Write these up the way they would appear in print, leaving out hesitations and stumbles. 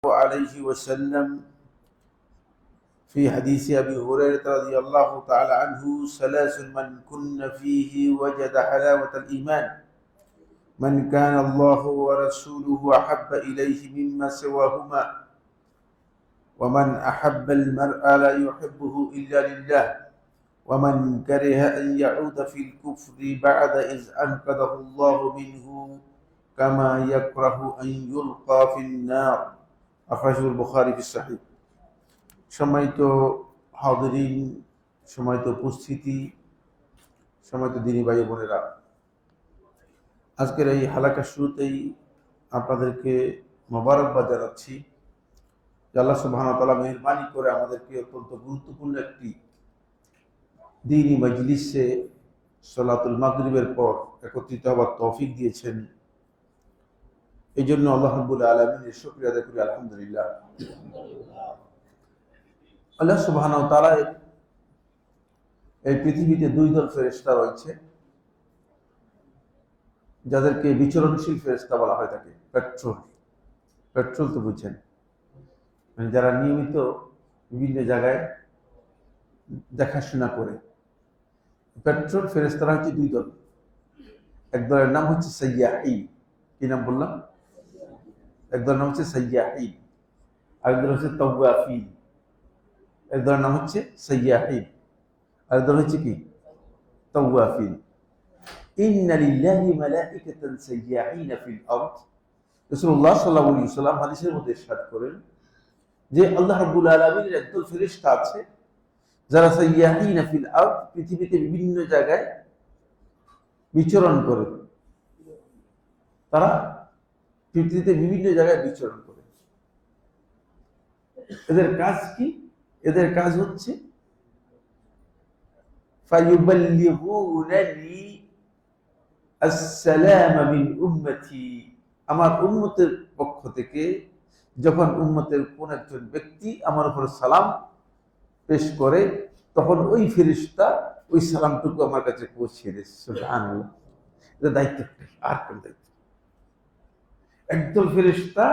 عليه وسلم في حديث أبي هريرة رضي الله تعالى عنه: ثلاث من كن فيه وجد حلاوة الإيمان: من كان الله ورسوله أحب إليه مما سواهما، ومن أحب المرء لا يحبه إلا لله، ومن كره أن يعود في الكفر بعد إذ أنقذه الله منه كما يكره أن يلقى في النار। আখরাজুল বুখারী ফি সাহিহ। সম্মানিত হাজিরিন, সম্মানিত উপস্থিতি, সম্মানিত দিনী ভাই বোনেরা, আজকের এই হালাকার শুরুতেই আপনাদেরকে মোবারকবাদ জানাচ্ছি যে আল্লাহ সুবহানাহু ওয়া তাআলা মেহেরবানি করে আমাদেরকে অত্যন্ত গুরুত্বপূর্ণ একটি দ্বীনি মজলিসে সালাতুল মাগরিবের পর একত্রিত হওয়ার তৌফিক দিয়েছেন। এই জন্য আল্লাহ রাব্বুল আলামিনের শুকরিয়া আদায় করি, আলহামদুলিল্লাহ। আল্লাহ সুবহানাহু ওয়া তাআলা এই পৃথিবীতে দুই দল ফেরেশতা রয়েছে, যাদেরকে বিচরণশীল ফেরেশতা বলা হয় থাকে। পেট্রোল তো বুঝছেন, মানে যারা নিয়মিত বিভিন্ন জায়গায় দেখাশোনা করে। পেট্রোল ফেরেশতারা হচ্ছে দুই দল। এক দলের নাম হচ্ছে সাইয়াহিন। কি নাম বললাম? এক দলের নাম হচ্ছে সাইয়াহিন, আরেক দল হচ্ছে তাওয়াফিন। এক দলের নাম হচ্ছে সাইয়াহিন, আরেক দল হচ্ছে কি? তাওয়াফিন। ইন্না লিল্লাহি মালাইকাতান সাইয়াহিনা ফিল আরদ। রাসূলুল্লাহ সাল্লাল্লাহু আলাইহি ওয়াসাল্লাম হাদিসের মধ্যে ইরশাদ করেন যে আল্লাহ রাব্বুল আলামিনের একদল ফেরেশতা আছে যারা সাইয়াহিনা ফিল আরদ, পৃথিবীতে বিভিন্ন জায়গায় বিচরণ করে। তারা পৃথিবীতে বিভিন্ন জায়গায় বিচরণ করে। এদের কাজ কি? এদের কাজ হচ্ছে ফায়ুবাল্লিগুনানি আসসালামা মিন উম্মতি। আমার উম্মতের পক্ষ থেকে যখন উম্মতের কোন একজন ব্যক্তি আমার উপর সালাম পেশ করে, তখন ওই ফেরেশতা ওই সালামটুকু আমার কাছে পৌঁছিয়ে দেয়। সুবহানাল্লাহ। এটা দায়িত্ব, আর কোন দায়িত্ব? একদল ফেরেশতা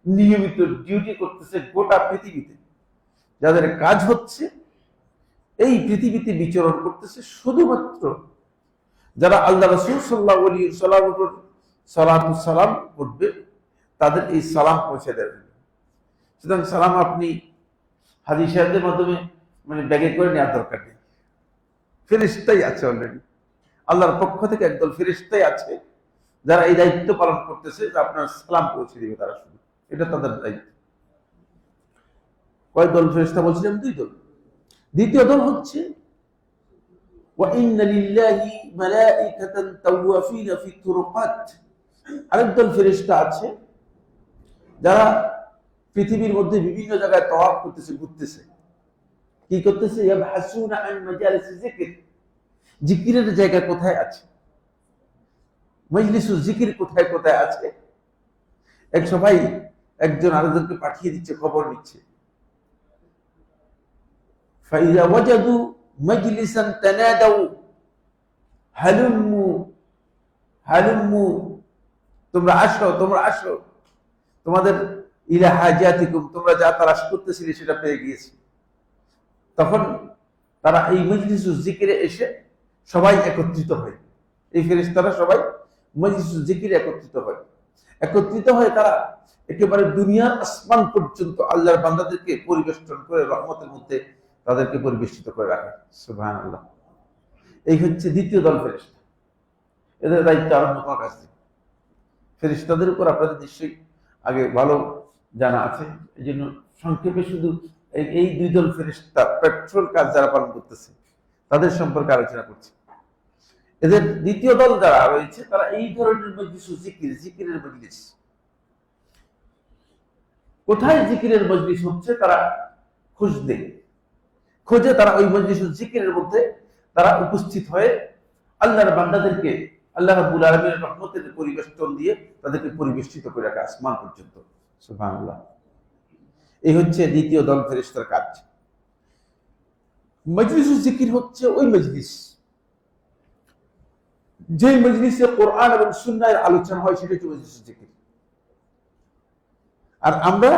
নিয়মিত ডিউটি করতেছে গোটা পৃথিবীতে, যাদের কাজ হচ্ছে এই পৃথিবীতে বিচরণ করতেছে। শুধুমাত্র যারা আল্লাহ রাসূল সাল্লাল্লাহু আলাইহি ওয়াসাল্লামের উপর সালাতু সালাম করবে, তাদের এই সালাম পৌঁছে দেবেন। সুতরাং সালাম আপনি হাজী সাহেবদের মাধ্যমে মানে ব্যাগে করে নেওয়ার দরকার নেই। ফেরেশতাই আছে অলরেডি, আল্লাহর পক্ষ থেকে একদল ফেরেশতাই আছে যারা এই দায়িত্ব পালন করতেছে যে আপনার সালাম পৌঁছে দিবে। তারা শুধু এটা তাদের দায়িত্ব। কয় দল ফেরেশতা বলছিলাম? দুই দল। দ্বিতীয় দল হচ্ছে ওয়া ইন্না লিল্লাহি মালাইকাতান তাওয়াফিনা ফি তুরুকাত। আরেক দল ফেরেশতা আছে যারা পৃথিবীর মধ্যে বিভিন্ন জায়গায় তাওয়াফ করতেছে, ঘুরতেছে। কি করতেছে? ইয়াবহাসুনা আন মাজালিস যিকর। জিকিরের জায়গা কোথায় আছে, মজলিসুল জিকির কোথায় কোথায় আছে, এক সবাই একজন আরেকজনকে পাঠিয়ে দিচ্ছে, খবর নিচ্ছে। ফাইযা ওয়াজাদু মাজলিসান তানাদাউ হালুম্মু হালুম্মু, তোমরা আসো, তোমরা আসো, তোমাদের ইলা হাজাতিকুম, তোমরা যা তালাশ করতেছিলে সেটা পেয়ে গিয়েছে। তখন তারা এই মজলিসুল জিকিরে এসে সবাই একত্রিত হয়। এই ফেরেশতারা সবাই মজলিসুল জিকিরে একত্রিত হয়। তারা একেবারে দুনিয়ার আসমান পর্যন্ত আল্লাহর বান্দাদেরকে পরিবেষ্টন করে রহমতের মধ্যে তাদেরকে পরিবেষ্টিত করে রাখে। সুবহানাল্লাহ। এই হচ্ছে দ্বিতীয় দল ফেরেশতা। এদের দায়িত্ব আরম্ভ করার কাজ। ফেরেশতাদের উপর আপনাদের নিশ্চয়ই আগে ভালো জানা আছে, এই জন্য সংক্ষেপে শুধু এই দুই দল ফেরেশতা পেট্রোল কাজ যারা পালন করতেছে তাদের সম্পর্কে আলোচনা করছে। এদের দ্বিতীয় দল যারা রয়েছে তারা এই ধরনের মজলিসুল জিকির, জিকিরের মজলিস। কোথায় জিকিরের মজলিস হচ্ছে তারা খোঁজে তারা ওই মজলিসুল জিকিরের মধ্যে তারা উপস্থিত হয়ে আল্লাহর বান্দাদেরকে আল্লাহ রাব্বুল আলামিনের রহমতের পরিবেষ্টন দিয়ে তাদেরকে পরিবেষ্টিত করে রাখে আসমান পর্যন্ত। সুবহানাল্লাহ। এই হচ্ছে দ্বিতীয় দল ফেরেশতার কাজ। মজলিসুল জিকির হচ্ছে ওই মজলিস যে মজলিসে কোরআন এবং সুন্নাহর আলোচনা হয়, সেটা হচ্ছে মজলিসুল জিকির। আর আমরা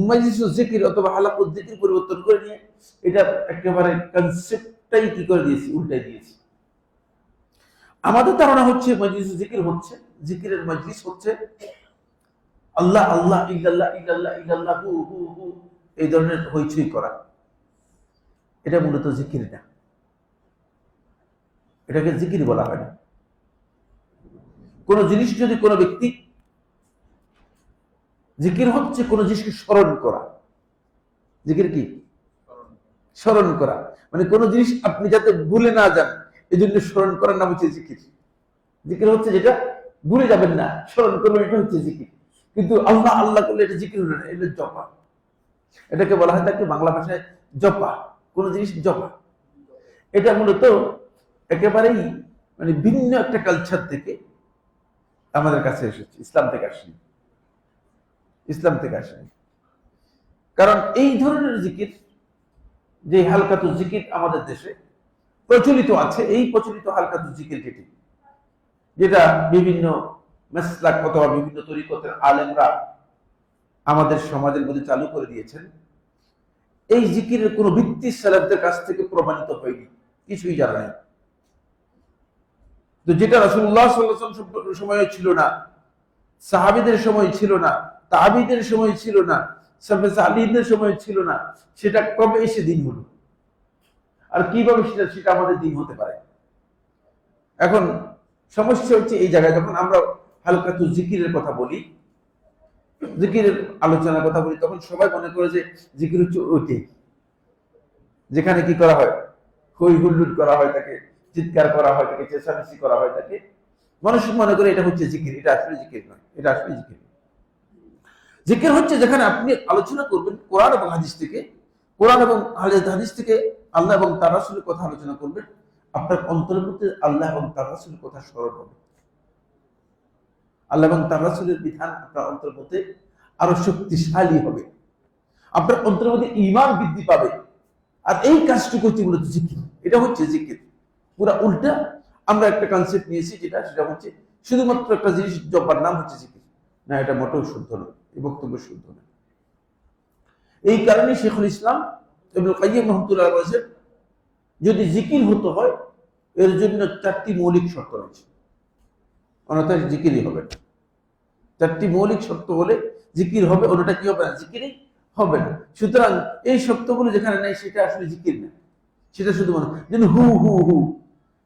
মাজলিসুল জিকির অথবা হালাকুল জিকির পরিবর্তন করে নিয়ে এটা একেবারে কনসেপ্টটাই কি করে দিয়েছি, উল্টাই দিয়েছি। আমাদের ধারণা হচ্ছে মাজলিসুল জিকির হচ্ছে, জিকিরের মজলিস হচ্ছে আল্লাহ আল্লাহ ইল্লাল্লাহ ইল্লাল্লাহ ইল্লাল্লাহ হু হু হু এই ধরনের হইচই করা। এটা মূলত জিকির না, এটাকে জিকির বলা হয় না। কোন জিনিস যদি কোনো ব্যক্তি, জিকির হচ্ছে কোন জিনিসকে স্মরণ করা। জিকির কি? স্মরণ করা, মানে কোন জিনিস আপনি যাতে ভুলে না যান এই জন্য স্মরণ করার নাম হচ্ছে জিকির। জিকির হচ্ছে যেটা ভুলে যাবেন না, স্মরণ করবেন, এটা হচ্ছে জিকির। কিন্তু আল্লাহ আল্লাহ করলে এটা জিকির হলো না, এটা জপা। এটাকে বলা হয় তাকে বাংলা ভাষায় জপা, কোন জিনিস জপা। এটা মূলত একেবারেই মানে ভিন্ন একটা কালচার থেকে আমাদের কাছে এসেছে, ইসলাম থেকে আসেনি, ইসলাম থেকে আসেনি। কারণ এই ধরনের জিকির, যে হালকাতুল জিকির আমাদের দেশে প্রচলিত আছে, এই প্রচলিত হালকাতুল জিকির যেটা বিভিন্ন মাসলাক অথবা বিভিন্ন তরিকতের আলেমরা আমাদের সমাজের মধ্যে চালু করে দিয়েছেন, এই জিকিরের কোন ভিত্তি সালাফদের কাছ থেকে প্রমাণিত হয়নি, কিছুই জানা নেই। তো যেটা রাসূলুল্লাহ সাল্লাল্লাহু আলাইহি ওয়াসাল্লাম সময় ছিল না, সাহাবীদের সময় ছিল না, তাবিঈদের সময় ছিল না, সাহাবে সালিহদের সময় ছিল না, সেটা কবে এসে দিন হলো? আর কিভাবে সেটা আমাদের দিন হতে পারে? এখন সমস্যা হচ্ছে এই জায়গায়, যখন আমরা হালকাতুল জিকিরের কথা বলি, জিকিরের আলোচনার কথা বলি, তখন সবাই মনে করে যে জিকির হচ্ছে ওইটাই যেখানে কি করা হয়, হই হুল্লোড় করা হয়, তাকে চিৎকার করা হয়, তাকে চেঁচামেচি করা হয়, তাকে মানুষ মনে করে এটা হচ্ছে জিকির। এটা আসলে জিকির নয়, এটা আসলে জিকির। জিকির হচ্ছে যেখানে আপনি আলোচনা করবেন কোরআন এবং হাদিস থেকে, কোরআন এবং হাদিস থেকে আল্লাহ এবং তার রাসূলের কথা আলোচনা করবেন, আপনার অন্তরের মধ্যে আল্লাহ এবং তার রাসূলের কথা স্মরণ হবে, আল্লাহ এবং তার রাসূলের বিধান আপনার অন্তরের মধ্যে আরো শক্তিশালী হবে, আপনার অন্তরের মধ্যে ঈমান বৃদ্ধি পাবে। আর এই কাজটুকু হচ্ছে মূলত জিকির, এটা হচ্ছে জিকির। পুরা উল্টা আমরা একটা কনসেপ্ট নিয়েছি, সেটা হচ্ছে শুধুমাত্র একটা জিনিস জপার নাম হচ্ছে জিকির। না, এটা মোটেও শুদ্ধ নয়, এই বক্তব্য শুদ্ধ নয়। এই কারণে শেখুল ইসলাম ইবনুল কাইয়্যিম রাহমাতুল্লাহ বলেছেন, যদি জিকির হতে হয় এর জন্য 4টি মৌলিক শর্ত রয়েছে, অন্যথায় জিকিরই হবে না। 4টি মৌলিক শর্ত হলে জিকির হবে, অন্যটা কি হবে না, জিকিরই হবে না। সুতরাং এই শর্তগুলো যেখানে নেই সেটা আসলে জিকির না, সেটা শুধু মনে যেন হু হু হু,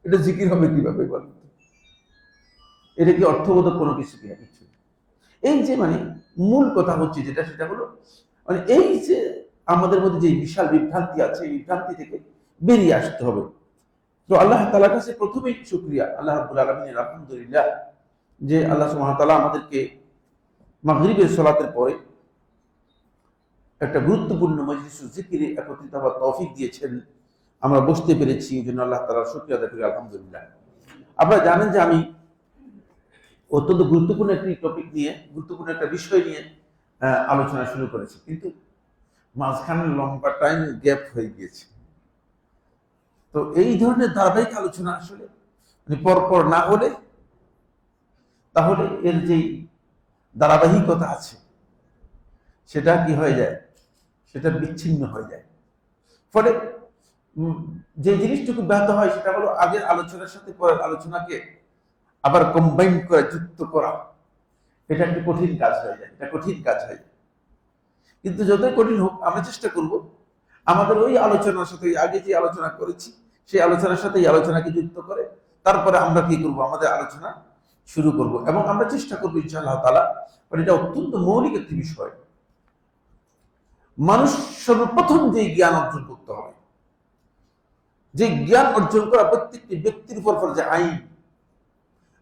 এটা জিকির হবে কিভাবে বলেন? এটা কি অর্থবোধক কোনো কিছু কিনা? কিছু। এই যে মানে মূল কথা হচ্ছে যেটা, সেটা হলো মানে এই যে আমাদের মধ্যে যে বিশাল বিভ্রান্তি আছে, এই বিভ্রান্তি থেকে বেরিয়ে আসতে হবে। তো আল্লাহ তাআলার কাছে প্রথমেই শুকরিয়া, আল্লাহ রাব্বুল আলামিনের আলহামদুলিল্লাহ, যে আল্লাহ সুবহানাহু ওয়া তাআলা আমাদেরকে মাগরিবের সালাতের পরে একটা গুরুত্বপূর্ণ মজলিসুল জিকিরে একত্রিত হওয়ার তৌফিক দিয়েছেন, আমরা বসতে পেরেছি, এই জন্য আল্লাহ তাআলার শুকরিয়া আদায় করি, আলহামদুলিল্লাহ। আপনারা জানেন যে আমি অত্যন্ত গুরুত্বপূর্ণ একটি টপিক নিয়ে, গুরুত্বপূর্ণ একটা বিষয় নিয়ে আলোচনা শুরু করেছি, কিন্তু মাঝখানে লম্বা টাইম গ্যাপ হয়ে গিয়েছে। তো এই ধরনের ধারাবাহিক আলোচনা আসলে মানে পরপর না হলে তাহলে এর যে ধারাবাহিকতা আছে সেটা কি হয়ে যায়, সেটা বিচ্ছিন্ন হয়ে যায়। ফলে যে জিনিসটুকু ব্যাহত হয় সেটা হলো আগের আলোচনার সাথে পরের আলোচনাকে আবার কম্বাইন করে, যুক্ত করা। এটা একটা কঠিন কাজ হয়ে যায়, এটা কঠিন কাজ হয়ে যায়। কিন্তু যতই কঠিন হোক আমরা চেষ্টা করব আমাদের ওই আলোচনার সাথে, আগে যে আলোচনা করেছি সেই আলোচনার সাথে এই আলোচনাকে যুক্ত করে তারপরে আমরা কি করব, আমাদের আলোচনা শুরু করব। এবং আমরা চেষ্টা করবো ইনশাআল্লাহ তাআলা, এটা অত্যন্ত মৌলিক একটি বিষয়। মানুষ সর্বপ্রথম যে জ্ঞান অর্জন করতে হবে, যে জ্ঞান অর্জন করা প্রত্যেকটি ব্যক্তির উপর ফরজে আইন,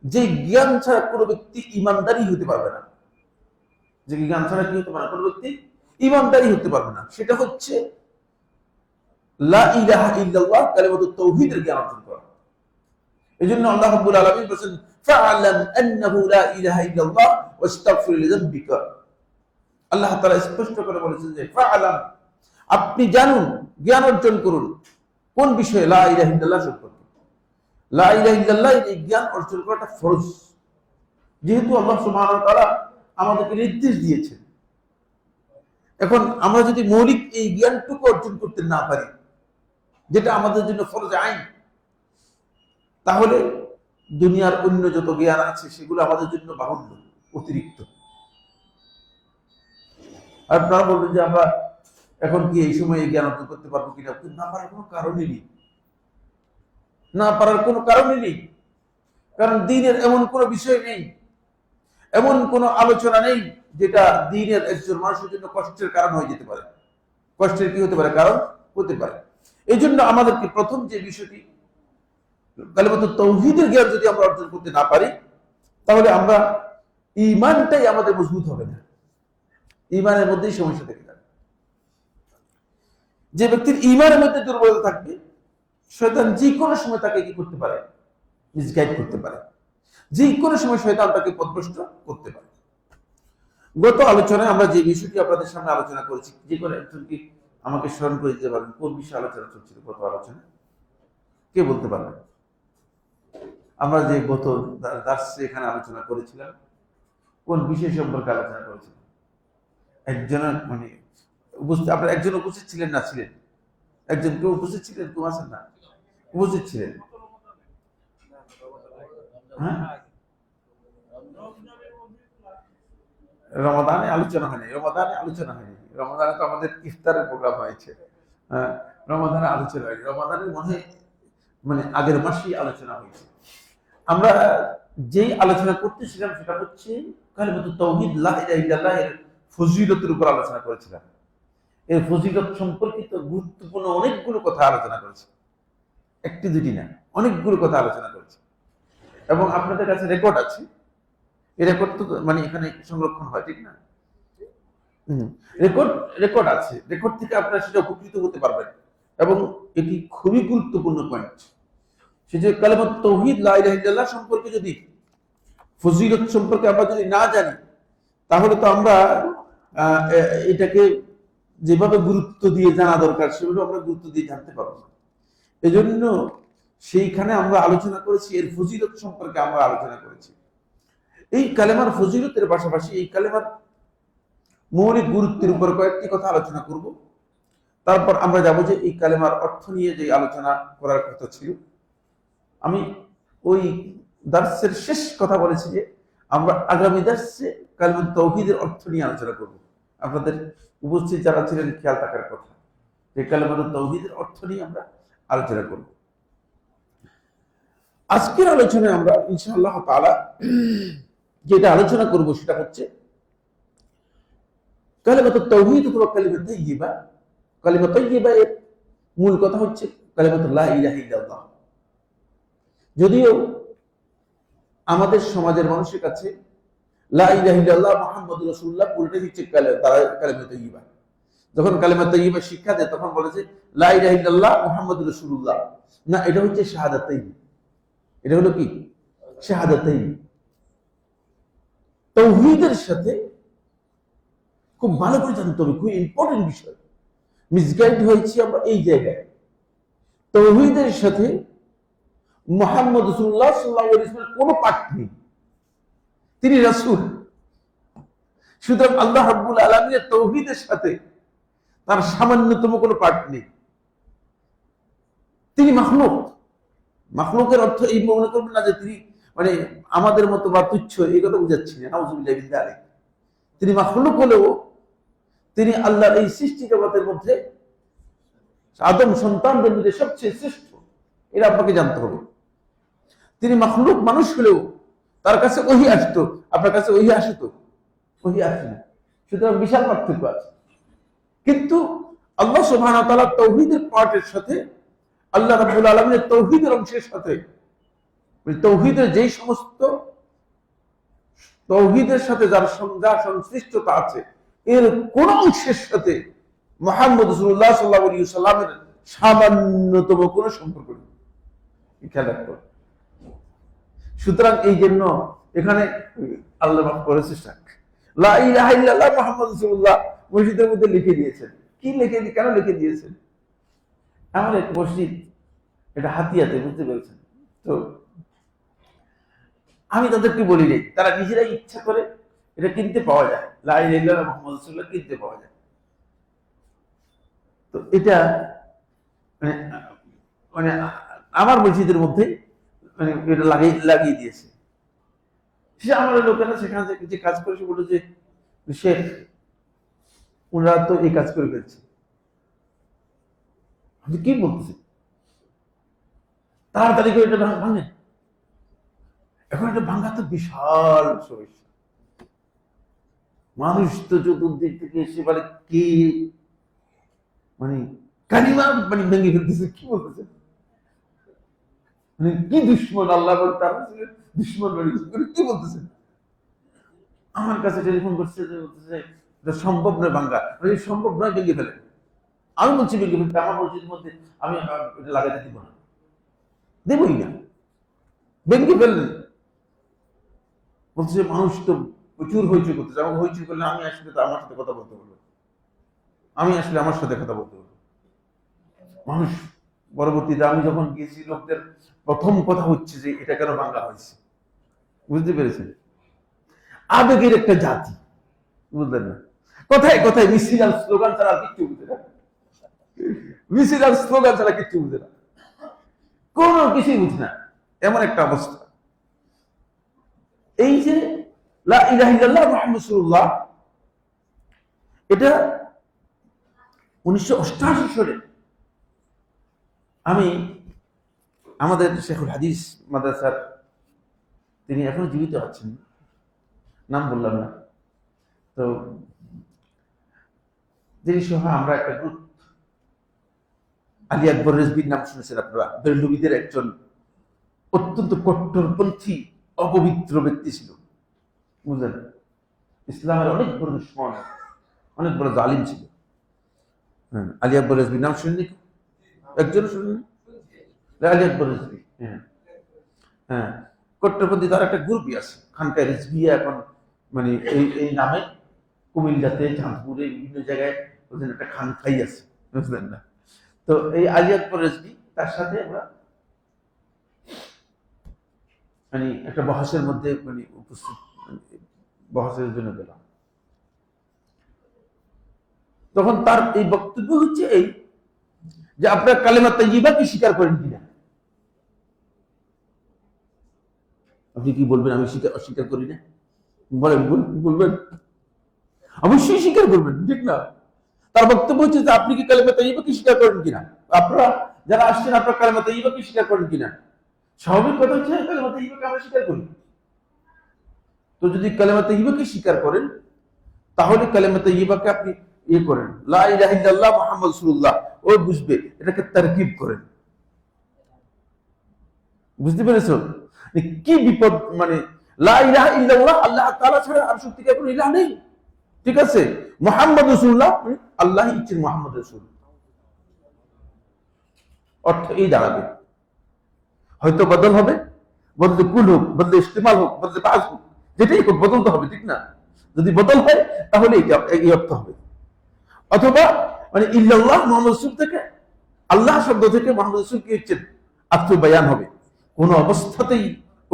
যে জ্ঞান ছাড়া কোনো ব্যক্তি ইমানদারি হতে পারবে না, যে জ্ঞান ছাড়া কি হতে পারে না, কোনো ব্যক্তি ইমানদারি হতে পারবে না, সেটা হচ্ছে লা ইলাহা ইল্লাল্লাহ, কালিমাতুত তাওহীদের জ্ঞান অর্জন করা। এজন্য আল্লাহ রাব্বুল আলামিন বলেন, ফাআলাম আন্নাহু লা ইলাহা ইল্লাল্লাহ ওয়াস্তাগফির লিযানবিকা। আল্লাহ তাআলা স্পষ্ট করে বলেছেন যে ফাআলাম, আপনি জানুন, জ্ঞান অর্জন করুন কোন বিষয়ে, লা ইলাহা ইল্লাল্লাহ সম্পর্কে। লা ইলাহা ইল্লাল্লাহ এই জ্ঞান অর্জন করাটা ফরজ, যেহেতু আল্লাহ সুবহানাহু ওয়া তাআলা আমাদেরকে নির্দেশ দিয়েছেন এখন আমরা যদি মৌলিক এই জ্ঞানটুকু অর্জন করতে না পারি, যেটা আমাদের জন্য ফরজ আইন, তাহলে দুনিয়ার অন্য যত জ্ঞান আছে সেগুলো আমাদের জন্য বাহুল্য, অতিরিক্ত। আপনারা বলবেন যে আমরা এখন কি এই সময় এই জ্ঞান অর্জন করতে পারবো কিনা? না পারার কোনো কারণই নেই, না পারার কোনো কারণই নেই। কারণ দ্বীনের এমন কোনো বিষয় নেই, এমন কোনো আলোচনা নেই যেটা দ্বীনের একজন মানুষের জন্য কষ্টের কারণ হয়ে যেতে পারে। কষ্টের কি হতে পারে? কারণ হতে পারে। এই জন্য আমাদেরকে প্রথম যে বিষয়টি, কালিমাতুত তাওহীদের জ্ঞান যদি আমরা অর্জন করতে না পারি, তাহলে আমরা ঈমানটাই আমাদের মজবুত হবে না, ঈমানের মধ্যেই সমস্যা থেকে যাবে। যে ব্যক্তির ঈমানের মধ্যে দুর্বলতা থাকবে, শয়তান যে কোনো সময় তাকে কি করতে পারে? মিসগাইড করতে পারে, যে কোনো সময় শয়তান তাকে পথভ্রষ্ট করতে পারে। গত আলোচনায় আমরা যে বিষয়টি আপনাদের সামনে আলোচনা করেছি, যে কোনো একজন কি আমাকে স্মরণ করে দিতে পারবেন কোন বিষয়ে আলোচনা চলছিল গত আলোচনা? কে বলতে পারবেন? আমরা যে গত দার্সে এখানে আলোচনা করেছিলাম, কোন বিষয় সম্পর্কে আলোচনা করেছিলাম? একজনের মানে আপনার একজন উপস্থিত ছিলেন না? ছিলেন একজন, কেউ উপস্থিত ছিলেন? কেউ আছেন না? উপস্থিত ছিলেন? হ্যাঁ, রমাদানে আলোচনা হয়নি, রমাদানে আলোচনা হয়নি। রমাদানে তো আমাদের ইফতারের প্রোগ্রাম হয়েছে। হ্যাঁ, রমাদানে আলোচনা হয়নি। রমাদানের মনে মানে আগের মাসেই আলোচনা হয়েছে। আমরা যেই আলোচনা করতেছিলাম সেটা হচ্ছে কালিমাতুত তাওহীদ লা ইলাহা ইল্লাল্লাহ এর ফজিলতের উপর আলোচনা করেছিলাম। এর ফজিলত সম্পর্কিত গুরুত্বপূর্ণ অনেকগুলো কথা আলোচনা করেছি, একটি দুটি না, অনেকগুলো কথা আলোচনা করেছি। এবং আপনাদের কাছে রেকর্ড আছে, এই রেকর্ড তো মানে এখানে সংরক্ষণ হয়, ঠিক না? রেকর্ড আছে, রেকর্ড থেকে আপনারা সেটা উপকৃত হতে পারবেন। এবং এটি খুবই গুরুত্বপূর্ণ পয়েন্ট। সে যে কালিমাতুত তাওহীদ লা ইলাহা ইল্লাল্লাহ সম্পর্কে যদি, ফজিলত সম্পর্কে আমরা যদি না জানি, তাহলে তো আমরা এটাকে যেভাবে গুরুত্ব দিয়ে জানা দরকার সেভাবে আমরা গুরুত্ব দিয়ে জানতে পারবো না। এজন্য সেইখানে আমরা আলোচনা করেছি, এর ফজিলত সম্পর্কে আমরা আলোচনা করেছি। এই কালেমার ফজিলতের পাশাপাশি এই কালেমার মৌলিক গুরুত্বের উপর কয়েকটি কথা আলোচনা করব। তারপর আমরা যাব যে এই কালেমার অর্থ নিয়ে যে আলোচনা করার কথা ছিল, আমি ওই দার্সের শেষ কথা বলেছি যে আমরা আগামী দার্সে কালিমাতুত তাওহীদের অর্থ নিয়ে আলোচনা করব। আপনাদের উপস্থিত যারা ছিলেন খেয়াল থাকার কথা যে কালিমাতুত তাওহীদের অর্থ নিয়ে আমরা আলোচনা করব। আজকের আলোচনায় আমরা ইনশাআল্লাহ তাআলা যেটা আলোচনা করব সেটা হচ্ছে কালিমাতুত তাওহীদ অথবা কালিমা তাইয়্যিবা। কালিমা তাইয়্যিবা এর মূল কথা হচ্ছে কালিমাতুল লা ইলাহা ইল্লাল্লাহ। যদিও আমাদের সমাজের মানুষের কাছে লা ইলাহা ইল্লাল্লাহ মুহাম্মাদুর রাসূলুল্লাহ পুরোটাই হচ্ছে কালিমা তাইয়্যিবা। যখন কালিমা তাইয়্যিবা শিক্ষা দেয় তখন বলে যে লা ইলাহা ইল্লাল্লাহ মুহাম্মাদুর রাসূলুল্লাহ, না, এটা হচ্ছে শাহাদাতাইন। এটা হলো কি? শাহাদাতাইন। তাওহীদের সাথে খুব ভালো করে জানতে হবে, খুব ইম্পর্টেন্ট বিষয়। মিসগাইড হয়েছি আমরা এই জায়গায়। তাওহীদের সাথে মুহাম্মদ রাসূলুল্লাহ সাল্লাল্লাহু আলাইহি ওয়াসাল্লামের কোনো পাঠ নেই, তিনি রাসূল। সুতরাং আল্লাহ রাব্বুল আলামিনের তাওহীদের সাথে তার সামান্যতম কোনো পাঠ নেই। তিনি মাখলুক। মাখলুকের অর্থ এই মনে করবেন না যে তিনি মানে আমাদের মতো বা তুচ্ছ, এই কথা বুঝাচ্ছি না, নাউযুবিল্লাহি মিন যালিক। তিনি মাখলুক হলেও তিনি আল্লাহর এই সৃষ্টি জগতের মধ্যে আদম সন্তানদের মধ্যে সবচেয়ে শ্রেষ্ঠ, এটা আপনাকে জানতে হবে। তিনি মাখলুক মানুষ হলেও তার কাছে ওহী আসতো, আপনার কাছে ওহী আসে তো? ওহী আসে না। সুতরাং বিশাল পার্থক্য আছে। কিন্তু আল্লাহ সুবহানাহু ওয়া তাআলা তাওহীদের পার্টের সাথে আল্লাহ রাব্বুল আলামিনের তাওহীদের অংশের সাথে, তাওহীদের যেই সমস্ত তাওহীদের সাথে যার সংশ্লিষ্টতা আছে এর কোন অংশের সাথে মুহাম্মদ রাসূলুল্লাহ সাল্লাল্লাহু আলাইহি ওয়াসাল্লামের সামান্যতম কোনো সম্পর্ক নেই। খেয়াল রাখতে হবে। সুতরাং এই জন্য এখানে আল্লাহ মাফ করেছে, লা ইলাহা ইল্লাল্লাহ মুহাম্মাদুর রাসূলুল্লাহ মসজিদের মধ্যে লিখে দিয়েছেন। কি লিখে, কেন লিখে দিয়েছেন? এমন এক মসজিদ, এটা হাতিয়াতে, বুঝতে পেরেছেন তো? আমি তাদেরকে বলি তারা নিজেরাই ইচ্ছা করে এটা কিনতে পাওয়া যায়, লা ইলাহা ইল্লাল্লাহ মুহাম্মাদুর রাসূলুল্লাহ কিনতে পাওয়া যায়। এটা মানে মানে আমার মসজিদের মধ্যে মানে এটা লাগিয়ে দিয়েছে। সে আমাদের লোকেরা সেখানে যে কাজ করে সে বলল যে শেখ ওনারা তো এই কাজ করে ফেলছে। আপনি কি বলতেছে? তাড়াতাড়ি করে এটা ভাঙে। এখন এটা ভাঙা তো বিশাল সমস্যা। মানুষ তো চতুর্দিক থেকে এসে বলে কি মানে কালিমা মানে ভেঙে ফেলতেছে। কি বলতেছে? মানে কি দুশ্মন আল্লাহ বলে তার দুশ্মন কি বলতেছে? আমার কাছে টেলিফোন করছে যে বলতেছে এটা সম্ভব নয় ভাঙ্গা, সম্ভব নয়, ভেঙে ফেলে। আমি বলছি ভেঙে ফেলতে, আমার মসজিদের মধ্যে আমি এটা লাগাতে দিব না, দেবই না, ভেঙে ফেললেন। বলছে মানুষ তো প্রচুর হইচই করতেছে, আমাকে হইচই করলে আমি আসলে তো আমার সাথে কথা বলতে বলবো, আমি আসলে আমার সাথে কথা বলতে বলবো। মানুষ পরবর্তীতে আমি যখন গিয়েছি লোকদের প্রথম কথা হচ্ছে যে এটা কেন ভাঙ্গা হয়েছে। বুঝতে পেরেছেন? আবেগের একটা জাতি, বুঝলেন না? কথায় কথায় মিছিল আর স্লোগান ছাড়া কিচ্ছু বুঝে না, মিছিল আর স্লোগান ছাড়া কিচ্ছু বুঝে না, কোনো কিছুই বুঝে না, এমন একটা অবস্থা। এই যে লা ইলাহা ইল্লাল্লাহ মুহাম্মাদুর রাসূলুল্লাহ, এটা 1988 সালে আমি আমাদের শেখুল হাদিস মাদ্রাসার, তিনি এখনো জীবিত আছেন, নাম বললাম না, তো তিনি সহ আমরা একটা গ্রুপ, আলী আকবর রেজভির নাম শুনেছেন আপনারা, বেরলুবিদের একজন অত্যন্ত কট্টরপন্থী অপবিত্র ব্যক্তি ছিল, বুঝলেন? ইসলামের অনেক বড় দুশমন, অনেক বড় জালিম ছিল। আলী আকবর রেজভির নাম শুনেনি? একজন শুনেনি? আলী আকবর রেজভি, হ্যাঁ হ্যাঁ, কট্টরপন্থী তার একটা গ্রুপই আছে, খানকায় রেজভিয়া, এখন মানে এই নামে কুমিল্লাতে, চাঁদপুরে, বিভিন্ন জায়গায় ওদের একটা খানকাই আছে, বুঝলেন না? তো এই আলী আকবর রেজভি, তার সাথে আমরা মানে একটা বহসের মধ্যে মানে উপস্থিত, বহসের জন্য গেলাম। তখন তার এই বক্তব্য হচ্ছে এই যে আপনার কালেমা তাইয়্যিবা কি স্বীকার করেন কিনা? আপনি কি বলবেন আমি অস্বীকার করি না? বলেন, বলবেন, অবশ্যই স্বীকার করবেন, ঠিক না? তার বক্তব্য হচ্ছে যে আপনি কি কালেমা তাইয়্যিবা কি স্বীকার করেন কিনা? আপনারা যারা আসছেন আপনার কালেমা তাইয়্যিবা কি স্বীকার করেন কিনা? স্বাভাবিক কথা হচ্ছে কালেমা তাইয়্যিবাকে আমরা স্বীকার করি। তো যদি কালেমা তাইয়্যিবাকে স্বীকার করেন, তাহলে কালেমা তাইয়্যিবাকে আপনি ইয়ে করেন, লা ইলাহা ইল্লাল্লাহ মুহাম্মাদুর রাসূলুল্লাহ, ওই বুঝবে, এটাকে তারকিব করেন। বুঝতে পেরেছো কি বিপদ? মানে লা ইলাহা ইল্লাল্লাহ, আল্লাহ তাআলা ছাড়া আর সত্যিকার কোনো ইলাহ নেই, ঠিক আছে? মুহাম্মাদুর রাসূলুল্লাহ, আল্লাহই ইচ্ছেন মুহাম্মদ রাসূল, অর্থ এই দাঁড়াবে। হয়তো বদল হবে, বদলে কুল হোক, বদলে ইস্তেমাল হোক, বদলে বাস হোক, যেটাই হোক বদল তো হবে, ঠিক না? যদি বদল হয় তাহলে এই অর্থ হবে। অথবা মানে ইল্লাল্লাহ মুহাম্মদ রাসূল থেকে, আল্লাহ শব্দ থেকে মুহাম্মদ রাসূল কি হচ্ছেন আত্মবায়ান হবে। কোন অবস্থাতেই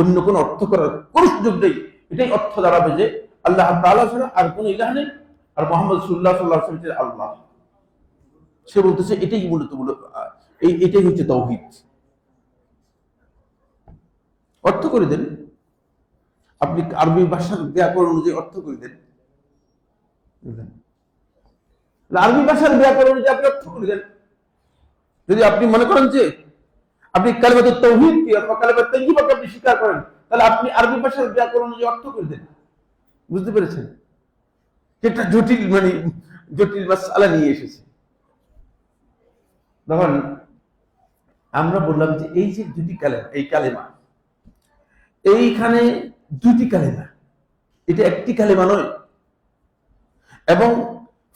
অন্য কোন অর্থ করার কোন সুযোগ নেই। এটাই অর্থ দাঁড়াবে যে আল্লাহ তাআলা ছাড়া আর কোন ইলাহ নেই, আর মুহাম্মদ সাল্লাল্লাহু আলাইহি ওয়াসাল্লাম আল্লাহ। সে বলতেছে এটাই এটাই হচ্ছে তাওহীদ। অর্থ করে দেন আপনি, আরবি ভাষার ব্যাকরণ অনুযায়ী অর্থ করে দেন, আরবি ভাষার ব্যাকরণ অনুযায়ী আপনি অর্থ করে দেন। যদি আপনি মনে করেন যে আপনি কালিমাতুত তাওহীদ কি অথবা কালিমাতুত তাইয়্যিবাকে আপনি স্বীকার করেন, তাহলে আপনি আরবি ভাষার ব্যাকরণ অনুযায়ী অর্থ করে দেন। বুঝতে পেরেছেন? এটা জটিল মানে জটিল মাসআলা নিয়ে এসেছে। তখন আমরা বললাম যে এই যে দুটি কালেমা, এই কালেমা, এইখানে দুটি কালেমা, এটা একটি কালেমা নয়, এবং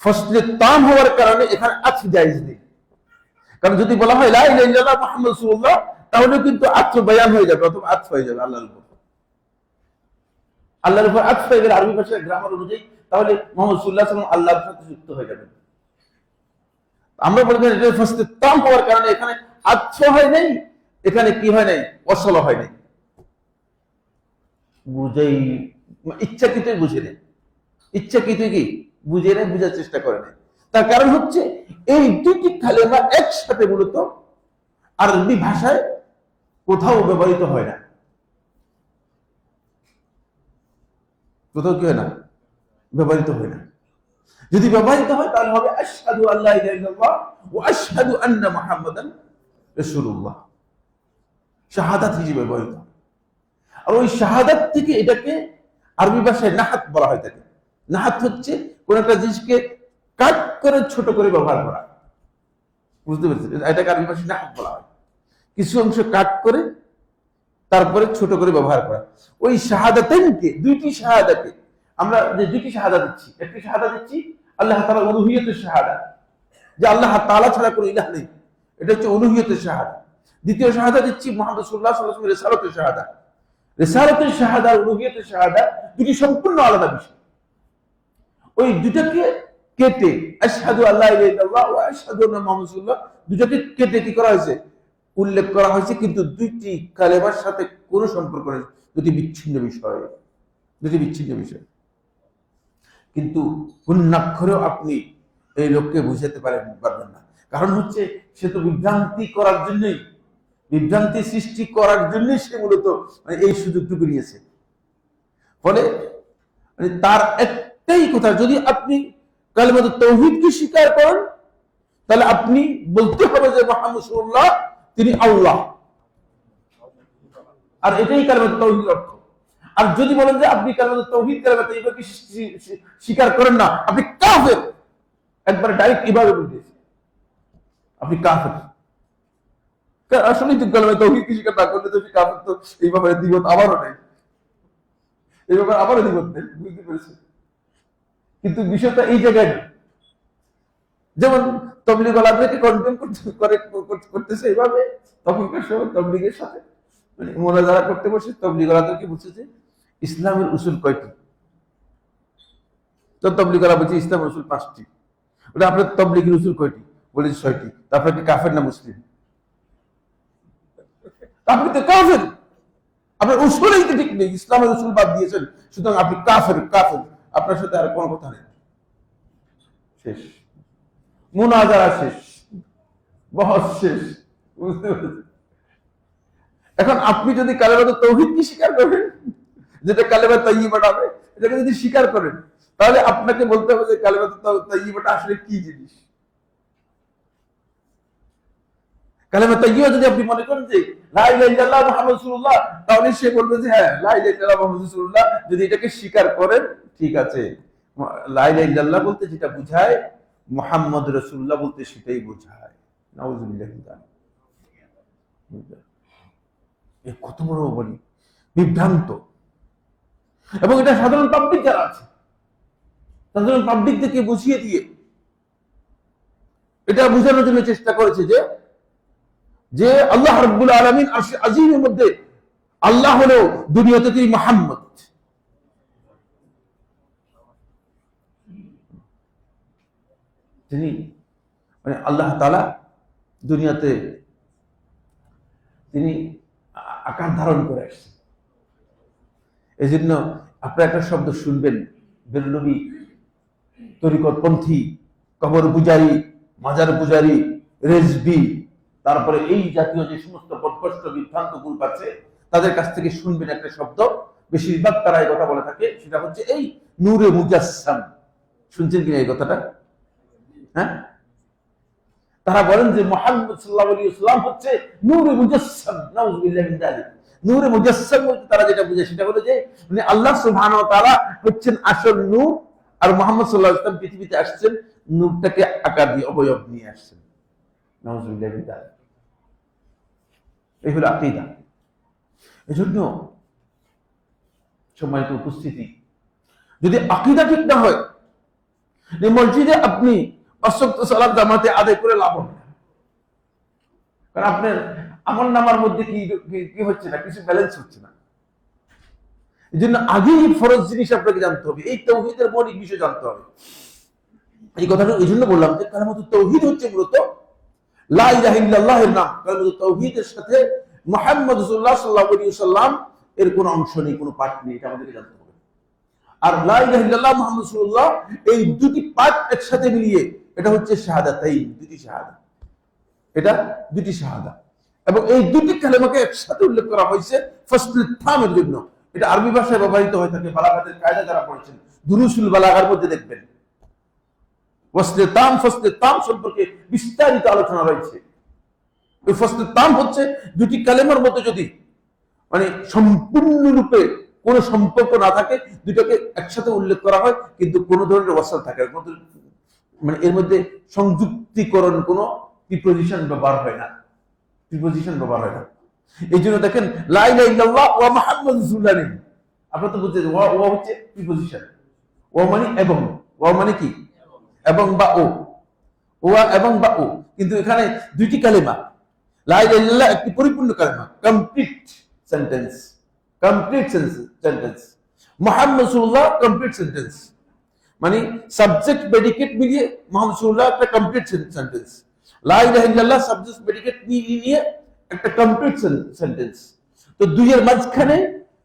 ফসলে তাম হওয়ার কারণে এখানে আতফ জায়েজ নেই। কারণ যদি বলা হয় লা ইলাহা ইল্লাল্লাহ মুহাম্মাদুর রাসূলুল্লাহ, তাহলে কিন্তু আতফ বায়ান হয়ে যাবে, অথবা আতফ হয়ে যাবে আল্লাহর উপর। আল্লাহর উপর আতফ হয়ে গেলে আরবি ভাষার গ্রামার অনুযায়ী তাহলে মুহাম্মদ সাল্লাল্লাহু আলাইহি ওয়াসাল্লাম আল্লাহর সাথে যুক্ত হয়ে যাবেন। আমরা বলবেন এটা ফসলে তাম হওয়ার কারণে এখানে আতফ হয় নাই, এখানে কি হয় নাই, ওয়াসল হয় নাই। বুঝেই ইচ্ছাকৃতই বুঝে নেই, ইচ্ছাকৃতই কি বুঝে নেই, বুঝার চেষ্টা করে নেই। তার কারণ হচ্ছে এই দুটি কালেমা একসাথে মূলত আরবি ভাষায় কোথাও ব্যবহৃত হয় না, কোথাও কি হয় না, ব্যবহৃত হয় না। যদি ব্যবহৃত হয় তাহলে হবে আশহাদু আল্লা ইলাহা ইল্লাল্লাহ ওয়া আশহাদু আন্না মুহাম্মাদান রাসূলুল্লাহ, শাহাদাত হিসেবে ব্যবহৃত। আর ওই শাহাদাত থেকে এটাকে আরবি ভাষায় নাহাত বলা হয় থাকে। নাহাত হচ্ছে কোন একটা জিনিসকে কাট করে ছোট করে ব্যবহার করা, বুঝতে পেরেছেন? এটাকে আরবি ভাষায় নাহাত বলা হয়, কিছু অংশ কাট করে তারপরে ছোট করে ব্যবহার করা। ওই শাহাদাতাইনকে, দুইটি শাহাদাকে আমরা যে দুইটি শাহাদা দিচ্ছি, একটি শাহাদা দিচ্ছি আল্লাহ তাআলা উলুহিয়তের শাহাদা, যে আল্লাহ তাআলা ছাড়া কোনো ইলাহ নেই, এটা হচ্ছে উলুহিয়তের শাহাদা। দ্বিতীয় শাহাদা দিচ্ছি মুহাম্মদ সাল্লাল্লাহু আলাইহি ওয়াসাল্লামের রিসালাতের শাহাদা। রিসালাতের শাহাদা আর উলুহিয়তের শাহাদা দুটি সম্পূর্ণ আলাদা বিষয়। ওই দুটাকে কেটে আশহাদু আল্লা ইলাহা ইল্লাল্লাহ ওয়া আশহাদু আন্না মুহাম্মাদুর রাসূলুল্লাহ, দুটাকে কেটে কি করা হয়েছে, উল্লেখ করা হয়েছে, কিন্তু দুইটি কালেমার সাথে কোনো সম্পর্ক নেই, দুটি বিচ্ছিন্ন বিষয়, দুটি বিচ্ছিন্ন বিষয়। কিন্তু পূর্ণাক্ষরেও আপনি এই লোককে বুঝাতে পারবেন না, কারণ হচ্ছে সে তো বিভ্রান্তি করার জন্যই, বিভ্রান্তি সৃষ্টি করার জন্যই সে মূলত এই সুযোগটুকু নিয়েছে। ফলে তার একটাই কথা, যদি আপনি কালিমাতুত তাওহীদকে স্বীকার করেন তাহলে আপনি বলতে হবে যে মুহাম্মদ রাসূলুল্লাহ তিনি আল্লাহ, আর এটাই কালিমাতুত তাওহীদের অর্থ। আর যদি বলেন যে আপনি কালিমাতুত তাওহীদ কালিমাতুত ইবাকে স্বীকার করেন না, আপনি কাফের, একবার ডাইরেক্ট ইবাকে বলতেছে আপনি কাফের। আসলে তো কালিমাতুত তাওহীদকে স্বীকার না করলে তো কাফের, তো এই ব্যাপারে দ্বিমত আমারও নেই, এই ব্যাপারে আমারও দ্বিমত নেই, বুঝতে পেরেছেন? কিন্তু বিষয়টা এই জায়গায়, যেমন তাবলীগ ওয়ালাদেরকে কন্ডেম করতেছে এইভাবে, তখনকার সময় তাবলীগের সাথে মুনাজারা করতে বসে তাবলীগ ওয়ালাদেরকে বলছে যে ইসলামের উসুল কয়টি, তো তাবলীগ ওয়ালা বলছে ইসলামের উসুল 5টি। ওটা আপনার তাবলীগের উসুল কয়টি, বলেছে 6টি। তারপরে কি কাফের না মুসলিম? আপনি তো কাফের, আপনার উসুলই তো ঠিক নেই, ইসলামের উসুল বাদ দিয়েছেন, সুতরাং আপনি কাফের, কাফের, আপনার সাথে আর কোনো কথা নেই, শেষ, মুনাজারা শেষ, বহস শেষ, বুঝতে পেরেছেন? এখন আপনি যদি কালেমাতুত তাওহীদকে স্বীকার করেন, যেটা কালেমা তাইয়্যিবা হবে, এটাকে যদি স্বীকার করেন, তাহলে আপনাকে বলতে হবে যে কালেমাতুত তাইয়্যিবা আসলে কি জিনিস। কালেমা তাইয়্যিবা যদি আপনি মনে করেন যে লা ইলাহা ইল্লাল্লাহ মুহাম্মাদুর রাসূলুল্লাহ, তাহলে সে বলবে যে হ্যাঁ লা ইলাহা ইল্লাল্লাহ মুহাম্মাদুর রাসূলুল্লাহ, যদি এটাকে স্বীকার করেন ঠিক আছে, লা ইলাহা ইল্লাল্লাহ বলতে যেটা বোঝায় মুহাম্মদ রাসূলুল্লাহ বলতে সেটাই বোঝায়। নাউযুবিল্লাহি মিন যালিক। এ কত বড় বলি বিভ্রান্ত। এবং এটা সাধারণ পাবলিক যারা আছে, সাধারণ পাবলিকদেরকে বুঝিয়ে দিয়ে এটা বোঝানোর জন্য চেষ্টা করেছে যে আল্লাহ রাব্বুল আলামিন আরশে আজিমের মধ্যে আল্লাহ হলো দুনিয়াতে তিনি মুহাম্মদ, তিনি মানে আল্লাহ তাআলা দুনিয়াতে তিনি আকার ধারণ করে আসছেন। এই জন্য আপনারা একটা শব্দ শুনবেন, বেরলভী, তরিকতপন্থী, কবর পূজারী, মাজার পূজারী, রেজবি, তারপরে এই জাতীয় যে সমস্ত পথভ্রষ্ট বিভ্রান্ত গ্রুপ আছে তাদের কাছ থেকে শুনবেন একটা শব্দ, বেশিরভাগ তারা এই কথা বলে থাকে, সেটা হচ্ছে এই নূরে মুজাসসাম। শুনছেন কিনা এই কথাটা? হ্যাঁ, তারা বলেন যে মুহাম্মদ সাল্লাল্লাহু আলাইহি ওয়াসাল্লাম হচ্ছে নূরে মুজাসসাম। নাউযুবিল্লাহি মিন যালিক। নূরে মুজাসসাম বলতে তারা যেটা বুঝে সেটা হলো যে মানে আল্লাহ সুবহানাহু ওয়া তাআলা হচ্ছেন আসল নূর, আর মুহাম্মদ সাল্লাল্লাহু আলাইহি ওয়াসাল্লাম পৃথিবীতে আসছেন নূরটাকে আকার দিয়ে, অবয়ব নিয়ে আসছেন। নাউযুবিল্লাহি মিন যালিক। এই হলো আকীদা। এজন্য সম্মানিত উপস্থিতি, যদি আকীদা ঠিক না হয়, এই মসজিদে আপনি 5 ওয়াক্ত সালাত জামাতে আদায় করে লাভ হবে না, কারণ আপনার আমল নামার মধ্যে কি হচ্ছে না, কিছু ব্যালেন্স হচ্ছে না। এই জন্য আগেই ফরজ জিনিস আপনাকে জানতে হবে, এই তাওহীদের মৌলিক বিষয় জানতে হবে। এই কথাটা এই জন্য বললাম যে কালিমাতুত তাওহীদ হচ্ছে মূলত লা ইলাহা ইল্লাল্লাহের নাম। কালিমাতুত তাওহীদের সাথে মুহাম্মদ রাসূলুল্লাহ সাল্লাল্লাহু আলাইহি ওয়াসাল্লাম এর কোনো অংশ নেই, কোনো পার্ট নেই, এটা আমাদেরকে জানতে হবে। আর লা ইলাহা ইল্লাল্লাহ মুহাম্মদ রাসূলুল্লাহ এই দুটি পার্ট একসাথে মিলিয়ে এটা হচ্ছে শাহাদাতাইন, দুটি শাহাদা, এটা দুটি শাহাদা। এবং এই দুটি কালেমাকে একসাথে উল্লেখ করা হয়েছে ফসলে থামের জন্য। এটা আরবি ভাষায় ব্যবহৃত হয়ে থাকে। বালাগাতের কায়দা যারা পড়েছেন, দুরুসুল বালাগার মধ্যে দেখবেন ফসলে তাম সম্পর্কে বিস্তারিত আলোচনা রয়েছে। ওই ফসলে তাম হচ্ছে দুটি কালেমার মধ্যে যদি মানে সম্পূর্ণরূপে কোনো সম্পর্ক না থাকে, দুটাকে একসাথে উল্লেখ করা হয় কিন্তু কোনো ধরনের ওয়াসাল থাকে না, মানে এর মধ্যে সংযুক্তিকরণ কোনো প্রিপোজিশন ব্যবহার হয় না, প্রিপোজিশন ব্যবহার হয় না। এই জন্য দেখেন লা ইলাহা ইল্লাল্লাহ ওয়া মুহাম্মাদুর রাসূলুল্লাহ নেই। আপনারা তো বুঝছেন ওয়া হচ্ছে প্রিপোজিশন, ওয়া মানে এবং, ওয়া মানে কি এবং বা ও, ওয়া এবং বা ও। কিন্তু এখানে দুইটি কালেমা, লা ইলাহা ইল্লাল্লাহ একটি পরিপূর্ণ কালেমা, কমপ্লিট সেন্টেন্স, কমপ্লিট সেন্টেন্স। মুহাম্মদ রাসূলুল্লাহ কমপ্লিট সেন্টেন্স, মানে সাবজেক্ট প্রেডিকেট মিলিয়ে মুহাম্মদ রাসূলুল্লাহ একটা কমপ্লিট সেন্টেন্স। লা ইলাহা ইল্লাল্লাহ সাবজেক্ট প্রেডিকেট নিয়ে একটা কমপ্লিট সেন্টেন্স। তো দুইয়ের মাঝখানে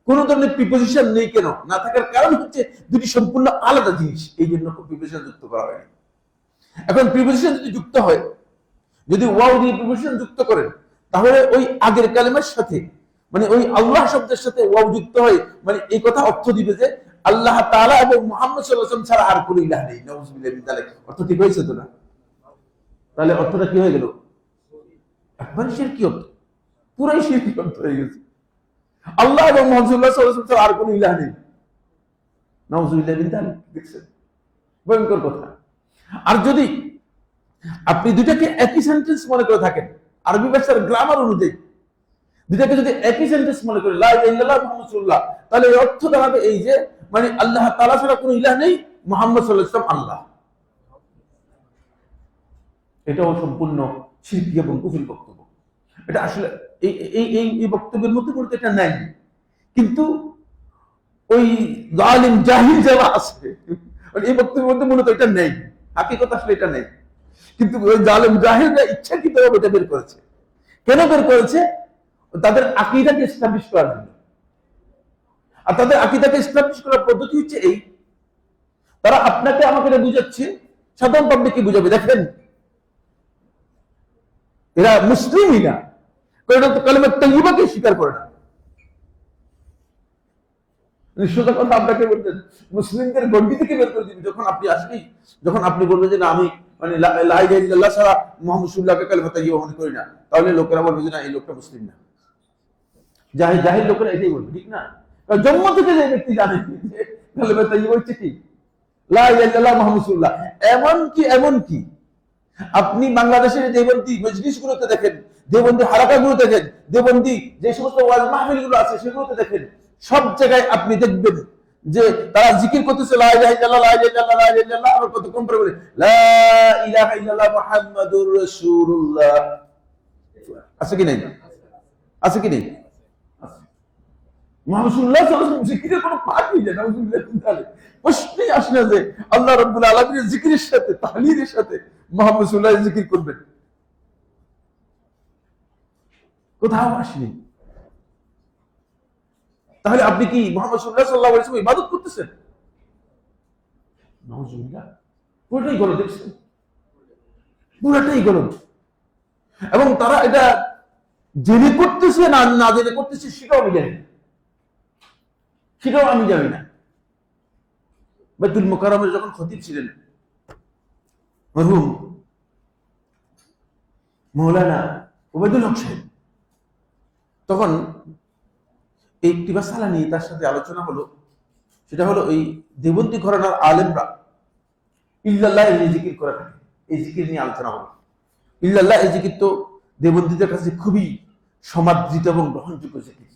কোন ধরনের প্রিপোজিশন নেই। কেন না থাকার কারণ হচ্ছে দুটি সম্পূর্ণ আলাদা জিনিস, এই জন্য প্রিপোজিশন যুক্ত করা হয়নি। এখন প্রিপোজিশন যদি যুক্ত হয়, যদি ওয়াও দিয়ে প্রিপোজিশন যুক্ত করেন, তাহলে ওই আগের কালেমার সাথে মানে ওই আল্লাহ শব্দের সাথে ওয়াও যুক্ত হয়, মানে এই কথা অর্থ দিবে যে আল্লাহ তাআলা এবং মুহাম্মদ সাল্লাল্লাহু আলাইহি ওয়াসাল্লাম ছাড়া আর কোনো ইলাহ নেই। নাউযুবিল্লাহ মিন যালিক। অর্থ ঠিক হয়েছে তো না? তাহলে অর্থটা কি হয়ে গেল? একবার শিরকি অর্থ, পুরাই শিরকি অর্থ হয়ে গেছে। আল্লাহ এবং মুহাম্মদ সাল্লাল্লাহু আলাইহি ওয়াসাল্লাম ছাড়া আর কোনো ইলাহ নেই। নাউযুবিল্লাহ মিন যালিক। দেখছেন ভয়ঙ্কর কথা। আর যদি আপনি দুটাকে একই সেন্টেন্স মনে করে থাকেন, আরবি ভাষার গ্রামার অনুযায়ী দুটাকে যদি একই সেন্টেন্স মনে করে লা ইলাহা ইল্লাল্লাহ মুহাম্মাদুর রাসূলুল্লাহ, তাহলে এর অর্থ দাঁড়াবে এই যে মানে আল্লাহ তাআলা ছাড়া কোনো ইলাহ নেই, মুহাম্মদ সাল্লাল্লাহু আলাইহি ওয়াসাল্লাম আল্লাহ। এটাও সম্পূর্ণ শিরকি এবং কুফরি বক্তব্য। এটা আসলে এই বক্তব্যের মধ্যে বলতে এটা নাই, কিন্তু ওই জালিম জাহিল যারা আছে এই বক্তব্যের মধ্যে মূলত এটা নেই, হাকিকত আসলে এটা নেই। কিন্তু ওই জালিম জাহিলরা ইচ্ছাকৃতভাবে এটা বের করেছে। কেন বের করেছে? তাদের আকীদাকে এস্টাবলিশ করার জন্য। আর তাদের আকীদাকে এস্টাবলিশ করার পদ্ধতি হচ্ছে এই, তারা আপনাকে আমাকে বুঝাচ্ছে, সাধারণ পাবলিককে বুঝাবে, দেখেন এরা মুসলিমই না, কালেমা তাইয়্যিবাকে স্বীকার করে না। সোজা কথা আপনাকে বলতেন, মুসলিমদের গণ্ডি থেকে বের করে দিবি যখন আপনি বলবেন যে না আমি মানে লা ইলাহা ইল্লাল্লাহ ছাড়া মুহাম্মদ রাসূলুল্লাহকে কালেমা তাইয়্যিবা মনে করি না, তাহলে লোকেরা বলবে যে না এই লোকটা মুসলিম না। জাহিল লোকেরা এটাই বলবে, ঠিক না? কারণ জন্ম থেকে যে ব্যক্তি জানে যে কালেমা তাইয়্যিবা হচ্ছে কি লা ইলাহা ইল্লাল্লাহ মুহাম্মদ রাসূলুল্লাহ। এমনকি আপনি বাংলাদেশের দেওবন্দি মজলিসগুলোতে দেখেন, দেওবন্দি হারাকাগুলো দেখেন, দেওবন্দি যে সমস্ত ওয়াজ মাহফিলগুলো আছে সেগুলোতে দেখেন, সব জায়গায় আপনি দেখবেন যে তারা জিকির করতেছে লা ইলাহা ইল্লাল্লাহ লা ইলাহা ইল্লাল্লাহ লা ইলাহা ইল্লাল্লাহ, আর কত কম করে বলে লা ইলাহা ইল্লাল্লাহ মুহাম্মাদুর রাসূলুল্লাহ। আছে কি নাই? আছে কি নেই? মুহাম্মদ সাল্লাল্লাহু আলাইহি ওয়াসাল্লাম জিকিরের কোনো পাঠ নেই। নাউযুবিল্লাহ মিন যালিক। প্রশ্নই আসে না যে আল্লাহ রাব্বুল আলামিনের জিকিরের সাথে তাহলিলের সাথে মুহাম্মদ সাল্লাল্লাহু আলাইহি ওয়াসাল্লাম জিকির করবেন, কোথাও আসেনি। তাহলে আপনি কি মুহাম্মদ সাল্লাল্লাহু আলাইহি ওয়াসাল্লাম ইবাদত করতেছেন? নাউযুবিল্লাহ। পুরোটাই গলদ, দেখছেন? পুরোটাই গলদ। এবং তারা এটা জেনে করতেছে না না জেনে করতেছে সেটাও আমি জানি না, সেটাও আমি জানি না। বাইতুল মুকাররমে যখন খতিব ছিলেন মরহুম মাওলানা ওবায়দুল হক সাহেব, তখন একটি মাসালা নিয়ে তার সাথে আলোচনা হলো। সেটা হলো এই দেওবন্দি ঘরানার আলেমরা ইল্লাল্লাহ এই জিকির করে থাকে, এই জিকির নিয়ে আলোচনা হলো। ইল্লাল্লাহ এই জিকির তো দেওবন্দীদের কাছে খুবই সমাদৃত এবং গ্রহণযোগ্য জিকির।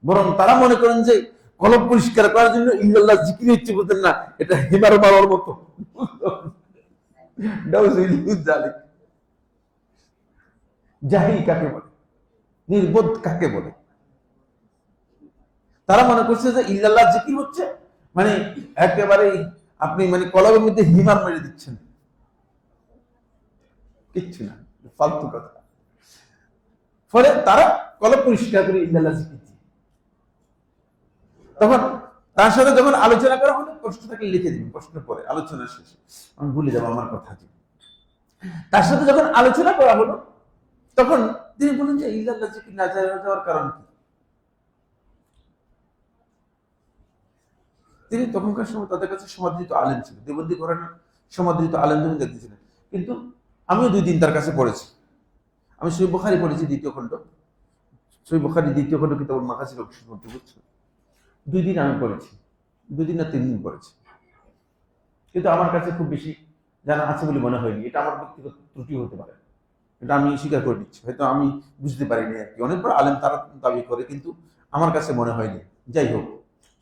বরং তারা মনে করেন যে কলব পরিষ্কার করার জন্য ইল্লাল্লাহ জিকির হচ্ছে, বলতেন না এটা হিমার মারার মতো। জাহিল কাকে বলে, নির্বোধ কাকে বলে? তারা মনে করছে যে ইল্লাল্লাহ জিকির হচ্ছে মানে একেবারে আপনি মানে কলবের মধ্যে হিমার মেরে দিচ্ছেন, কিচ্ছু না, ফালতু কথা। ফলে তারা কলব পরিষ্কার করে ইল্লাল্লাহ জিকির। তখন তার সাথে যখন আলোচনা করা হলো, প্রশ্ন থাকলে লিখে দিন, প্রশ্ন পরে আলোচনা শেষে আমি ভুলে যাবো আমার কথা। তার সাথে যখন আলোচনা করা হলো, তখন তিনি বলেন যে ইল্লাল্লাহ জিকির না যাওয়ার কারণ কি। তিনি তখনকার সময় তাদের কাছে সমাদৃত আলেম ছিল, দেবন্দী ঘরানার সমাদৃত আলেম তিনি দেখতেছিলেন। কিন্তু আমিও 2 দিন তার কাছে পড়েছি। আমি সহিহ বুখারী পড়েছি 2য় খণ্ড, সহিহ বুখারী 2য় খণ্ড কিতাবুল মাগাজির মধ্যে, বুঝছো, 2 দিন আমি পড়েছি, 2 দিন না 3 দিন পড়েছি। কিন্তু আমার কাছে খুব বেশি জানা আছে বলে মনে হয়নি। এটা আমার ব্যক্তিগত ত্রুটি হতে পারে, এটা আমি স্বীকার করে নিচ্ছি, হয়তো আমি বুঝতে পারিনি আর কি। অনেক বড় আলেম তারা দাবি করে, কিন্তু আমার কাছে মনে হয়নি। যাই হোক,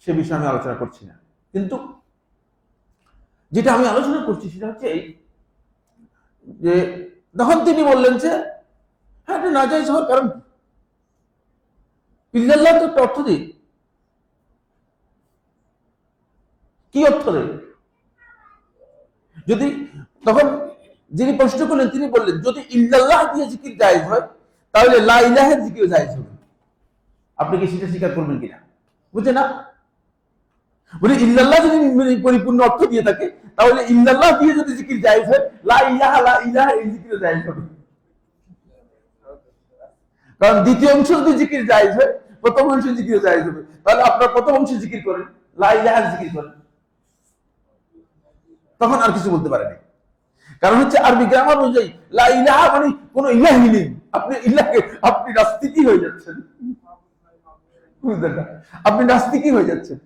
সে বিষয়ে আমি আলোচনা করছি না। কিন্তু যেটা আমি আলোচনা করছি সেটা হচ্ছে এই যে তখন তিনি বললেন যে হ্যাঁ, এটা নাজায়েজ হওয়ার কারণ কি? ইল্লাল্লাহ তো একটা অর্থ দিই, কি অর্থ দেয়? যদি তখন যিনি প্রশ্ন করলেন তিনি বললেন, যদি ইল্লাল্লাহ দিয়ে জিকির জায়েজ হয়, তাহলে লা ইলাহার জিকির জায়েজ হবে। আপনি কি সেটা স্বীকার করবেন কিনা? বুঝে না? বলে ইল্লাল্লাহ যদি পরিপূর্ণ অর্থ দিয়ে থাকে, তাহলে ইল্লাল্লাহ দিয়ে যদি জিকির জায়েজ হয়, লা ইলাহা এই জিকির জায়েজ হবে। কারণ দ্বিতীয় অংশ যদি জিকির জায়েজ হয়, প্রথম অংশ জিকির জায়েজ হবে। তাহলে আপনার প্রথম অংশ জিকির করেন, লা ইলাহা জিকির করেন, তখন আর কিছু বলতে পারেনি। কারণ হচ্ছে আরবি গ্রামার অনুযায়ী লা ইলাহা মানে কোনো ইলাহই নেই। আপনি নাস্তিকই হয়ে যাচ্ছেন, বুঝলেন না? আপনি নাস্তিকই হয়ে যাচ্ছেন,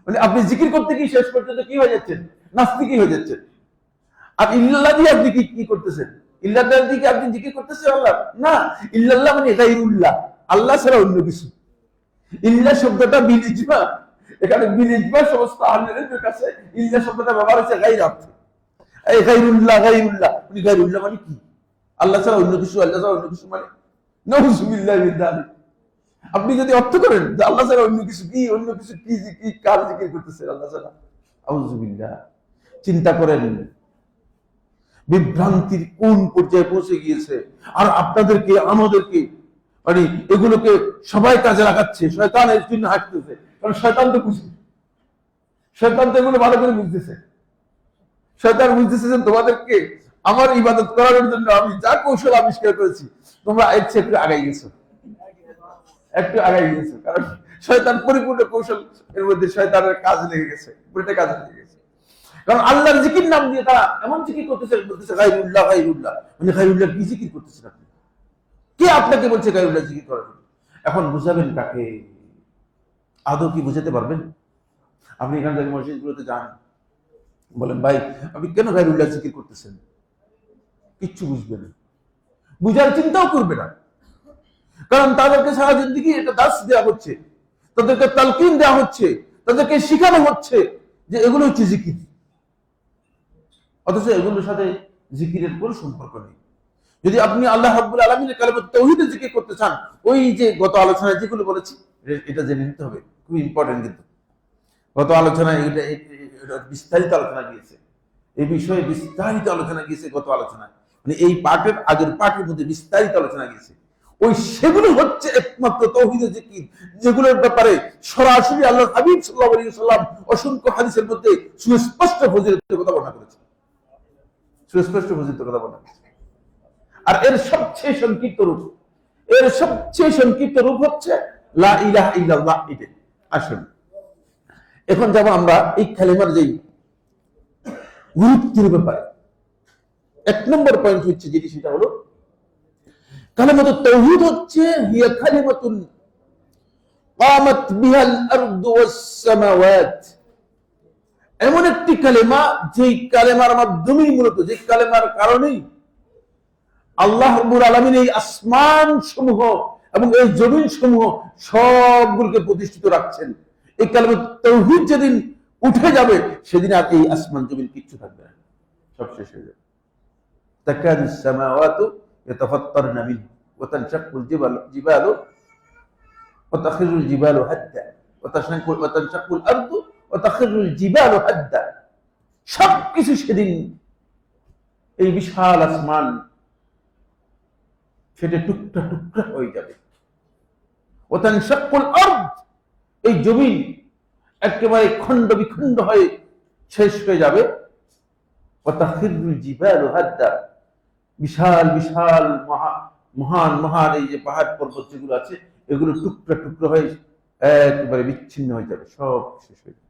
মানে আপনি জিকির করতে কি শেষ পর্যন্ত কি হয়ে যাচ্ছেন? নাস্তিকই হয়ে যাচ্ছেন। আর ইল্লাল্লাহ দিয়ে আপনি কি করতেছেন? ইল্লাল্লাহ দিয়ে আপনি জিকির করতেছেন আল্লাহ না। ইল্লাল্লাহ মানে গায়রুল্লাহ, আল্লাহ ছাড়া অন্য কিছু। ইল্লাহ শব্দটা বিল ইজমা, এখানে বিল ইজমা সমস্ত আহলের কাছে ইল্লাহ শব্দটা ব্যবহার হচ্ছে গায়র অর্থে। এই গায়রুল্লাহ উনি গায়রুল্লাহ মানে কি? আল্লাহ ছাড়া অন্য কিছু, আল্লাহ ছাড়া অন্য কিছু মানে নাউযুবিল্লাহি মিন যালিক। আপনি যদি অর্থ করেন যে আল্লাহ ছাড়া অন্য কিছু কি, কার জিকির করতেছেন আল্লাহ ছাড়া, আউযুবিল্লাহ। চিন্তা করেন বিভ্রান্তির কোন পর্যায়ে পৌঁছে গিয়েছে। আর আপনাদেরকে আমাদেরকে মানে এগুলোকে সবাই কাজে লাগাচ্ছে, শয়তানের জন্য হাঁটতেছে। কারণ শয়তান তো খুশি, শয়তান তো এগুলো ভালো করে বুঝতেছে। শয়তান বুঝতেছে যে তোমাদেরকে আমার ইবাদত করানোর জন্য আমি যা কৌশল আবিষ্কার করেছি, তোমরা এর চেয়ে একটু আগাই গেছো, কারণ শয়তান পরিপূর্ণ কৌশল এর মধ্যে, শয়তানের কাজ লেগে গেছে, পুরোটা কাজ লেগে গেছে। কারণ আল্লাহর জিকির নাম দিয়ে তারা এমন জিকির করতেছে, বলতেছে গায়রুল্লাহ, মানে গায়রুল্লাহ কি জিকির করতেছেন আপনি? কে আপনাকে বলছে গায়রুল্লাহ জিকির করার জন্য? এখন বুঝাবেন কাকে? আদৌ কি বুঝাতে পারবেন? আপনি এখান থেকে মসজিদগুলোতে যান, বলেন ভাই আপনি কেন গায়রুল্লাহ জিকির করতেছেন? কিচ্ছু বুঝবে না, বুঝার চিন্তাও করবে না। কারণ তাদেরকে সারা জিন্দেগি এটা দাস দেওয়া হচ্ছে, তাদেরকে তালকিন দেওয়া হচ্ছে, তাদেরকে শিখানো হচ্ছে যে এগুলো হচ্ছে জিকির। অথচ এগুলোর সাথে জিকিরের কোনো সম্পর্ক নেই। যদি আপনি আল্লাহ রাব্বুল আলামিনের কালিমাত তাওহীদের জিকির করতে চান, ওই যে গত আলোচনায় যেগুলো বলেছি এটা জেনে নিতে হবে, খুব ইম্পর্টেন্ট। কিন্তু গত আলোচনায় এটা বিস্তারিত আলোচনা গিয়েছে, এই বিষয়ে বিস্তারিত আলোচনা গিয়েছে গত আলোচনায়, মানে এই পাঠের আগের পাঠের মধ্যে বিস্তারিত আলোচনা গিয়েছে। ওই সেগুলো হচ্ছে একমাত্র তাওহীদের জিকির, যেগুলোর ব্যাপারে সরাসরি আল্লাহর হাবিব সাল্লাল্লাহু আলাইহি ওয়াসাল্লাম অসংখ্য হাদিসের মধ্যে সুস্পষ্ট ফজিলতের কথা বর্ণনা করেছেন, সুস্পষ্ট ফজিলতের কথা বর্ণনা করেছেন। আর এর সবচেয়ে সংক্ষিপ্ত রূপ হচ্ছে লা ইলাহা ইল্লাল্লাহ। এটাই আসুন এখন যাব আমরা এই কালেমার যেই গুরুত্বের ব্যাপারে। 1 নম্বর পয়েন্ট হচ্ছে যেটি, সেটা হলো কালিমাতুত তাওহীদ হচ্ছে হিয়া কালিমাতুন কামাত বিহাল আরদু ওয়াস সামাওয়াত। এমন একটি কালেমা যেই কালেমার মাধ্যমেই মূলত, যে কালেমার কারণেই আল্লাহ রাব্বুল আলামিন এই আসমান সমূহ এবং এই জমিন সমূহ সবগুলোকে প্রতিষ্ঠিত রাখছেন। এই কালিমাত তাওহীদ যেদিন উঠে যাবে, সেদিন আর এই আসমান জমিন কিচ্ছু থাকবে না, সব শেষ হয়ে যাবে। তাকাদুস সামাওয়াতু ইয়াতাফাত্তারনা মিনহু ওয়া তানশাক্কুল জিবালু ওয়া তাখিরুল জিবালু হাদ্দা ওয়া তানশাক্কুল আরদু ওয়া তাখিরুল জিবালু হাদ্দা। সবকিছু সেদিন এই বিশাল আসমান সেটা টুকরা টুকরা হয়ে যাবে। ওয়া তানশাক্কুল আরদ, এই জমিন একেবারে খণ্ড বিখণ্ড হয়ে শেষ হয়ে যাবে। বিশাল বিশাল মহান মহান এই যে পাহাড় পর্বত যেগুলো আছে এগুলো টুকরা টুকরো হয়ে একেবারে বিচ্ছিন্ন হয়ে যাবে, সব শেষ হয়ে যাবে।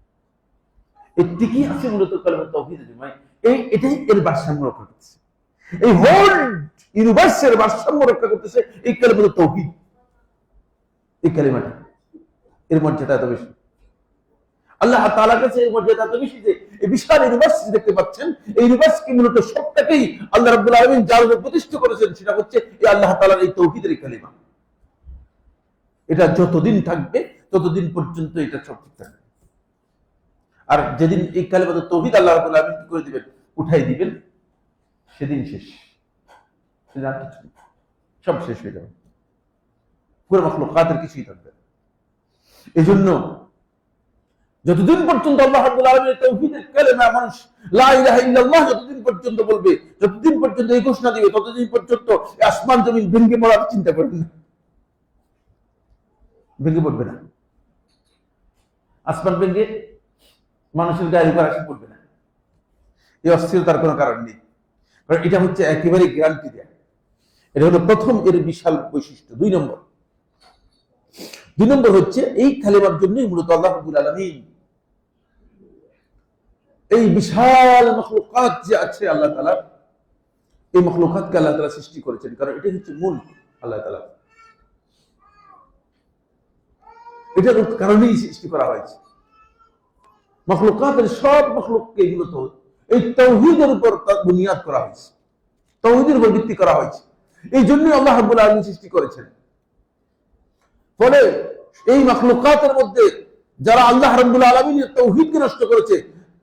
এর টিকি আছে মূলত কালেমা তাওহীদ। এটাই এর ভারসাম্য রক্ষা করতেছে, এই হোল ইউনিভার্সের ভারসাম্য রক্ষা করতেছে এই কালেমা তাওহীদ। এই কালেমাটা, এর মর্যাদা এত বেশি, আল্লাহ তাআলার কাছে এর মর্যাদা এত বেশি যে এই বিশাল ইউনিভার্স দেখতে পাচ্ছেন, এই ইউনিভার্সকে মূলত সবটাকেই আল্লাহ রাব্বুল আলামিন যার উপর প্রতিষ্ঠা করেছেন সেটা হচ্ছে এই আল্লাহ তাআলার এই তাওহীদের কালিমা। এটা যতদিন থাকবে ততদিন পর্যন্ত এটা সব ঠিক থাকবে। আর যেদিন এই কালিমা তাওহীদ আল্লাহ রাব্বুল আলামিন কি করে দিবেন, উঠাই দিবেন, সেদিন শেষ, সেদিন আর কিছু নেই, সব শেষ হয়ে যাবে, পুরো মাখলুকাতের কিছুই থাকবে। এজন্য যতদিন পর্যন্ত আল্লাহ রাব্বুল আলামিনের তাওহীদের কালিমা মানুষ লা ইলাহা ইল্লাল্লাহ যতদিন পর্যন্ত বলবে, যতদিন পর্যন্ত এই ঘোষণা দিবে, ততদিন পর্যন্ত আসমান জমিন ভেঙে পড়ার চিন্তা করবেন না, ভেঙে পড়বে না। আসমান ভেঙে মানুষের গায়ে উপর আসে পড়বে না, এই অস্থিরতার কোনো কারণ নেই, কারণ এটা হচ্ছে একেবারে গ্যারান্টি দেয়া। এটা হলো প্রথম এর বিশাল বৈশিষ্ট্য। দুই নম্বর হচ্ছে এই কালিমার জন্যই মূলত আল্লাহ রাব্বুল আলামিন এই বিশাল মাখলুকাত যে আছে আল্লাহ তাআলা, এই মাখলুকাতকে আল্লাহ তাআলা সৃষ্টি করেছেন, কারণ এটা হচ্ছে মূল আল্লাহ তাআলা, এটার কারণেই সৃষ্টি করা হয়েছে। মাখলুকাতের সব মাখলুককে মূলত এই তাওহীদের উপর বুনিয়াদ করা হয়েছে, তাওহীদের উপর ভিত্তি করা হয়েছে। এই জন্যই আল্লাহ রাব্বুল আলামিন সৃষ্টি করেছেন। ফলে এই মাখলুকাতের মধ্যে যারা আল্লাহ রাব্বুল আলামিনের তাওহীদকে নষ্ট করেছে,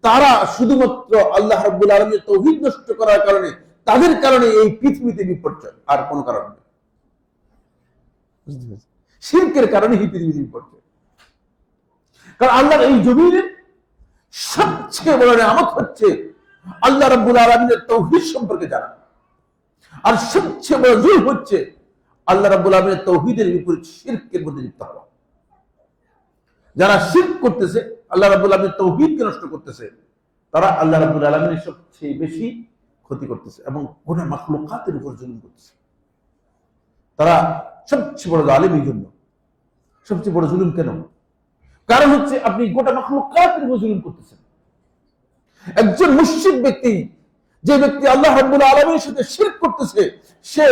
তারা শুধুমাত্র আল্লাহ রাব্বুল আলামিনের তাওহীদ নষ্ট করার কারণে, তাদের কারণে এই পৃথিবীতে বিপর্যয়, আর কোনো কারণ নেই। শিরকের কারণে এই পৃথিবীতে বিপর্যয়। কারণ আল্লাহর এই জমিনের সবচেয়ে বড় নিয়ামত হচ্ছে আল্লাহ রাব্বুল আলামিনের তাওহীদ সম্পর্কে জানা, আর সবচেয়ে বড় জুলম হচ্ছে আল্লাহ রাব্বুল আলামিনের তাওহীদের বিপরীত শিরকের মধ্যে লিপ্ত হওয়া। যারা শিরক করতেছে, আল্লাহ রাব্বুল আলামিনের তাওহীদকে নষ্ট করতেছে, তারা আল্লাহ রাব্বুল আলামিনের সবচেয়ে বেশি ক্ষতি করতেছে এবং গোটা মাখলুকাতের উপর জুলুম করতেছে। তারা সবচেয়ে বড় জালিম। এই জন্য সবচেয়ে বড় জুলুম কেন? কারণ হচ্ছে আপনি গোটা মাখলুকাতের উপর জুলুম করতেছেন। একজন মুশরিক ব্যক্তি, যে ব্যক্তি আল্লাহ রাব্বুল আলামিনের সাথে শিরক করতেছে, সে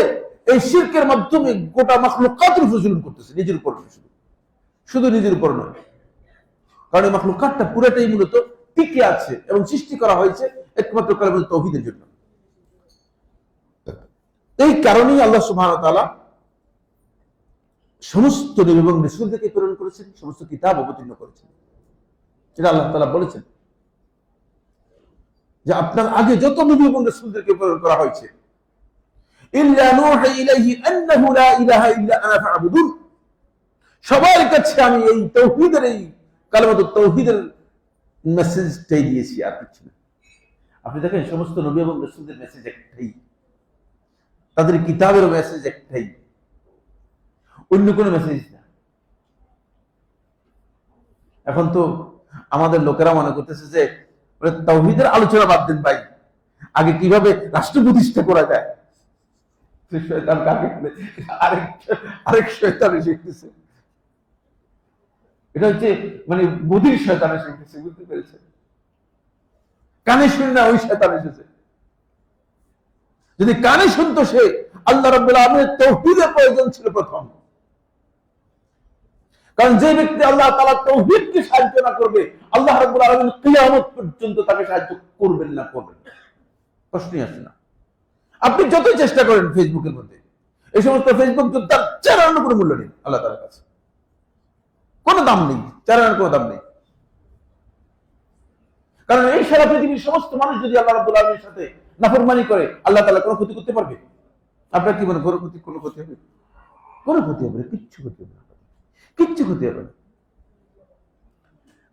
এই শিরকের মাধ্যমে গোটা মাখলুকাতের উপর জুলুম করতেছে, নিজের উপর নয়, শুধু নিজের উপর নয়। কারণ এই মাখলুকাতটা পুরোটাই মূলত টিকে আছে এবং সৃষ্টি করা হয়েছে একমাত্র কালেমা তাওহীদের জন্য। এই কারণেই আল্লাহ সুবহানাহু ওয়া তাআলা সমস্ত নবী এবং রাসূলদেরকে প্রেরণ করেছেন, সমস্ত কিতাব অবতীর্ণ করেছেন। এটা আল্লাহ তাআলা বলেছেন যে আপনার আগে যত নবী এবং রাসূলদেরকে প্রেরণ করা হয়েছে, ইল্লা নূহী ইলাইহি আন্নাহু লা ইলাহা ইল্লা আনা ফা'বুদুন, সবার কাছে আমি এই তাওহীদের, এই কালেমা তাওহীদের মেসেজটাই দিয়েছি, আর কিছু না। আপনি দেখেন সমস্ত নবী এবং রাসূলদের মেসেজ একটাই, তাদের কিতাবের মেসেজ একটাই, অন্য কোনো মেসেজ না। এখন তো আমাদের লোকেরা মনে করতেছে যে তাওহীদের আলোচনা বাদ দেন ভাই, আগে কিভাবে রাষ্ট্র প্রতিষ্ঠা করা যায়, শয়তান কাকে আরেক শয়তান এসে গেছে। এটা হচ্ছে মানে বুদ্ধির শয়তান এসে গেছে, বুঝতে পেরেছেন? কানে শুনে না, ওই শয়তান এসেছে। যদি কানে শুনতো সে, আল্লাহ রাব্বুল আলামিনের তাওহীদের প্রয়োজন ছিল প্রথম। কারণ যে ব্যক্তি আল্লাহ তাআলার তাওহীদকে সাহায্য না করবে, আল্লাহ রাব্বুল আলামিন কিয়ামত পর্যন্ত তাকে সাহায্য করবেন না, প্রশ্নই আসে না। আপনি যতই চেষ্টা করেন ফেসবুকের মধ্যে, এই সমস্ত ফেসবুক যোদ্ধার চারানোর কোনো মূল্য নেই আল্লাহ তাআলার কাছে, কোনো দাম নেই, চারানোর কোনো দাম নেই। কারণ এই সারা পৃথিবীর সমস্ত মানুষ যদি আল্লাহ রাব্বুল আলামিনের সাথে নাফরমানি করে, আল্লাহ তাআলা কোনো ক্ষতি করতে পারবে? আপনার কি মনে হয় কোনো ক্ষতি হবে? কোনো ক্ষতি হবে না, কিচ্ছু ক্ষতি হবে না, কিচ্ছু ক্ষতি হবে না।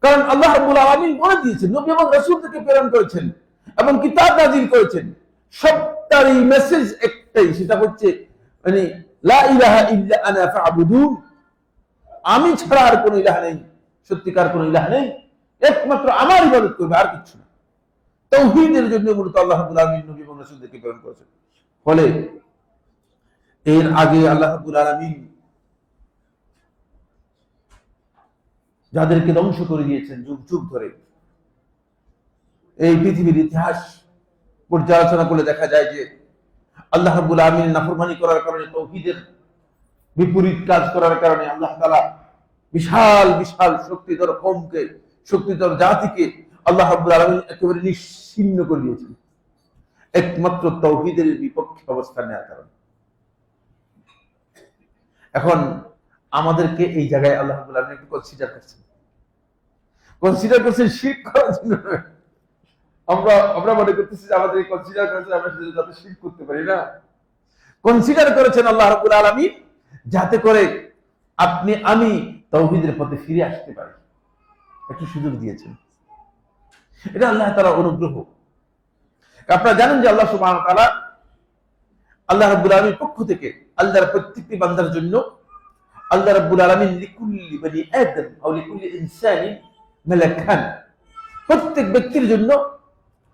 কারণ আল্লাহ রাব্বুল আলামিন বলে দিয়েছেন, নবী এবং রাসূলদেরকে প্রেরণ করেছেন এবং কিতাব নাযিল করেছেন, সবটারই মেসেজ একটাই, সেটা হচ্ছে মানে লা ইলাহা ইল্লা আনা ফা'বুদুন, আমি ছাড়া আর কোনো ইলাহ নেই, সত্যিকার কোনো ইলাহ নেই, একমাত্র আমার ইবাদত করবে, আর কিছু না। তাওহীদের জন্য মূলত আল্লাহ রাব্বুল আলামিন নবী এবং রাসূলদেরকে প্রেরণ করেছেন। ফলে এর আগে আল্লাহ রাব্বুল আলামিন যাদেরকে ধ্বংস করে দিয়েছেন যুগ যুগ ধরে, এই পৃথিবীর ইতিহাস পর্যালোচনা করলে দেখা যায় যে আল্লাহ রাব্বুল আলামিন নাফরমানি করার কারণে, তাওহীদের বিপরীত কাজ করার কারণে আল্লাহ তাআলা বিশাল বিশাল শক্তিধর কওমকে, শক্তিধর জাতিকে আল্লাহ রাব্বুল আলামিন একেবারে নিশ্চিহ্ন করে দিয়েছেন, একমাত্র তাওহীদের বিপক্ষে অবস্থান নেওয়ার কারণে। এখন আমাদেরকে এই জায়গায় আল্লাহ রাব্বুল আলামিন একটু কনসিডার করছেন শিরক করার জন্য। আমরা মনে করতেছি যে আমাদের কনসিডার করেছেন আমরা যাতে শিরক করতে পারি না। কনসিডার করেছেন আল্লাহ রাব্বুল আলামিন যাতে করে আপনি আমি তাওহীদের পথে ফিরে আসতে পারি, একটু সুযোগ দিয়েছেন। এটা আল্লাহ তাআলার অনুগ্রহ। আপনারা জানেন যে আল্লাহ সুবহানাহু ওয়া তাআলা, আল্লাহ রাব্বুল আলামিনের পক্ষ থেকে আল্লাহর প্রত্যেকটি বান্দার জন্য আল্লাহ রাব্বুল আলামিন লিকুল্লি বনি আদম আও লিকুল্লি ইনসানিন মালাকান, প্রত্যেক ব্যক্তির জন্য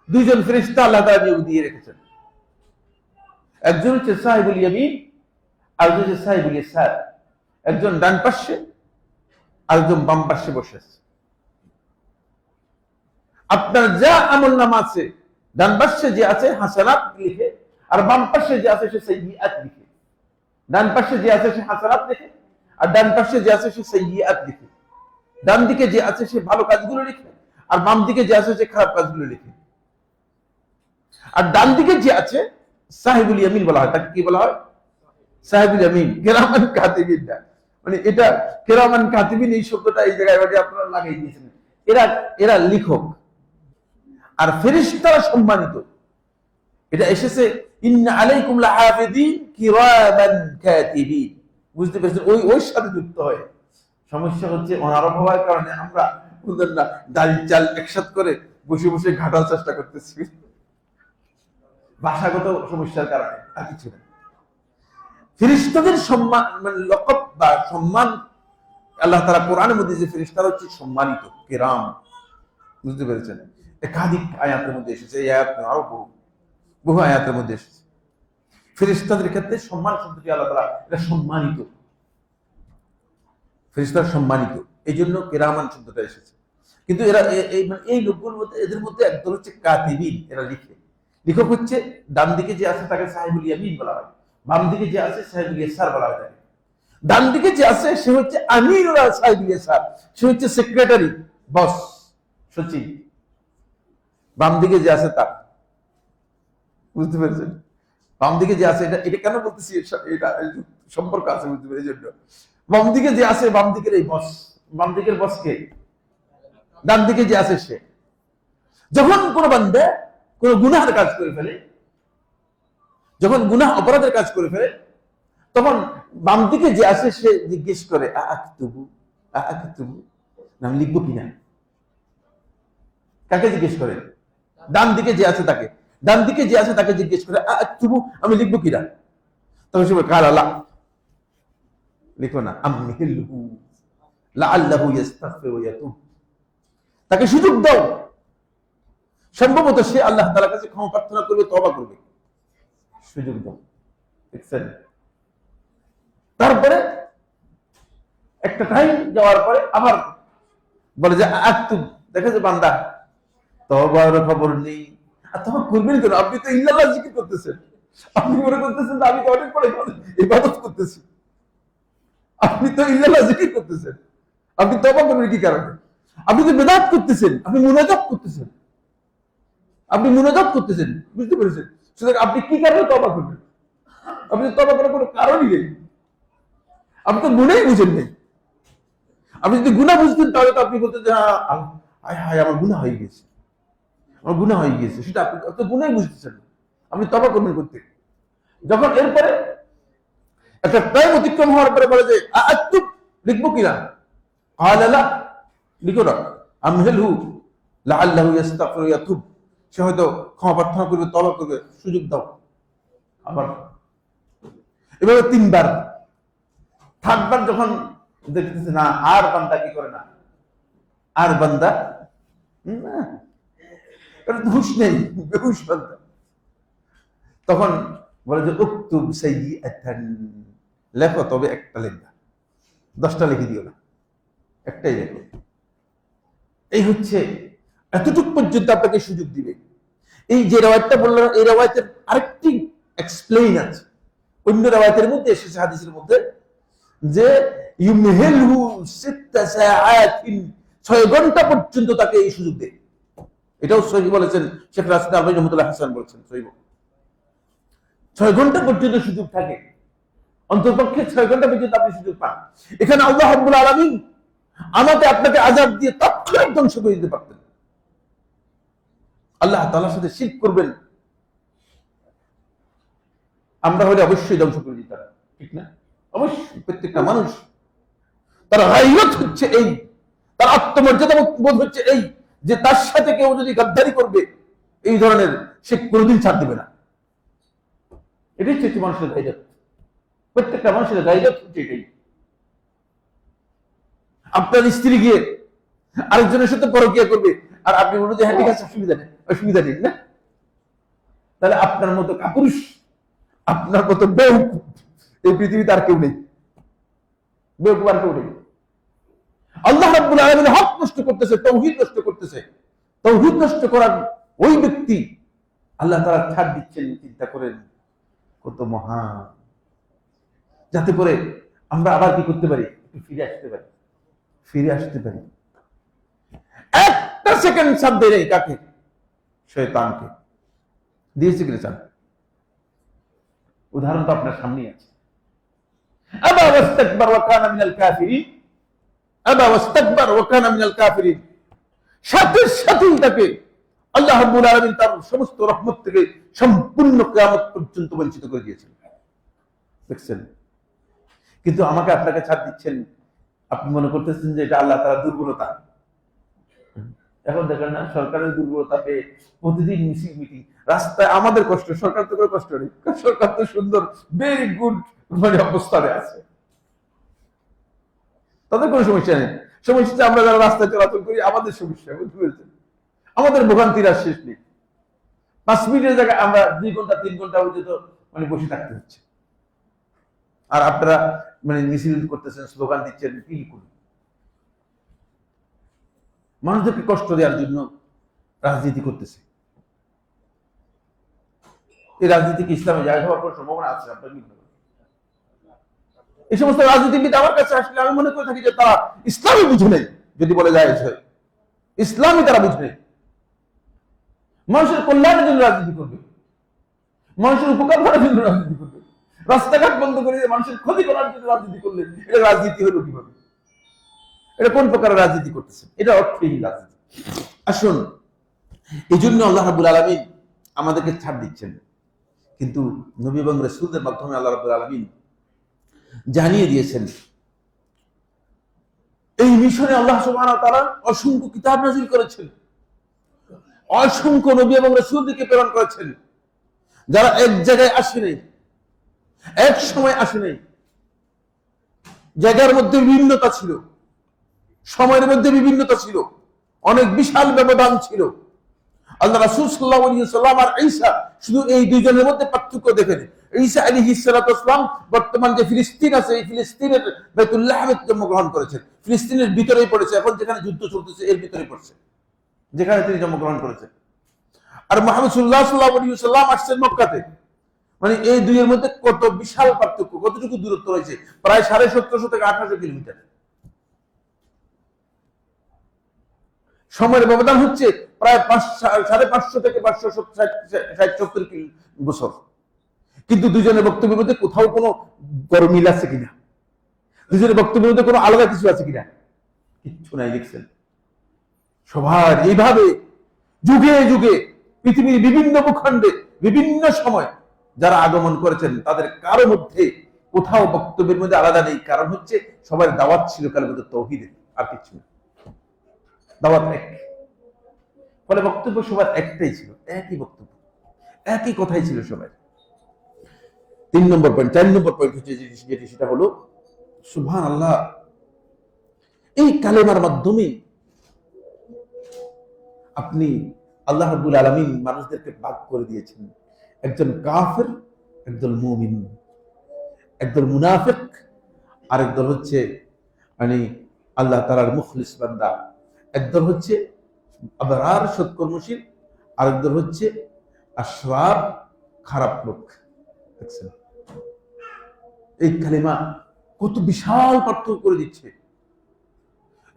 দুইজন ফেরেশতা আল্লাহ তাআলা নিয়োগ দিয়ে রেখেছেন। একজন হচ্ছে সাহিবুল ইয়ামিন, আর একজন হচ্ছে সাহিবুল ইয়াসার। একজন ডান পাশে আর একজন বাম পাশে বসে আছে। আপনার যা আমলনামা আছে, ডান পাশে যে আছে হাসানাত লিখে, আর বাম পাশে যে আছে সে সাইয়্যাত লিখে। ডান পাশে যে আছে সে হাসানাত লিখে, আর ডান পাশে যে আছে সে সাইয়্যাত লিখে। ডান দিকে যে আছে সে ভালো কাজগুলো লিখে, আর বাম দিকে যে আছে সে খারাপ কাজগুলো লিখে। আর ডান দিকে যে আছে সাহিবুল ইয়ামিন বলা হয়, তাকে কি বলা হয়? সাহিবুল ইয়ামিন, কিরামান কাতিবিন। মানে এটা কিরামান কাতিবিন, এই শব্দটা এই জায়গায় আপনারা লাগাই দিয়েছেন। এরা লিখক, আর ফেরেশতারা সম্মানিত। এটা এসেছে ইন্না আলাইকুম লাহাফিযিন কিরামান কাতিবিন। বুঝতে পেরেছেন? ওই সাথে যুক্ত হয়। সমস্যা হচ্ছে অনারব হওয়ার কারণে আমরা বুঝলেন না, ডাল চাল একসাথে করে বসে বসে ঘাটার চেষ্টা করতেছি, ভাষাগত সমস্যার কারণে, আর কিছু না। ফেরেশতাদের সম্মান, মানে লকব বা সম্মান, আল্লাহ তাআলা কোরআনের মধ্যে যে ফেরেশতারা হচ্ছে সম্মানিত, কিরাম, বুঝতে পেরেছেন? একাধিক আয়াতের মধ্যে এসেছে, এই আয়াত আরো বহু আয়াতের মধ্যে এসেছে। ফেরেশতাদের ক্ষেত্রে সম্মান শব্দটি আল্লাহ তাআলা, এটা সম্মানিত, ফেরেশতারা সম্মানিত, এই জন্য কিরামান শব্দটা এসেছে। কিন্তু এরা এই লোকগুলোর মধ্যে, এদের মধ্যে একদল হচ্ছে কাতিবিন, এরা লিখে। লেখক হচ্ছে ডান দিকে যে আছে তাকে সাহিবুল ইয়ামিন বলা হয়, বাম দিকে যে আছে সাহিবুল ইয়াসার বলা হয়। ডান দিকে যে আছে সে হচ্ছে আমিরুল সাহিবুল ইয়াসার, সে হচ্ছে সেক্রেটারি, বস, সচিব। বাম দিকে যে আছে তার, বুঝতে পেরেছেন? বাম দিকে যে আছে, এটা কেন বলতেছি, এটা সম্পর্ক আছে, বুঝতে পেরেছেন? জন্য বাম দিকে যে আছে, বাম দিকের এই বস, বাম দিকের বসকে, ডান দিকে যে আছে সে। যখন কোনো বান্দা কোন গুনাহের কাজ করে ফেলে, যখন গুনাহ অপরাধের কাজ করে ফেলে, তখন বাম দিকে যে আছে সে জিজ্ঞেস করে আআকতুবু, নাম লিখবো কিনা। কাকে জিজ্ঞেস করে? ডান দিকে যে আছে তাকে। ডান দিকে যে আছে তাকে জিজ্ঞেস করে আআকতুবু, আমি লিখবো কিনা। তখন সে বলে কালা লা, লিখো না, আমহিলহু লাআল্লাহু ইস্তাগফিরু ওয়া ইয়াতুব, তাকে সুযোগ দাও, সম্ভবত সে আল্লাহ তাআলার কাছে ক্ষমা প্রার্থনা করবে, তওবা করবে, সুযোগ দাও। দেখছেন? তারপরে একটা টাইম যাওয়ার পরে আবার বলে যে আক্তুব, দেখে যে বান্দা তওবার খবর নেই। আর তখন করবেন কেন? আপনি তো ইল্লাল্লাহ জিকির করতেছেন, আপনি মনে করতেছেন যে আমি তো অনেক পরে ইবাদত করতেছি, আপনি তো ইল্লাল্লাহ জিকির করতেছেন, আপনি তওবা করবেন কি কারণে? আপনি তো বিদআত করতেছেন, আপনি মুনাজাত করতেছেন, বুঝতে পেরেছেন? সুতরাং আপনি কি কারণে তওবা করবেন? আপনি তওবা করার কোনো কারণই নেই, আপনি তো গুনাহই বুঝেন নাই। আপনি যদি গুনাহ বুঝতেন তাহলে তো আপনি বলতেন যে হায় আমার গুনাহ হয়ে গেছে, সেটা আপনি তো গুনাহই বুঝতেছেন, আপনি তওবা করবেন করতে। যখন এরপরে একটা টাইম অতিক্রম হওয়ার পরে বলে যে আআতুব, লিখবো কিনা? ক্বালা লা, লিখো না, আমহিলহু লাআল্লাহু ইস্তাগফিরু ওয়া ইয়াতুব, সে হয়তো ক্ষমা প্রার্থনা করবে, তওবা করবে, সুযোগ দাও। আবার এভাবে 3 বার। থার্ড বার যখন দেখতেছে না আর বান্দা কি করে না, আর বান্দা না, হুশ নেই, বেহুশ বান্দা। তখন বলে যে উক্তুব সাইয়্যাতান, লেখো, তবে একটা লিখবা, 10টা লিখে দিও না, একটাই লেখো। এই হচ্ছে, এতটুকু পর্যন্ত আপনাকে সুযোগ দিবে। এই যে রাওয়ায়াতটা বললাম, এই রাওয়ায়াতের আরেকটি এক্সপ্লেইন আছে, অন্য রাওয়ায়াতের মধ্যে এসেছে, হাদিসের মধ্যে, যে ইউমহিলহু 6 সাআতিন, 6 ঘন্টা পর্যন্ত তাকে এই সুযোগ দেয়। এটাও সহিহ বলেছেন শেখ রাশিদ আলবানী রহমাতুল্লাহ হাসান বলেছেন সহিহ। 6 ঘন্টা পর্যন্ত সুযোগ থাকে, অন্ততপক্ষে 6 ঘন্টা পর্যন্ত আপনি সুযোগ পান। এখানে আল্লাহ রাব্বুল আলামিন আমাকে আপনাকে আযাব দিয়ে তৎক্ষণাৎ ধ্বংস করে দিতে পারতেন। আল্লাহ তাআলার সাথে শিরক করবেন, আমরা হলে অবশ্যই ধ্বংস করে দিতাম, ঠিক না? অবশ্যই প্রত্যেকটা মানুষ, তার গায়রত হচ্ছে এই, তার আত্মমর্যাদা বোধ হচ্ছে এই, যে তার সাথে কেউ যদি গাদ্দারি করবে এই ধরনের, সে কোনোদিন ছাড় দিবে না। এটাই হচ্ছে মানুষের গায়রত, প্রত্যেকটা মানুষের গায়রত হচ্ছে এটাই। আপনার স্ত্রী গিয়ে আরেকজনের সাথে পরকিয়া করবে, আর আপনি বলবেন যে হ্যাঁ ঠিক আছে, অসুবিধা নেই না? তাহলে আপনার মতো কাপুরুষ, আপনার মতো বেওকুফ এই পৃথিবীতে আর কেউ নেই, বেওকুফ আর কেউ নেই। আল্লাহ রাব্বুল আলামিন হক নষ্ট করতেছে, তাওহীদ নষ্ট করতেছে। তাওহীদ নষ্ট করার ওই ব্যক্তি আল্লাহ তাআলা ছাড় দিচ্ছেন, চিন্তা করেন কত মহান, যাতে করে আমরা আবার কি করতে পারি, একটু ফিরে আসতে পারি। একটা সেকেন্ড ছাড় দেয় নাই, কাকে? শয়তানকে দিয়েছে কিনা ছাড়? উদাহরণ তো আপনার সামনেই আছে। আবা ওয়াস্তাকবার ওয়া কানা মিনাল কাফিরিন, আবা ওয়াস্তাকবার ওয়া কানা মিনাল কাফিরিন, সাথে সাথেই তাকে আল্লাহ রাব্বুল আলামিন তার সমস্ত রহমত থেকে সম্পূর্ণ কিয়ামত পর্যন্ত বঞ্চিত করে দিয়েছেন। দেখছেন? কিন্তু আমাকে আপনাকে ছাড় দিচ্ছেন, আপনি মনে করতেছেন যে এটা আল্লাহ তাআলার দুর্বলতা। এখন দেখেন না, সরকারের দুর্বলতা পেয়ে প্রতিদিন মিটিং, রাস্তায় আমাদের কষ্ট, সরকার তো কোনো কষ্ট নেই, সরকার তো সুন্দর, ভেরি গুড মানে অবস্থানে আছে, তাদের কোনো সমস্যা নেই। সমস্যা আমরা যারা রাস্তায় চলাচল করি, আমাদের সমস্যা, বুঝতে পেরেছেন? আমাদের ভোগান্তির আর শেষ নেই। 5 মিনিটের জায়গায় আমরা 2 ঘন্টা 3 ঘন্টা পর্যন্ত মানে বসে থাকতে হচ্ছে। আর আপনারা মানে মিছিল করতেছেন, স্লোগান দিচ্ছেন, কি করুন? মানুষদেরকে কষ্ট দেওয়ার জন্য রাজনীতি করতেছে। এই রাজনীতি কি ইসলামে জায়েজ হওয়ার কোনো সম্ভাবনা আছে? আপনার কি মনে করেন? এই সমস্ত রাজনীতিবিদ আমার কাছে আসলে আমি মনে করে থাকি যে তারা ইসলামই বুঝে নেই। যদি বলে জায়েজ হয়, ইসলামই তারা বুঝে নেই। মানুষের কল্যাণের জন্য রাজনীতি করবে, মানুষের উপকার করার জন্য রাজনীতি করবে, রাস্তাঘাট বন্ধ করে মানুষের ক্ষতি করার জন্য রাজনীতি করলে এটা রাজনীতি হলো কিভাবে? এটা কোন প্রকারের রাজনীতি করতেছে? এটা অর্থহীন রাজনীতি। আসুন, এই জন্য আল্লাহ রাব্বুল আলামিন আমাদেরকে ছাড় দিচ্ছেন, কিন্তু নবী এবং রাসূলদের মাধ্যমে আল্লাহ রাব্বুল আলামিন জানিয়ে দিয়েছেন। এই মিশনে আল্লাহ সুবহানাহু ওয়া তাআলা অসংখ্য কিতাব নাযিল করেছেন, অসংখ্য নবী এবং রাসূলদেরকে প্রেরণ করেছেন, যারা এক জায়গায় আসে নাই, এক সময় আসে নাই। জায়গার মধ্যে বিভিন্নতা ছিল, সময়ের মধ্যে বিভিন্নতা ছিল, অনেক বিশাল ব্যবধান ছিল। আল্লাহ রাসূল সাল্লাল্লাহু আলাইহি ওয়াসাল্লাম আর ঈসা, শুধু এই দুইজনের মধ্যে পার্থক্য দেখেন। ঈসা আলাইহিস সালাতু ওয়াসসালাম বর্তমান যে ফিলিস্তিন আছে, এই ফিলিস্তিনের বাইতুল্লাহে জন্মগ্রহণ করেছেন, ফিলিস্তিনের ভিতরেই পড়েছে, এখন যেখানে যুদ্ধ চলতেছে এর ভিতরেই পড়ছে, যেখানে তিনি জন্মগ্রহণ করেছেন। আর মুহাম্মদ সাল্লাল্লাহু আলাইহি ওয়াসাল্লাম আসছেন মক্কাতে। মানে এই দুইয়ের মধ্যে কত বিশাল পার্থক্য, কতটুকু দূরত্ব রয়েছে, প্রায় 1750 থেকে 1800 কিলোমিটার। সময়ের ব্যবধান হচ্ছে প্রায় 550 থেকে 560 বছর। কিন্তু দুজনের বক্তব্যের মধ্যে কোথাও কোনো বড় মিল আছে কিনা, দুজনের বক্তব্যের মধ্যে কোনো আলাদা কিছু আছে কিনা? কিচ্ছু নাই। লিখছেন সবার এইভাবে যুগে যুগে পৃথিবীর বিভিন্ন ভূখণ্ডে বিভিন্ন সময় যারা আগমন করেছেন, তাদের কারো মধ্যে কোথাও বক্তব্যের মধ্যে আলাদা নেই। কারণ হচ্ছে সবার দাওয়াত ছিল কালিমাতুত তাওহীদের, আর কিছু না। দাওয়াত এক, ফলে বক্তব্য সবার একটাই ছিল, একই বক্তব্য, একই কথাই ছিল সবাই। 3 নম্বর পয়েন্ট, 4 নম্বর পয়েন্ট হচ্ছে যেটি, সেটা হলো সুবহানাল্লাহ, এই কালেমার মাধ্যমে আপনি আল্লাহ রাব্বুল আলামিন মানুষদেরকে ভাগ করে দিয়েছেন, একজন কাফের, একদল মুমিন, একদল মুনাফিক, আরেকদল হচ্ছে মানে আল্লাহ তাআলার মুখলিস বান্দা। একদল হচ্ছে আবরার সৎকর্মশীল, আরেকদল হচ্ছে আশরার খারাপ লোক। দেখছেন এই কালিমা কত বিশাল পার্থক্য করে দিচ্ছে।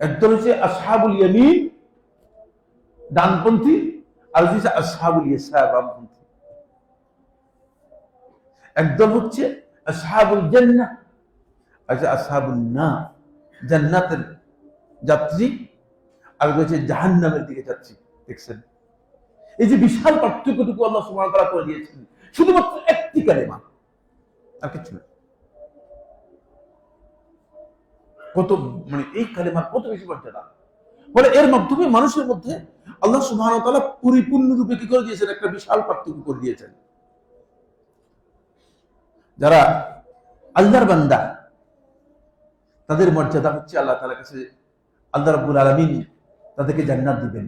একদল হচ্ছে আসহাবুল ইয়ামিন ডানপন্থী, আর হচ্ছে আসহাবুল ইয়াসার বামপন্থী। একদল হচ্ছে আসহাবুল জান্নাহ, আচ্ছা আসহাবুন নার জান্নাতের যাত্রী, আর হচ্ছে জাহান্নামের দিকে যাচ্ছি। দেখছেন এই যে বিশাল পার্থক্যটুকু আল্লাহ সুবহানাহু ওয়া তাআলা করে দিয়েছেন শুধুমাত্র একটি কালিমা, আর কিছু না। কত মানে এই কালিমার কত বেশি মর্যাদা, বলে এর মাধ্যমে মানুষের মধ্যে আল্লাহ সুবহানাহু ওয়া তাআলা পরিপূর্ণ রূপে কি করে দিয়েছেন, একটা বিশাল পার্থক্য করে দিয়েছেন। যারা আল্লাহর বান্দা তাদের মর্যাদা হচ্ছে আল্লাহ তাআলার কাছে আল্লাহ রাব্বুল আলামিন তাদেরকে জান্নাত দিবেন।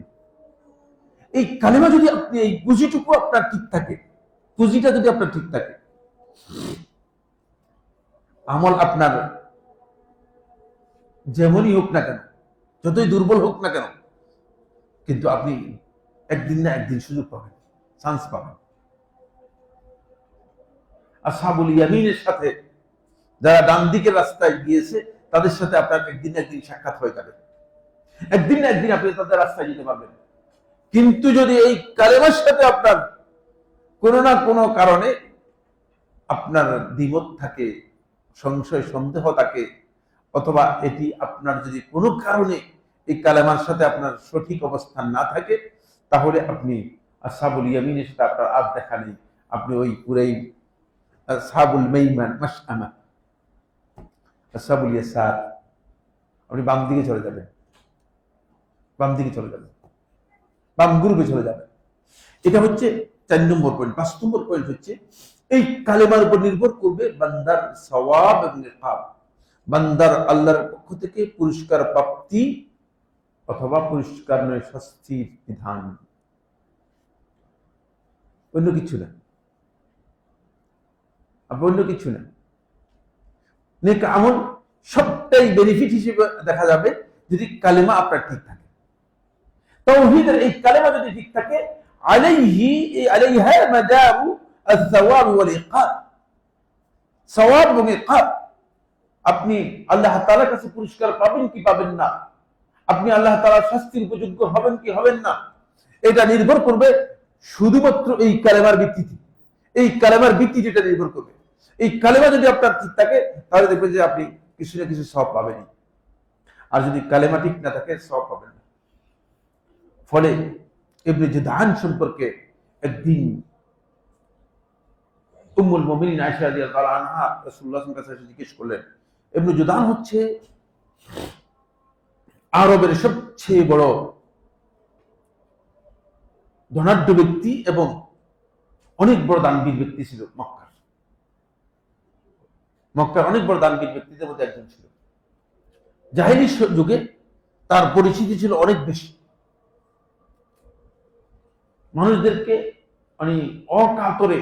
এই কালিমা যদি আপনি এই পুঁজিটুকু আপনার ঠিক থাকে, পুঁজিটা যদি আপনার ঠিক থাকে, আমল আপনার যেমনই হোক না কেন, যতই দুর্বল হোক না কেন, কিন্তু আপনি একদিন না একদিন সুযোগ পাবেন, চান্স পাবেন। আসহাবুল ইয়ামিনের সাথে যারা ডান দিকের রাস্তায় গিয়েছে তাদের সাথে আপনার একদিন না একদিন সাক্ষাৎ হয়ে যাবে, একদিন না একদিন আপনি তাদের রাস্তায় যেতে পারবেন। কিন্তু যদি এই কালেমার সাথে আপনার কোনো না কোনো কারণে আপনার দ্বিমত থাকে, সংশয় সন্দেহ থাকে, অথবা এটি আপনার যদি কোনো কারণে এই কালেমার সাথে আপনার সঠিক অবস্থান না থাকে, তাহলে আপনি আসহাবুল ইয়ামিনের সাথে আপনার আর দেখা নেই, আপনি ওই পুরাই আসহাবুল মাইমান মাশআমা, আসহাবুল ইয়াসার, আপনি বাম দিকে চলে যাবেন, বাম দিকে চলে যাবেন, বাম গ্রুপে চলে যাবেন। এটা হচ্ছে 4 নম্বর পয়েন্ট। 5 নম্বর পয়েন্ট হচ্ছে এই কালেমার উপর নির্ভর করবে বান্দার সওয়াব এবং ইকাব, বান্দার আল্লাহর পক্ষ থেকে পুরস্কার প্রাপ্তি অথবা পুরস্কার নয় শাস্তির বিধান, অন্য কিছু না, অন্য কিছু না। নেক আমল সবটাই বেনিফিট হিসেবে দেখা যাবে যদি কালেমা আপনার ঠিক থাকে। তাওহীদের এই কালেমা যদি ঠিক থাকে, আলাইহা মাদারু আস-সাওয়াব ওয়াল ইকাব, সওয়াব এবং ইকাব, আপনি আল্লাহ তাআলার কাছে পুরস্কার পাবেন কি পাবেন না, আপনি আল্লাহ তাআলার শাস্তির উপযোগ্য হবেন কি হবেন না, এটা নির্ভর করবে শুধুমাত্র এই কালেমার ভিত্তিতে। এই কালেমার ভিত্তিতে এটা নির্ভর করবে। এই কালেমা যদি আপনার ঠিক থাকে তাহলে দেখবেন যে আপনি কিছু না কিছু সওয়াব পাবেনই, আর যদি কালেমা ঠিক না থাকে সওয়াব পাবেন না। ফলে ইবনে জুদআন সম্পর্কে একদিন উম্মুল মুমিনিন আয়েশা রাদিয়াল্লাহু আনহা রাসূলুল্লাহ সাল্লাল্লাহু আলাইহি ওয়াসাল্লামের কাছে জিজ্ঞেস করলেন, ইবনে জুদআন হচ্ছে আরবের সবচেয়ে বড় ধনাঢ্য ব্যক্তি এবং অনেক বড় দানবীর ব্যক্তি ছিল, মক্কার অনেক বড় দানবীর ব্যক্তিদের মধ্যে একজন ছিল। জাহেলী যুগে তার পরিচিতি ছিল অনেক বেশি, মানুষদেরকে মানে অকাতরে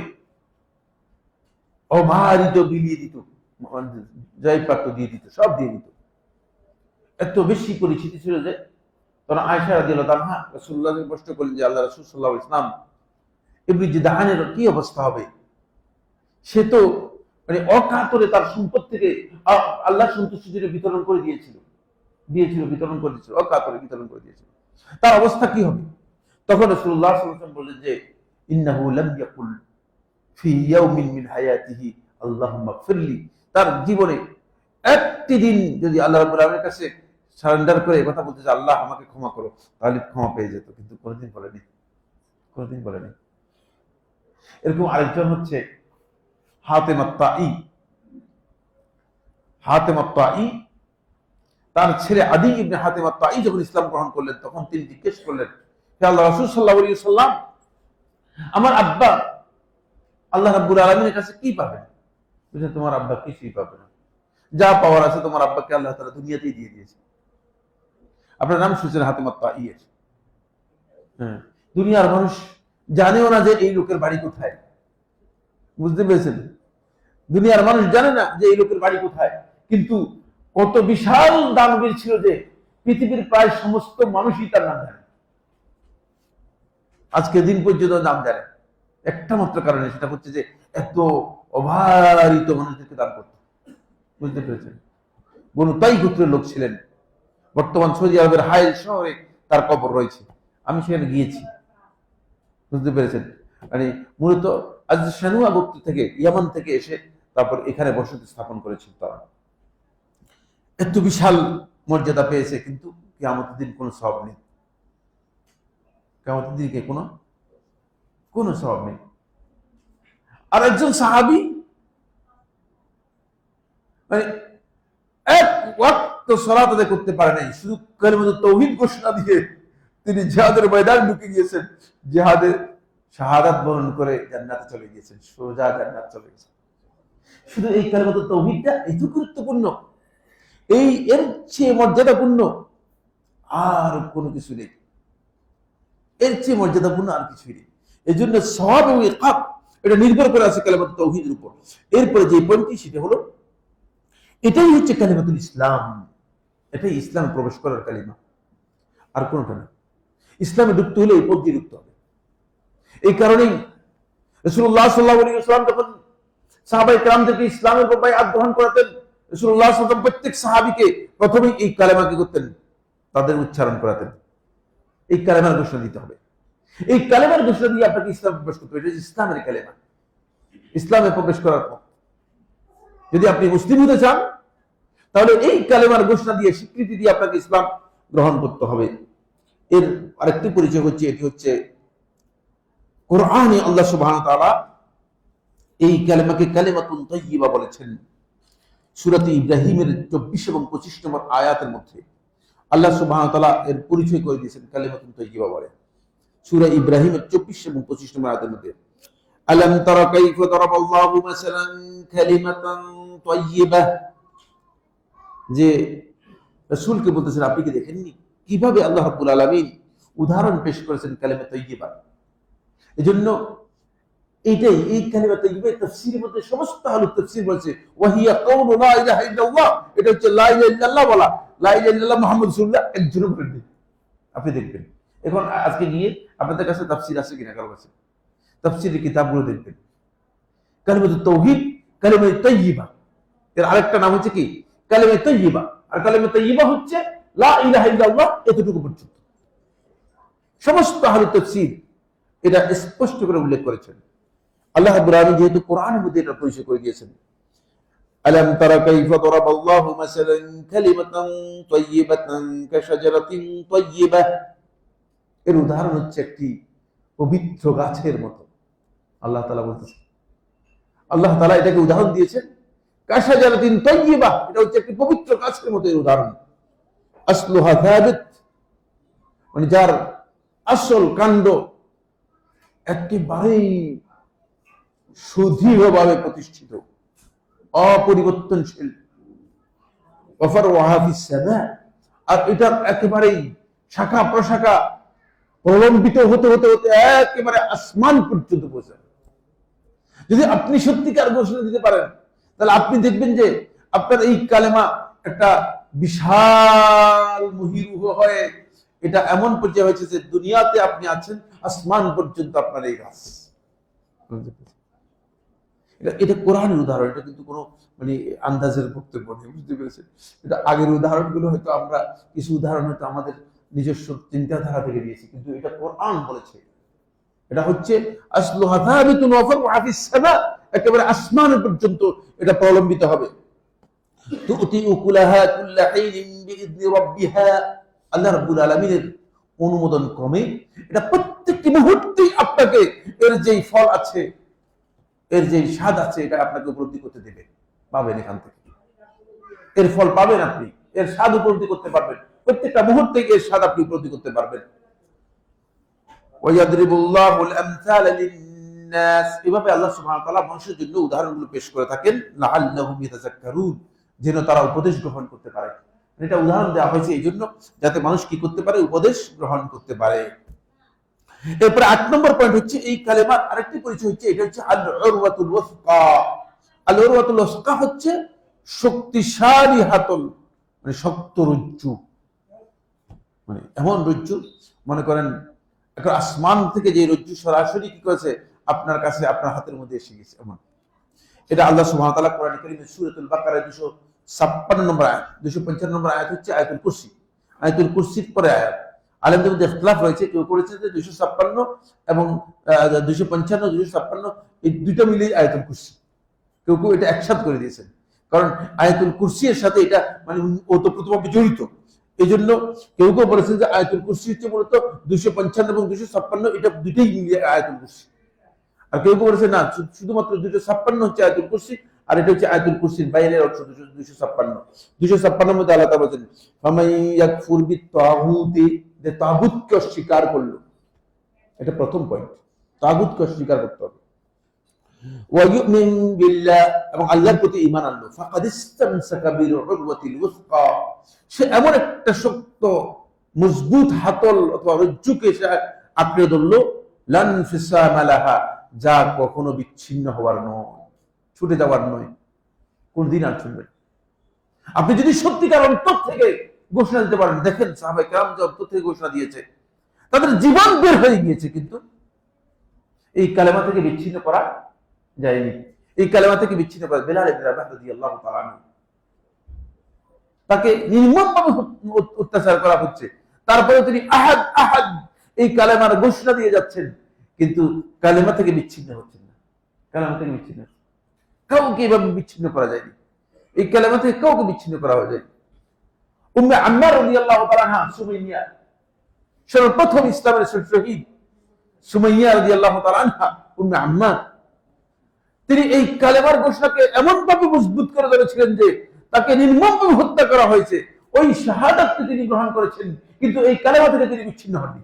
অবারিত বিলিয়ে দিত, জয় প্রাপ্ত দিয়ে দিত, সব দিয়ে দিত। এত বেশি পরিচিতি ছিল যে তখন আয়েশা রাদিয়াল্লাহু আনহা রাসূলুল্লাহকে প্রশ্ন করলেন যে আল্লাহ রাসূল সাল্লাল্লাহু আলাইহি ওয়াসাল্লাম, ইবনে জুদআনের কি অবস্থা হবে? সে তো মানে অকাতরে তার সম্পদ থেকে আল্লাহর সন্তুষ্টির জন্য বিতরণ করে বিতরণ করে দিয়েছিল, অকাতরে বিতরণ করে দিয়েছিল। তার অবস্থা কি হবে? তখন রাসূলুল্লাহ সাল্লাল্লাহু আলাইহি ওয়াসাল্লাম বললেন যে ইন্নাহু লাম ইয়াকুল ফি ইয়াউমিন মিন হায়াতিহি আল্লাহুম্মা গফিরলি, তার জীবনে একটি দিন যদি আল্লাহ রাব্বুল আলামিনের কাছে সারেন্ডার করে কথা বলতে যে আল্লাহ আমাকে ক্ষমা করো, তাহলে ক্ষমা পেয়ে যেত, কিন্তু কোনোদিন বলেনি। এরকম আরেকজন হচ্ছে হাতেম আত-তাই। তার ছেলে আদি ইবনে হাতেম আত-তাই যখন ইসলাম গ্রহণ করলেন তখন তিনি জিজ্ঞেস করলেন, হে আল্লাহ রাসূল সাল্লাল্লাহু আলাইহি ওয়াসাল্লাম, আমার আব্বা আল্লাহ রাব্বুল আলামিনের কাছে কি পাবেন? বুঝলে তোমার আব্বা কিছুই পাবে না, যা পাওয়ার আছে তোমার আব্বাকে আল্লাহ তাআলা দুনিয়াতেই দিয়ে দিয়েছে। আপনার নাম শুনছেন হাতেম আত-তাই, হ্যাঁ, দুনিয়ার মানুষ জানেও না যে এই লোকের বাড়ি কোথায়, বুঝতে পেরেছেন? দুনিয়ার মানুষ জানে না যে এই লোকের বাড়ি কোথায়, কিন্তু কত বিশাল দানবীর ছিল যে পৃথিবীর প্রায় সমস্ত মানুষই তার নাম জানে, আজকে দিন পর্যন্ত নাম জানে। একটা মাত্র কারণে, সেটা হচ্ছে যে এত অভারিত মানুষদেরকে দান করত, বুঝতে পেরেছেন? বনু তাই গোত্রের লোক ছিলেন। বর্তমান সৌদি আরবের হাইল শহরে তার কবর রয়েছে, আমি সেখানে গিয়েছি, বুঝতে পেরেছেন? মানে মূলত আজ শানুয়া গোত্র থেকে, ইয়ামান থেকে এসে তারপর এখানে বসতি স্থাপন করেছিল তারা। এত বিশাল মর্যাদা পেয়েছে, কিন্তু কিয়ামতের দিন কোনো সওয়াব নেই, কিয়ামতের দিনকে কোনো সওয়াব নেই। আর একজন সাহাবী মানে এক ওয়াক্ত সালাত আদায় করতে পারে নাই, শুধু কালিমাতুত তাওহীদ ঘোষণা দিয়ে তিনি জিহাদের ময়দান ঢুকে গিয়েছেন, জিহাদের শাহাদাত বরণ করে জান্নাতে চলে গিয়েছেন, সোজা জান্নাত চলে গেছেন। শুধু এই কালিমাতুত তাওহীদটা এত গুরুত্বপূর্ণ, এর চেয়ে মর্যাদাপূর্ণ আর কোনো কিছু নেই, এর চেয়ে মর্যাদাপূর্ণ আর কিছুই নেই। এই জন্য সওয়াব এবং ইকাব এটা নির্ভর করে আছে কালিমাতুত তাওহীদের উপর। এরপরে যে পয়েন্টটি, সেটা হলো এটাই হচ্ছে কালিমাতুল ইসলাম, এটাই ইসলামে প্রবেশ করার কালিমা, আর কোনটা না। ইসলামে ঢুকতে হলে এই পথ দিয়ে ঢুকতে হবে। এই কারণেই রাসূলুল্লাহ সাল্লাল্লাহু আলাইহি ওয়াসাল্লাম যখন সাহাবায়ে কেরামদেরকে ইসলামের উপর বাইআত গ্রহণ করাতেন, রাসূলুল্লাহ সাল্লাল্লাহু আলাইহি ওয়াসাল্লাম প্রত্যেক সাহাবীকে প্রথমেই এই কালেমা কি করতেন, তাদের উচ্চারণ করাতেন। এই কালেমার ঘোষণা দিতে হবে, এই কালেমার ঘোষণা দিয়ে আপনাকে ইসলামে প্রবেশ করতে হবে। এটা ইসলামের কালেমা, ইসলামে প্রবেশ করার পর যদি আপনি মুসলিম হতে চান, তাহলে এই কালেমার ঘোষণা দিয়ে, স্বীকৃতি দিয়ে আপনাকে ইসলাম গ্রহণ করতে হবে। এর আরেকটি পরিচয় হচ্ছে, এটি হচ্ছে কোরআনে আল্লাহ সুবহানাহু ওয়া তাআলা এই কালেমাকে কালিমাতুন তাইয়্যিবা বলেছেন। সূরা ইব্রাহিমের 24 এবং 25 নম্বর আয়াতের মধ্যে আল্লাহ সুবহানাহু ওয়া তাআলা এর পরিচয় করে দিয়েছেন, কালিমাতুন তাইয়্যিবা বলে। সূরা ইব্রাহিমের 24 এবং 25 নম্বর আয়াতের মধ্যে, আলাম তারা কাইফা দারাবাল্লাহু মাসালান কালিমাতান তাইয়্যিবা, যে রাসূলকে বলতেছেন, আপনি কি দেখেননি কিভাবে আল্লাহ রাব্বুল আলামিন উদাহরণ পেশ করেছেন কালিমা তাইয়্যিবা। এজন্য এইটাই, এই কালিমা তাইয়্যিবা তাফসীরের মধ্যে সমস্ত আহলুত তাফসীর বলেছে ওয়াহিয়া কাউলু লা ইলাহা ইল্লাল্লাহ, এটা হচ্ছে লা ইলাহা ইল্লাল্লাহ বলা, লা ইলাহা ইল্লাল্লাহ মুহাম্মদ রাসূলুল্লাহ একজনও বলেননি। আপনি দেখবেন, এখন আজকে গিয়ে আপনাদের কাছে তাফসীর আছে কিনা, কারো কাছে তাফসীরের কিতাবগুলো দেখবেন, কালিমাতুত তাওহীদ, কালিমা তাইয়্যিবা, এর আরেকটা নাম হচ্ছে কি, কালিমা তাইয়্যিবা। আর কালিমা তাইয়্যিবা হচ্ছে লা ইলাহা ইল্লাল্লাহ, এতটুকু পর্যন্ত। সমস্ত আহলুত তাফসীর এটা স্পষ্ট করে উল্লেখ করেছেন। আল্লাহ রাব্বুল আলামিন যেহেতু কোরআনের মধ্যে এটা পরিচয় করে দিয়েছেন, আলাম তারা কাইফা দারাবাল্লাহু মাসালান কালিমাতান তাইয়্যিবাতান কাশাজারাতিন তাইয়্যিবা, এর উদাহরণ হচ্ছে একটি পবিত্র গাছের মতো। আল্লাহ তাআলা বলতেছেন, আল্লাহ তাআলা এটাকে উদাহরণ দিয়েছেন কাশাজারাতিন তাইয়্যিবা, এটা হচ্ছে একটি পবিত্র গাছের মতো এর উদাহরণ। আসলুহা সাবিত, মানে যার আসল কাণ্ড একেবারেই সুদৃঢ়ভাবে প্রতিষ্ঠিত, অপরিবর্তনশীল। ওয়াফারউহা ফিস সামা, আর এটার একেবারেই শাখা প্রশাখা প্রলম্বিত হতে হতে হতে একেবারে আসমান পর্যন্ত পৌঁছে। যদি আপনি সত্যিকার ঘোষণা দিতে পারেন, তাহলে আপনি দেখবেন যে আপনার এই কালেমা একটা বিশাল মহিরুহ হয়ে এটা এমন পর্যায়ে হয়েছে যে দুনিয়াতে আপনি আছেন, আসমান পর্যন্ত আপনার এই গাছ। এটা কোরআনের উদাহরণ, এটা কিন্তু কোনো মানে আন্দাজের বক্তব্য নেই, বুঝতে পেরেছেন? এটা আগের উদাহরণগুলো হয়তো আমরা কিছু উদাহরণ হয়তো আমাদের নিজস্ব চিন্তাধারা থেকে দিয়েছি, কিন্তু এটা কোরআন বলেছে। এটা হচ্ছে আসলুহা সাবিতুন ওয়া ফারউহা ফিস সামা, একেবারে আসমান পর্যন্ত এটা প্রলম্বিত হবে। তুতি উকুলাহা কুল্লা হিনিন বিইذনি রাব্বিহা, আল্লাহ রাব্বুল আলামিনের অনুমোদন ক্রমে এটা প্রত্যেকটি মুহূর্তেই আপনাকে এর যেই ফল আছে, এর যে স্বাদ আছে, এটা আপনাকে উপলব্ধি করতে দেবে, পাবেন এখান থেকে এর ফল পাবেন, আপনি এর স্বাদ উপলব্ধি করতে পারবেন, প্রত্যেকটা মুহূর্তে এর স্বাদ আপনি উপলব্ধি করতে পারবেন। ওয়ায়াদরিবুল্লাহুল আমসাল লিন-নাস, এভাবে আল্লাহ সুবহানাহু ওয়া তাআলা মানুষের জন্য উদাহরণগুলো পেশ করে থাকেন, লাআল্লাহুম ইয়াতাযাক্কারুন, যেন তারা উপদেশ গ্রহণ করতে পারে। এটা উদাহরণ দেওয়া হয়েছে এই জন্য যাতে মানুষ কি করতে পারে, উপদেশ গ্রহণ করতে পারে। এরপরে 8 নম্বর পয়েন্ট হচ্ছে এই কালেমার আরেকটি পরিচয় হচ্ছে, এটা হচ্ছে আল উরওয়াতুল ওয়াসকা। আল উরওয়াতুল ওয়াসকা হচ্ছে শক্তিশালী হাতল, মানে শক্ত রজ্জু, মানে এমন রজ্জু, মনে করেন একটা আসমান থেকে যে রজ্জু সরাসরি কি করেছে আপনার কাছে, আপনার হাতের মধ্যে এসে গেছে এমন। এটা আল্লাহ সুবহানাহু ওয়া তাআলা কোরআন কারীমে সূরাতুল বাকারা 256 নম্বর আয়াত, 255 নম্বর আয়াত হচ্ছে আয়াতুল কুরসি। আয়াতুল কুরসির পরে আয়াত আলেমদের মধ্যে ইখতিলাফ রয়েছে, কেউ করেছে যে 256 এবং 255 256 এই দুটো মিলে আয়াতুল কুরসি, কেউ কেউ এটা একসাথে করে দিয়েছেন, কারণ আয়াতুল কুরসি এর সাথে এটা মানে ওতপ্রোতভাবে জড়িত। এই জন্য কেউ কেউ বলেছেন যে আয়াতুল কুরসি হচ্ছে মূলত 255 এবং 256, এটা দুটোই মিলিয়ে আয়াতুল কুরসি। আর কেউ কেউ বলেছে না, শুধুমাত্র 256 হচ্ছে আয়াতুল কুরসি, আর এটা হচ্ছে আয়াতুল কুরসির বাইরের অংশ 256। 256 মধ্যে আল্লাহ তাআলা বলেন ফামাই ইয়াকফুর বিত-তাগুতি, যে তাগুতকে অস্বীকার করলো, এটা প্রথম পয়েন্ট, তাগুতকে অস্বীকার করতে হবে। ওয়া ইউমিন বিল্লাহ, এবং আল্লাহর প্রতি ঈমান আনলো, ফাকাদ ইসতামসাকা বিল উরওয়াতিল ওয়াসকা, সে এমন একটা শক্ত মজবুত হাতল অথবা রজ্জুকে সে আঁকড়ে ধরলো, লান ফিসামা লাহা, যা কখনো বিচ্ছিন্ন হওয়ার নয়, ছুটে যাওয়ার নয়, কোনদিন আর ছুটবে। আপনি যদি সত্যিকার অন্তর থেকে ঘোষণা দিতে পারেন, দেখেন সাহাবায়ে কেরাম যে অন্তর থেকে ঘোষণা দিয়েছে, তাদের জীবন বের হয়ে গিয়েছে, কিন্তু এই কালেমা থেকে বিচ্ছিন্ন করা যায়নি। এই কালেমা থেকে বিচ্ছিন্ন করা, বেলাল ইবনে রাবাহ রাদিয়াল্লাহু তাআলা আনহু, তাকে নির্মমভাবে অত্যাচার করা হচ্ছে, তারপরে তিনি আহাদ আহাদ এই কালেমার ঘোষণা দিয়ে যাচ্ছেন, কিন্তু কালেমা থেকে বিচ্ছিন্ন হচ্ছেন না। কালেমা থেকে বিচ্ছিন্ন, কাউকে এভাবে বিচ্ছিন্ন করা যায়নি, এই কালেমা থেকে কাউকে বিচ্ছিন্ন করা যায়। উম্মে আম্মার রাদিয়াল্লাহু তাআলা আনহা, সুমাইয়া, সর্বপ্রথম ইসলামের শহীদ সুমাইয়া রাদিয়াল্লাহু তাআলা আনহা, উম্মে আম্মার, তিনি এই কালেমার ঘোষণাকে এমন ভাবে মজবুত করে ধরেছিলেন যে তাকে নির্মমভাবে হত্যা করা হয়েছে, ওই শাহাদাতকে তিনি গ্রহণ করেছেন, কিন্তু এই কালেমা থেকে তিনি বিচ্ছিন্ন হননি।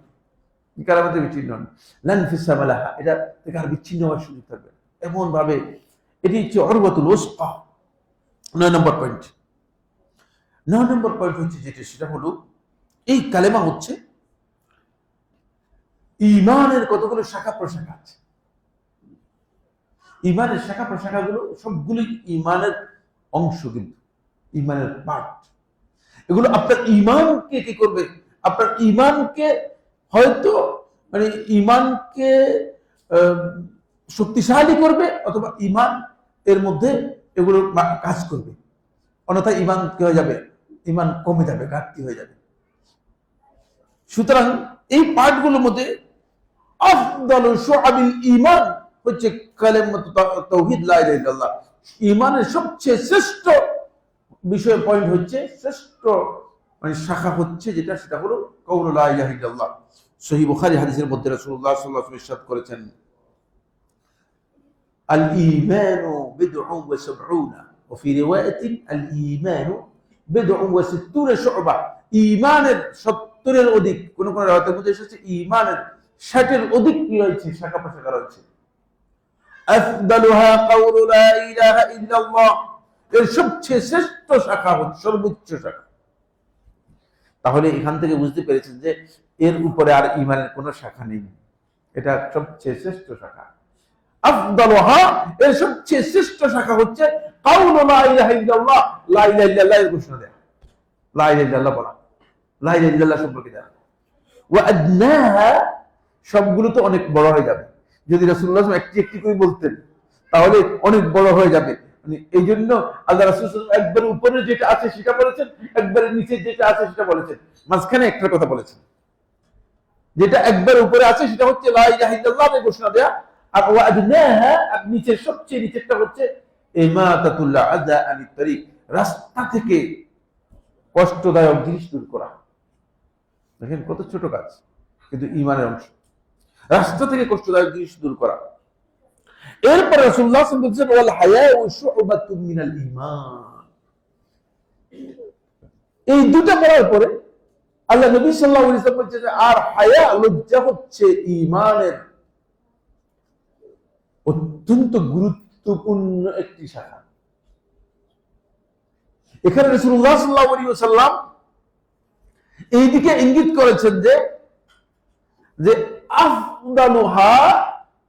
এই কালেমা থেকে বিচ্ছিন্ন হন, লান ফিসামা লাহা, এটা থেকে আর বিচ্ছিন্ন হওয়ার সুযোগ থাকবে এমন ভাবে। এটি হচ্ছে উরওয়াতুল ওয়াসকা। 9 নম্বর পয়েন্ট। 9 নম্বর পয়েন্ট হচ্ছে যেটা, সেটা হলো এই কালেমা হচ্ছে ঈমানের কতগুলো শাখা প্রশাখা আছে। ঈমানের শাখা প্রশাখাগুলো সবগুলো ঈমানের অংশ, কিন্তু ঈমানের পার্ট। এগুলো আপনার ঈমানকে কি করবে, আপনার ঈমানকে হয়তো মানে ঈমানকে শক্তিশালী করবে, অথবা ঈমান এর মধ্যে এগুলো কাজ করবে, অন্যথায় ঈমান কি হয়ে যাবে, ঈমান কমে যাবে, ঘাটতি হয়ে যাবে। সুতরাং এই পার্টগুলোর মধ্যে আফদালু শুআবিল ঈমান হচ্ছে কালেমাত তাওহীদ, লা ইলাহা ইল্লাল্লাহ। ঈমানের সবচেয়ে শ্রেষ্ঠ বিষয় পয়েন্ট হচ্ছে, শ্রেষ্ঠ মানে শাখা হচ্ছে যেটা, সেটা হলো কাউলু লা ইলাহা ইল্লাল্লাহ। সহিহ বুখারী হাদিসের মধ্যে রাসূলুল্লাহ সাল্লাল্লাহু আলাইহি ওয়াসাল্লাম ইরশাদ করেছেন, আল ঈমানু বিদউন ওয়া সাবউনা ওয়া ফি রিওয়ায়াতিন আল ঈমানু বিদউন ওয়া সিত্তুনা শু'বা। ঈমানের 70 এর অধিক, কোন কোন রাওয়াতের মধ্যে এসেছে ঈমানের 60 এর অধিক কি রয়েছে, শাখা প্রশাখা রয়েছে। আফদালুহা কাউলু লা ইলাহা ইল্লাল্লাহ, এর সবচেয়ে শ্রেষ্ঠ শাখা হচ্ছে, সর্বোচ্চ শাখা। তাহলে এখান থেকে বুঝতে পেরেছেন যে এর উপরে আর ঈমানের কোনো শাখা নেই, এটা সবচেয়ে শ্রেষ্ঠ শাখা। আফদালুহা, এর সবচেয়ে শ্রেষ্ঠ শাখা হচ্ছে কাউলু লা ইলাহা ইল্লাল্লাহ, লা ইলাহা ইল্লাল্লাহ এর ঘোষণা দেয়া, লা ইলাহা ইল্লাল্লাহ বলা, লা ইলাহা ইল্লাল্লাহ সম্পর্কে জানা। ওয়া আদনাহা, সবগুলো তো অনেক বড় হয়ে যাবে, যদি রাসূলুল্লাহ সাল্লাল্লাহু আলাইহি ওয়াসাল্লাম একটি একটি করে বলতেন তাহলে অনেক বড় হয়ে যাবে। এই জন্য আল্লাহ রাসূল সাল্লাল্লাহু আলাইহি ওয়াসাল্লাম একবার উপরে যেটা আছে সেটা বলেছেন, একবারে নিচে যেটা আছে সেটা বলেছেন, মাঝখানে একটা কথা বলেছেন। যেটা একবার উপরে আছে সেটা হচ্ছে লা ইলাহা ইল্লাল্লাহ এর ঘোষণা দেয়া, আর ওয়া আদনাহা, আর নিচের সবচেয়ে নিচেরটা হচ্ছে ইমাতাতুল আযা আনিত তারিক, রাস্তা থেকে কষ্টদায়ক জিনিস দূর করা। দেখেন কত ছোট কাজ, কিন্তু ঈমানের অংশ, রাস্তা থেকে কষ্টদায়ক জিনিস দূর করা। এরপর রাসূলুল্লাহ সাল্লাল্লাহু আলাইহি ওয়াসাল্লাম বলেছেন ওয়াল হায়াউ শু'বাতুম মিনাল ঈমান। এই দুটো বলার পরে আল্লাহ নবী সাল্লাল্লাহু আলাইহি ওয়াসাল্লাম বলেছেন আর হায়া, লজ্জা হচ্ছে ঈমানের অত্যন্ত গুরুত্বপূর্ণ একটি শাখা। এখানে রাসূলুল্লাহ সাল্লাল্লাহু আলাইহি ওয়াসাল্লাম এই দিকে ইঙ্গিত করেছেন যে যে আফদালুহা,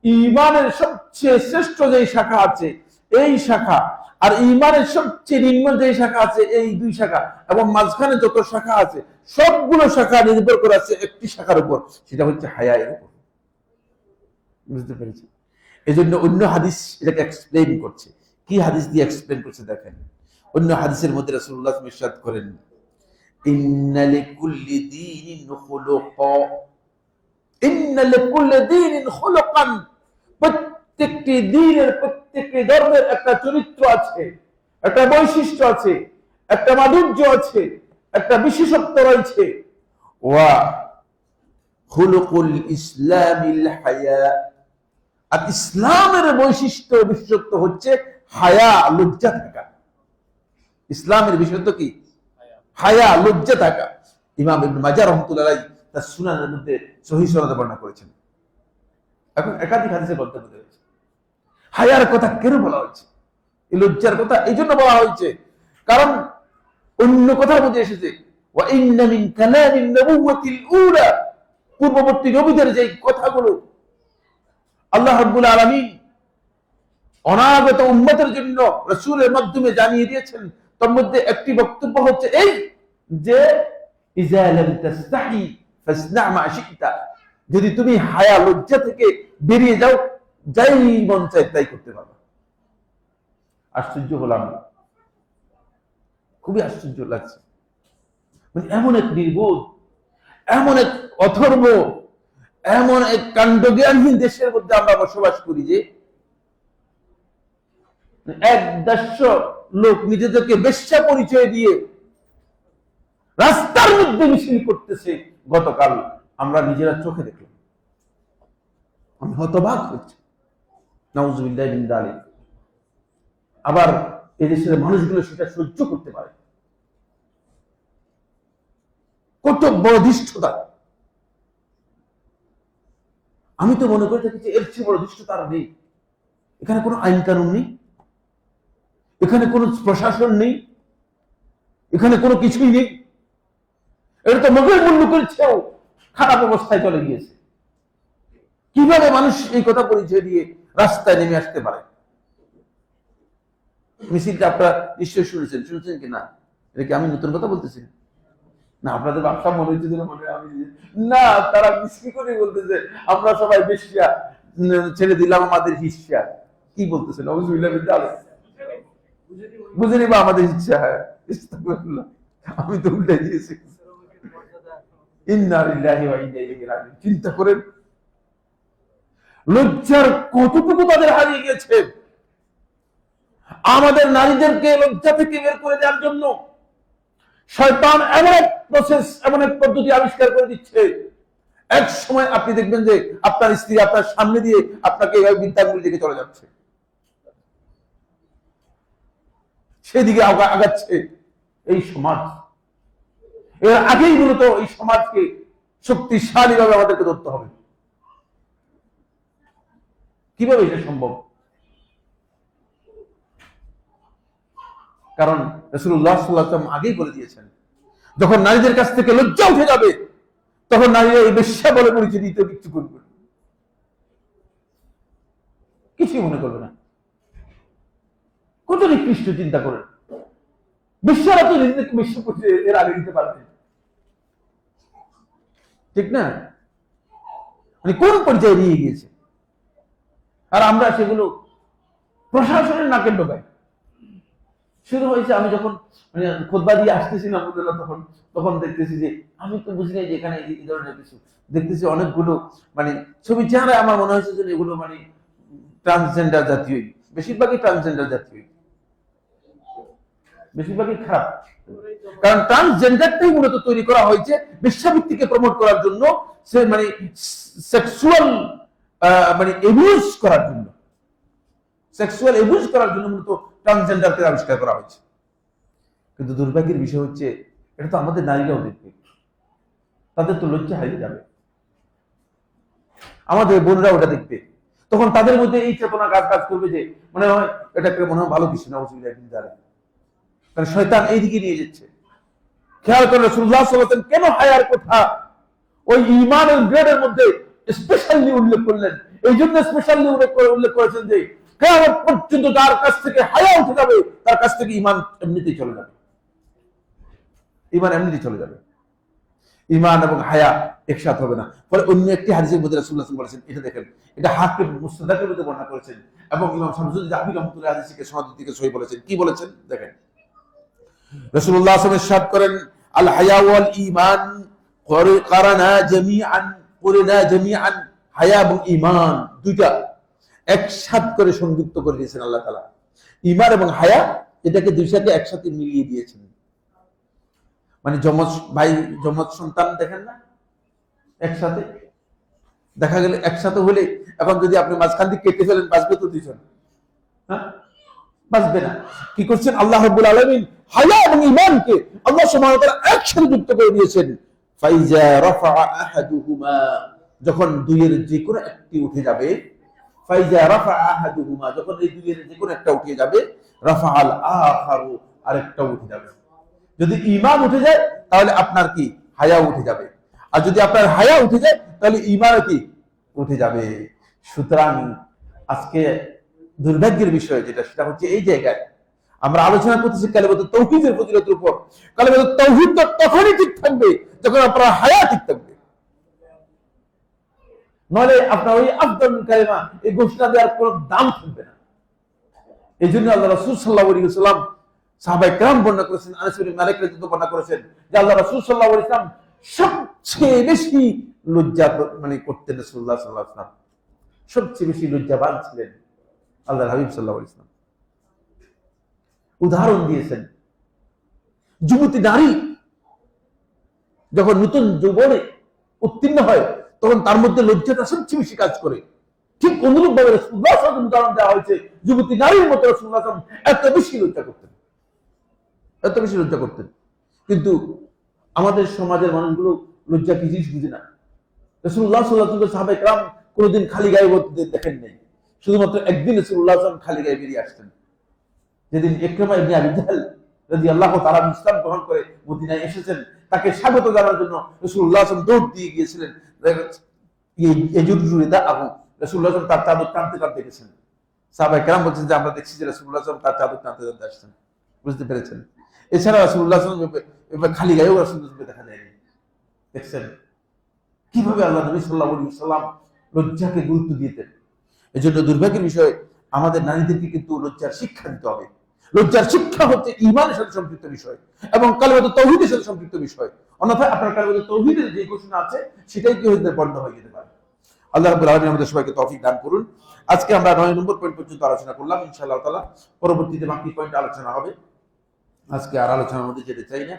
ঈমানের সবচেয়ে শ্রেষ্ঠ যে শাখা আছে এই শাখা, আর ঈমানের সবচেয়ে নিম্ন যে শাখা আছে এই দুই শাখা, এবং মাঝখানে যত শাখা আছে সবগুলো শাখা নির্ভর করে আছে একটি শাখার উপর, সেটা হচ্ছে হায়ার উপর। বুঝতে পেরেছি? এই জন্য অন্য হাদিস এটাকে এক্সপ্লেইন করছে। কি হাদিস দিয়ে এক্সপ্লেইন করছে দেখেন। অন্য হাদিসের মধ্যে রাসূলুল্লাহ ইরশাদ করেন, ইন্না লিকুল্লি দীনিন খুলুকা, ইন্না লিকুল্লি দীনিন খুলুকান, প্রত্যেকটি দ্বীনের, প্রত্যেকটি ধর্মের একটা চরিত্র আছে, একটা বৈশিষ্ট্য আছে, একটা মাধুর্য আছে, একটা বিশেষত্ব রয়েছে। ওয়া খুলুকুল ইসলামিল হায়া, আর ইসলামের বৈশিষ্ট্য বিশেষত্ব হচ্ছে হায়া, লজ্জা থাকা। ইসলামের বিশেষত্ব কি? হায়া, লজ্জা থাকা। ইমাম ইবনে মাজাহ রাহমাতুল্লাহ আলাইহি তার সুনানের মধ্যে সহিহ সনদে বর্ণনা করেছেন। এখন একাধিক হাদিসে বর্ণিত হয়েছে। হায়ার কথা কেন বলা হয়েছে? এই লজ্জার কথা এই জন্য বলা হয়েছে কারণ অন্য কথার মধ্যে এসেছে, ওয়া ইন্না মিন কালামিন নবুওয়াতিল উলা, পূর্ববর্তী নবীদের যে কথাগুলো আল্লাহ রাব্বুল আলামিন অনাগত উম্মতের জন্য রাসূলের মাধ্যমে জানিয়ে দিয়েছেন, তার মধ্যে একটি বক্তব্য হচ্ছে এই যে ইজা লাম তাস্তাহি ফাসনা মা শি'তা, যদি তুমি হায়া, লজ্জা থেকে বেরিয়ে যাও, যাই মন চায় তাই করতে পারবে। আশ্চর্য হলাম, খুবই আশ্চর্য লাগছে। মানে এমন এক নির্বোধ, এমন এক অথর্ব, এমন এক কাণ্ডজ্ঞানহীন দেশের মধ্যে আমরা বসবাস করি যে 1-150 লোক নিজেদেরকে বেশ্যা পরিচয় দিয়ে রাস্তার মধ্যে মিছিল করতেছে। গতকাল আমরা নিজেরা চোখে দেখলাম, আমি হতবাক হচ্ছি। নাউযুবিল্লাহ মিন যালিক। আবার এদেশের মানুষগুলো সেটা সহ্য করতে পারে, কত বড় ধৃষ্টতা। আমি তো মনে করে থাকি যে এর চেয়ে বড় ধৃষ্টতা আর নেই। এখানে কোনো আইন কানুন নেই, এখানে কোনো প্রশাসন নেই, এখানে কোনো কিছুই নেই। এটা তো মোগল মুল্লুকের চেয়েও খারাপ অবস্থায় চলে গিয়েছে। কিভাবে মানুষ এই কথা পরিচয় দিয়ে রাস্তায় নেমে আসতে পারে? মিছিলটা আপনারা নিশ্চয়ই শুনেছেন কিনা? এটা কি আমি নতুন কথা বলতেছি না? আপনাদের বাচ্চা মনে হচ্ছে মনে আমি না, তারা মিছিল করে বলতেছে আমরা সবাই বেশ্যা ছেড়ে দিলাম আমাদের হিস্সা। কি বলতেছেন? বুঝে নিবা আমাদের ইচ্ছা। হ্যাঁ, আমি তো উল্টে দিয়েছি। ইন্না লিল্লাহি ওয়া ইন্না ইলাইহি রাজিউন। চিন্তা করেন লজ্জার কতটুকু তাদের হারিয়ে গেছে। আমাদের নারীদেরকে লজ্জা থেকে বের করে দেওয়ার জন্য শয়তান এমন এক প্রসেস, এমন এক পদ্ধতি আবিষ্কার করে দিচ্ছে, এক সময় আপনি দেখবেন যে আপনার স্ত্রী আপনার সামনে দিয়ে আপনাকে এইভাবে বিদ্যাগুলি দিকে চলে যাচ্ছে, সেদিকে আগাচ্ছে এই সমাজ। এর আগেই মূলত এই সমাজকে শক্তিশালী ভাবে আমাদেরকে ধরতে হবে। কিভাবে এটা সম্ভব? কারণ রাসূলুল্লাহ সাল্লাল্লাহু আলাইহি ওয়াসাল্লাম আগেই বলে দিয়েছেন, যখন নারীদের কাছ থেকে লজ্জা উঠে যাবে তখন নারীরা এই বেশ্যা বলে পরিচয় দিতে কিছু করবে, কিছুই মনে করবে না। কত নিকৃষ্ট চিন্তা করেন। বেশ্যারা তো নিজেদেরকে বেশ্যা পরিচয় এর আগে দিতে পারবে, ঠিক না? মানে কোন পর্যায়ে নিয়ে গিয়েছে, আর আমরা সেগুলো প্রশাসনের নাকের ডোকাই। শুরু হয়েছে, আমি যখন খুতবা দিয়ে আসতেছিলাম তখন দেখতেছি যে আমি তো বুঝি নাই যে এখানে এই ধরনের কিছু দেখতেছি, অনেকগুলো মানে ছবি চেহারা আমার মনে হয়েছে যে এগুলো মানে ট্রান্সজেন্ডার জাতীয়, বেশিরভাগই ট্রান্সজেন্ডার জাতীয়, বেশিরভাগই খারাপ। কারণ ট্রান্সজেন্ডারটাই মূলত তৈরি করা হয়েছে বেশ্যাবৃত্তিকে প্রমোট করার জন্য, সে মানে সেক্সুয়াল মানে এবিউজ করার জন্য, সেক্সুয়াল এবিউজ করার জন্য মূলত ট্রান্সজেন্ডারকে আবিষ্কার করা হয়েছে। কিন্তু দুর্ভাগ্যের বিষয় হচ্ছে এটা তো আমাদের নারীরাও দেখবে, তাদের তো লজ্জা হারিয়ে যাবে। আমাদের বোনরা ওটা দেখবে, তখন তাদের মধ্যে এই চেতনা কাজ করবে যে মনে হয় এটা মনে হয় ভালো কিছু না, অসুবিধা একদিন যাবে। কারণ শয়তান এইদিকে নিয়ে যাচ্ছে। খেয়াল করে রাসূলুল্লাহ সাল্লাল্লাহু আলাইহি ওয়াসাল্লাম কেন হায়ার কথা ওই ঈমানের গ্রেডের মধ্যে স্পেশালি উল্লেখ করলেন। এই জন্য স্পেশালি উল্লেখ করেছেন যে কিয়ামত পর্যন্ত যার কাছ থেকে হায়া উঠে যাবে তার কাছ থেকে ঈমান এমনিতেই চলে যাবে, ঈমান এমনিতেই চলে যাবে। ঈমান এবং হায়া একসাথে হবে না। ফলে অন্য একটি হাদিসের মধ্যে রাসূলুল্লাহ সাল্লাল্লাহু আলাইহি ওয়াসাল্লাম বলেছেন, এটা দেখেন, এটা হাকিম মুসনাদের মধ্যে বর্ণনা করেছেন এবং ইমাম শামসুদ্দিন জাহবি রাহমাতুল্লাহি আলাইহি হাদিসকে সনদ থেকে সহিহ বলেছেন। কি বলেছেন দেখেন, রাসূলুল্লাহ সাল্লাল্লাহু আলাইহি ওয়াসাল্লাম ইরশাদ করেন, আল হায়া ওয়াল ঈমান কারানা জামিআন, হায়া এবং ঈমান দুইটা একসাথে করে সংযুক্ত করে দিয়েছেন আল্লাহ তাআলা। ঈমান এবং হায়া এটাকে দুই সাথে একসাথে মিলিয়ে দিয়েছেন। মানে যমজ ভাই যমজ সন্তান দেখেন না, একসাথে দেখা গেলে একসাথে হলে, এখন যদি আপনি মাঝখান দিয়ে কেটে ফেলেন বাঁচবে তো দুইজন? হ্যাঁ, বাঁচবে না। কি করছেন আল্লাহ রাব্বুল আলামিন? হায়া এবং ঈমানকে আল্লাহ সুবহানাহু ওয়া তাআলা একসাথে যুক্ত করে দিয়েছেন। ফাইজা রাফা আহাদুহুমা, যখন দুইয়ের যে কোনো একটি উঠে যাবে, ফাইজা রাফা আহাদুহুমা, যখন এই দুইয়ের যে কোনো একটা উঠে যাবে, রাফা আল আখারু, আরেকটা উঠে যাবে। যদি ঈমান উঠে যায় তাহলে আপনার কি হায়া উঠে যাবে, আর যদি আপনার হায়া উঠে যায় তাহলে ঈমান কি উঠে যাবে। সুতরাং আজকে দুর্ভাগ্যের বিষয় যেটা, সেটা হচ্ছে এই জায়গায় আমরা আলোচনা করতেছি কালিমাতুত তাওহীদের ফজিলতের উপর। কালিমাতুত তাওহীদ তো তখনই ঠিক থাকবে যখন আপনার হায়া ঠিক থাকবে, নইলে আপনার ওই আফদালুল কালিমা এই ঘোষণা দেওয়ার কোনো দাম থাকবে না। এই জন্য আল্লাহ রাসূল সাল্লাল্লাহু আলাইহি ওয়াসাল্লাম, সাহাবায়ে কেরাম বর্ণনা করেছেন, আনাস ইবনে মালিক রাদিয়াল্লাহু বর্ণনা করেছেন যে আল্লাহ রাসূল সাল্লাল্লাহু আলাইহি ওয়াসাল্লাম সবচেয়ে বেশি লজ্জা করতেন। রাসূলুল্লাহ সাল্লাল্লাহু আলাইহি ওয়াসাল্লাম সবচেয়ে বেশি লজ্জাবান ছিলেন আল্লাহর হাবিব সাল্লাল্লাহু আলাইহি ওয়াসাল্লাম। উদাহরণ দিয়েছেন, যুবতী নারী যখন নতুন যৌবনে উত্তীর্ণ হয় তখন তার মধ্যে লজ্জাটা সবচেয়ে বেশি কাজ করে। ঠিক অনুরূপ ভাবে রাসূলুল্লাহ সাল্লাল্লাহু আলাইহি ওয়াসাল্লাম উদাহরণ দেওয়া হয়েছে, যুবতী নারীর মতো রাসূলুল্লাহ সাল্লাল্লাহু আলাইহি ওয়াসাল্লাম এত বেশি লজ্জা করতেন, এত বেশি লজ্জা করতেন। কিন্তু আমাদের সমাজের মানুষগুলো লজ্জা কি জিনিস বুঝে না। রাসূলুল্লাহ সাল্লাল্লাহু আলাইহি ওয়াসাল্লাম সাহাবায়ে কেরাম কোনোদিন খালি গায়ে দেখেন নাই। শুধুমাত্র একদিন রাসূলুল্লাহ সাল্লাল্লাহু আলাইহি ওয়াসাল্লাম খালি গায়ে বেরিয়ে আসতেন, যেদিন ইকরামা ইবনে আবি জাহল রাদিয়াল্লাহু তাআলা ইসলাম গ্রহণ করে মদিনায় এসেছেন, তাকে স্বাগত জানানোর জন্য রাসূলুল্লাহ সাল্লাল্লাহু আলাইহি ওয়াসাল্লাম দৌড় দিয়ে গিয়েছিলেন। রাসূলুল্লাহ তার চাদর টানতে টানতে গেছেন। সাহাবায়ে কেরাম বলছেন যে আমরা দেখছি যে রাসূলুল্লাহ সাল্লাল্লাহু আলাইহি ওয়াসাল্লাম তার চাদর টানতে টানতে আসছেন। বুঝতে পেরেছেন? এছাড়া রাসূলুল্লাহ সাল্লাল্লাহু আলাইহি ওয়াসাল্লাম খালি গায়েও রাসূলুল্লাহকে দেখা যায়নি। দেখছেন কিভাবে আল্লাহ নবী সাল্লাল্লাহু আলাইহি ওয়াসাল্লাম লজ্জাকে গুরুত্ব দিতেন। এজন্য দুর্ভাগ্যের বিষয়, আমাদের নারীদেরকে কিন্তু লজ্জার শিক্ষা দিতে হবে। লজ্জার শিক্ষা হচ্ছে ঈমানের সাথে সম্পৃক্ত বিষয় এবং কালিমাতুত তাওহীদের সাথে সম্পৃক্ত বিষয়। অন্যথায় আপনার কালিমাতুত তাওহীদের যে ঘোষণা আছে সেটাই কি হয়ে বন্ধ হয়ে যেতে পারে। আল্লাহ রাব্বুল আলামিন আমাদের সবাইকে তৌফিক দান করুন। আজকে আমরা 9 নম্বর পয়েন্ট পর্যন্ত আলোচনা করলাম। ইনশাআল্লাহ তাআলা পরবর্তীতে বাকি পয়েন্ট আলোচনা হবে। আজকে আর আলোচনার মধ্যে যেতে চাই না।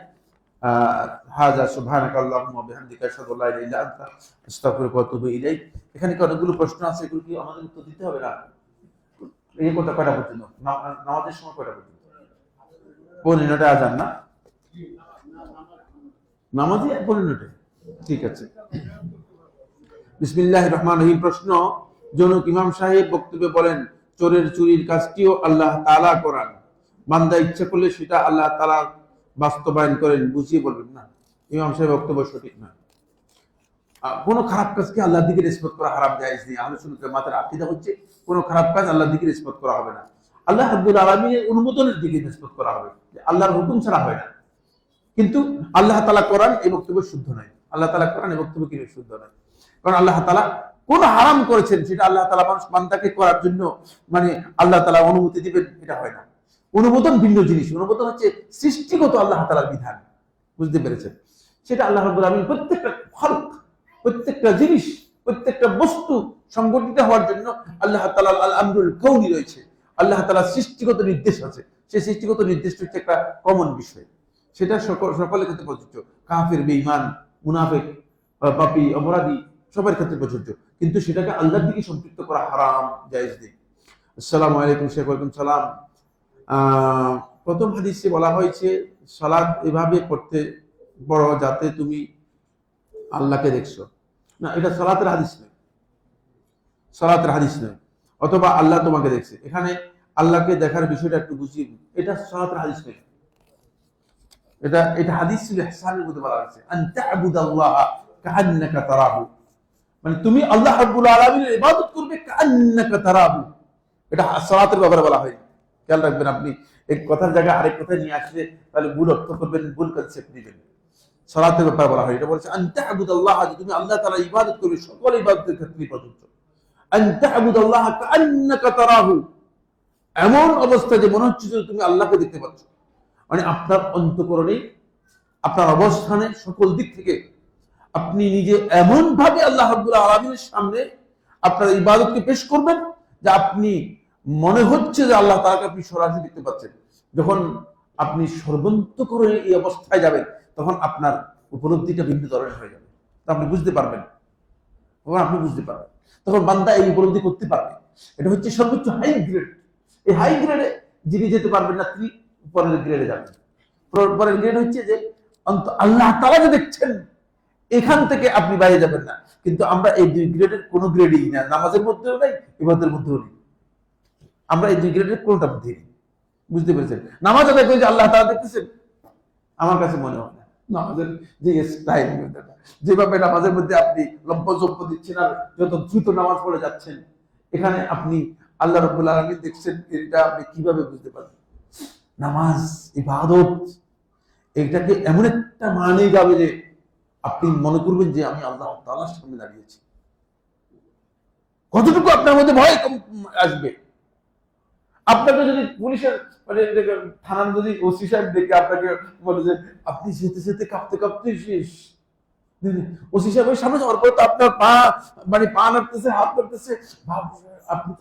হাযা সুবহানাকাল্লাহুম্মা ওয়া বিহামদিকা আশহাদু আল্লা ইলাহা ইল্লা আনতা আস্তাগফিরুকা ওয়া আতুবু ইলাইক। এখানে কি অনেকগুলো প্রশ্ন আছে, এগুলো কি আমাদের উত্তর দিতে হবে না? এই কয়টা পর্যন্ত নামাজের সময় কয়টা পর্যন্ত? 15 আজান না, নামাজে 15। ঠিক আছে। বিসমিল্লাহির রহমানির রহিম। প্রশ্ন, জনক ইমাম সাহেব বক্তব্যে বলেন চোরের চুরির কাজটিও আল্লাহ তাআলা করান, বান্দা ইচ্ছা করলে সেটা আল্লাহ তাআলা বাস্তবায়ন করেন, বুঝিয়ে বলবেন না। ইমাম সাহেব বক্তব্য সঠিক না। কোনো খারাপ কাজকে আল্লাহর দিকে নিসবত করা হারাম জায়েজ নেই। আহলে সুন্নাত ওয়াল জামাতের আকীদা হচ্ছে কোনো খারাপ কাজ আল্লাহর দিকে নিসবত করা হবে না, আল্লাহ রাব্বুল আলামিনের অনুমোদনের দিকে নিসবত করা হবে, আল্লাহর হুকুম ছাড়া হয় না। কিন্তু আল্লাহ তাআলা কোরআন এই বক্তব্য শুদ্ধ নয়, আল্লাহ তাআলা কোরআন এই বক্তব্য কি শুদ্ধ নয়। কারণ আল্লাহ তাআলা কোন হারাম করেছেন সেটা আল্লাহ তাআলা মানুষ বান্দাকে করার জন্য মানে আল্লাহ তাআলা অনুমতি দিবেন, এটা হয় না। অনুমোদন ভিন্ন জিনিস। অনুমোদন হচ্ছে সৃষ্টিগত আল্লাহ তাআলার বিধান, বুঝতে পেরেছেন? সেটা আল্লাহ রাব্বুল আলামিন প্রত্যেকটা খালক, প্রত্যেকটা জিনিস, প্রত্যেকটা বস্তু সংগঠিত হওয়ার জন্য আল্লাহ তাআলার আল আমরুল কাউনি রয়েছে। আল্লাহ তাআলার সৃষ্টিগত নির্দেশ আছে। সেই সৃষ্টিগত নির্দেশটা হচ্ছে একটা কমন বিষয়, সেটা সকলের ক্ষেত্রে প্রযোজ্য। কাফির, বেঈমান, মুনাফিক, পাপী, অপরাধী সবার ক্ষেত্রে প্রযোজ্য। কিন্তু সেটাকে আল্লাহর দিকে সম্পৃক্ত করা হারাম, জায়েজ নেই। আসসালামু আলাইকুম। ওয়ালাইকুম সালাম। প্রথম হাদিসে বলা হয়েছে সালাত এভাবে পড়তে বড় যাতে তুমি আল্লাহকে দেখছো। না, এটা সালাতের হাদিস নয়, সালাতের হাদিস নয়। অথবা আল্লাহ তোমাকে দেখছে, এখানে আল্লাহকে দেখার বিষয়টা একটু বুঝিয়ে, এটা সালাতের হাদিস নয়। এটা হাদিস ছিল ইহসানের মধ্যে বলা হয়েছে, আন তা'বুদাল্লাহা কাআন্নাকা তারাহু, মানে তুমি আল্লাহ রাব্বুল আলামিনের ইবাদত করবে কান্নাকা তারাহু। এটা সালাতের ব্যাপারে বলা হয়। খেয়াল রাখবেন, আপনি এক কথার জায়গায় আরেক কথা নিয়ে আসলে তাহলে ভুল অর্থ করবেন, ভুল কনসেপ্ট দিবেন। সালাতের ব্যাপারে বলা হয়, এটা বলছে আনতা আবুদাল্লাহ, তুমি আল্লাহ তাআলা ইবাদত করবে, সকল ইবাদতের ক্ষেত্রে প্রযোজ্য। আনতা আবুদাল্লাহ কান্নাকা তারাহু, এমন অবস্থা যে মনে হচ্ছে যে তুমি আল্লাহকে দেখতে পাচ্ছ। মানে আপনার অন্তঃকরণে, আপনার অবস্থানে, সকল দিক থেকে আপনি নিজে এমন ভাবে আল্লাহ রাব্বুল আলামিনের সামনে আপনার ইবাদতকে পেশ করবেন যে আপনি মনে হচ্ছে যে আল্লাহ তাআলাকে আপনি সরাসরি দেখতে পাচ্ছেন। যখন আপনি সর্বান্তঃকরণে এই অবস্থায় যাবেন, তখন আপনার উপলব্ধিটা ভিন্ন ধরনের হয়ে যাবে। আপনি বুঝতে পারবেন, তখন বান্দা এই উপলব্ধি করতে পারবে। এটা হচ্ছে সর্বোচ্চ হাই গ্রেড। এই হাই গ্রেডে যিনি যেতে পারবেন না, তিনি পরের গ্রেডে যাবেন। পরের গ্রেড হচ্ছে যে আল্লাহ তাআলা যে দেখছেন, এখান থেকে আপনি বাইরে যাবেন না। কিন্তু আমরা এই দুই গ্রেডের কোন গ্রেডই না, নামাজের মধ্যেও নাই, ইবাদতের মধ্যেও নেই। আমরা এই দুই গ্রেডের কোনটা মধ্যে নেই। বুঝতে পেরেছেন? নামাজ আদায় করে যে আল্লাহ তাআলা দেখতেছেন, আমার কাছে মনে হয় না। নামাজের যে স্টাইল, যেভাবে নামাজের মধ্যে আপনি লম্ব দিচ্ছেন আর যত দ্রুত নামাজ পড়ে যাচ্ছেন, এখানে আপনি আল্লাহ রাব্বুল আলামিন দেখছেন, এটা আপনি কিভাবে বুঝতে পারবেন? নামাজ, ইবাদত, এটাকে এমন একটা মানে যাবে যে আপনি মনে করবেন যে আমি আল্লাহ তাআলার সামনে দাঁড়িয়েছি। কতটুকু আপনার মধ্যে ভয় আসবে। আপনাকে যদি পুলিশের মানে থানার যদি ওসি সাহেব দেখে আপনাকে বলে যে আপনি যেতে যেতে কাঁপতে কাঁপতে শেষ, ওসি সাহেবের সামনে যাওয়ার পর তো আপনার পা মানে পা নাড়তেছে, হাত নাড়তেছে, আপনি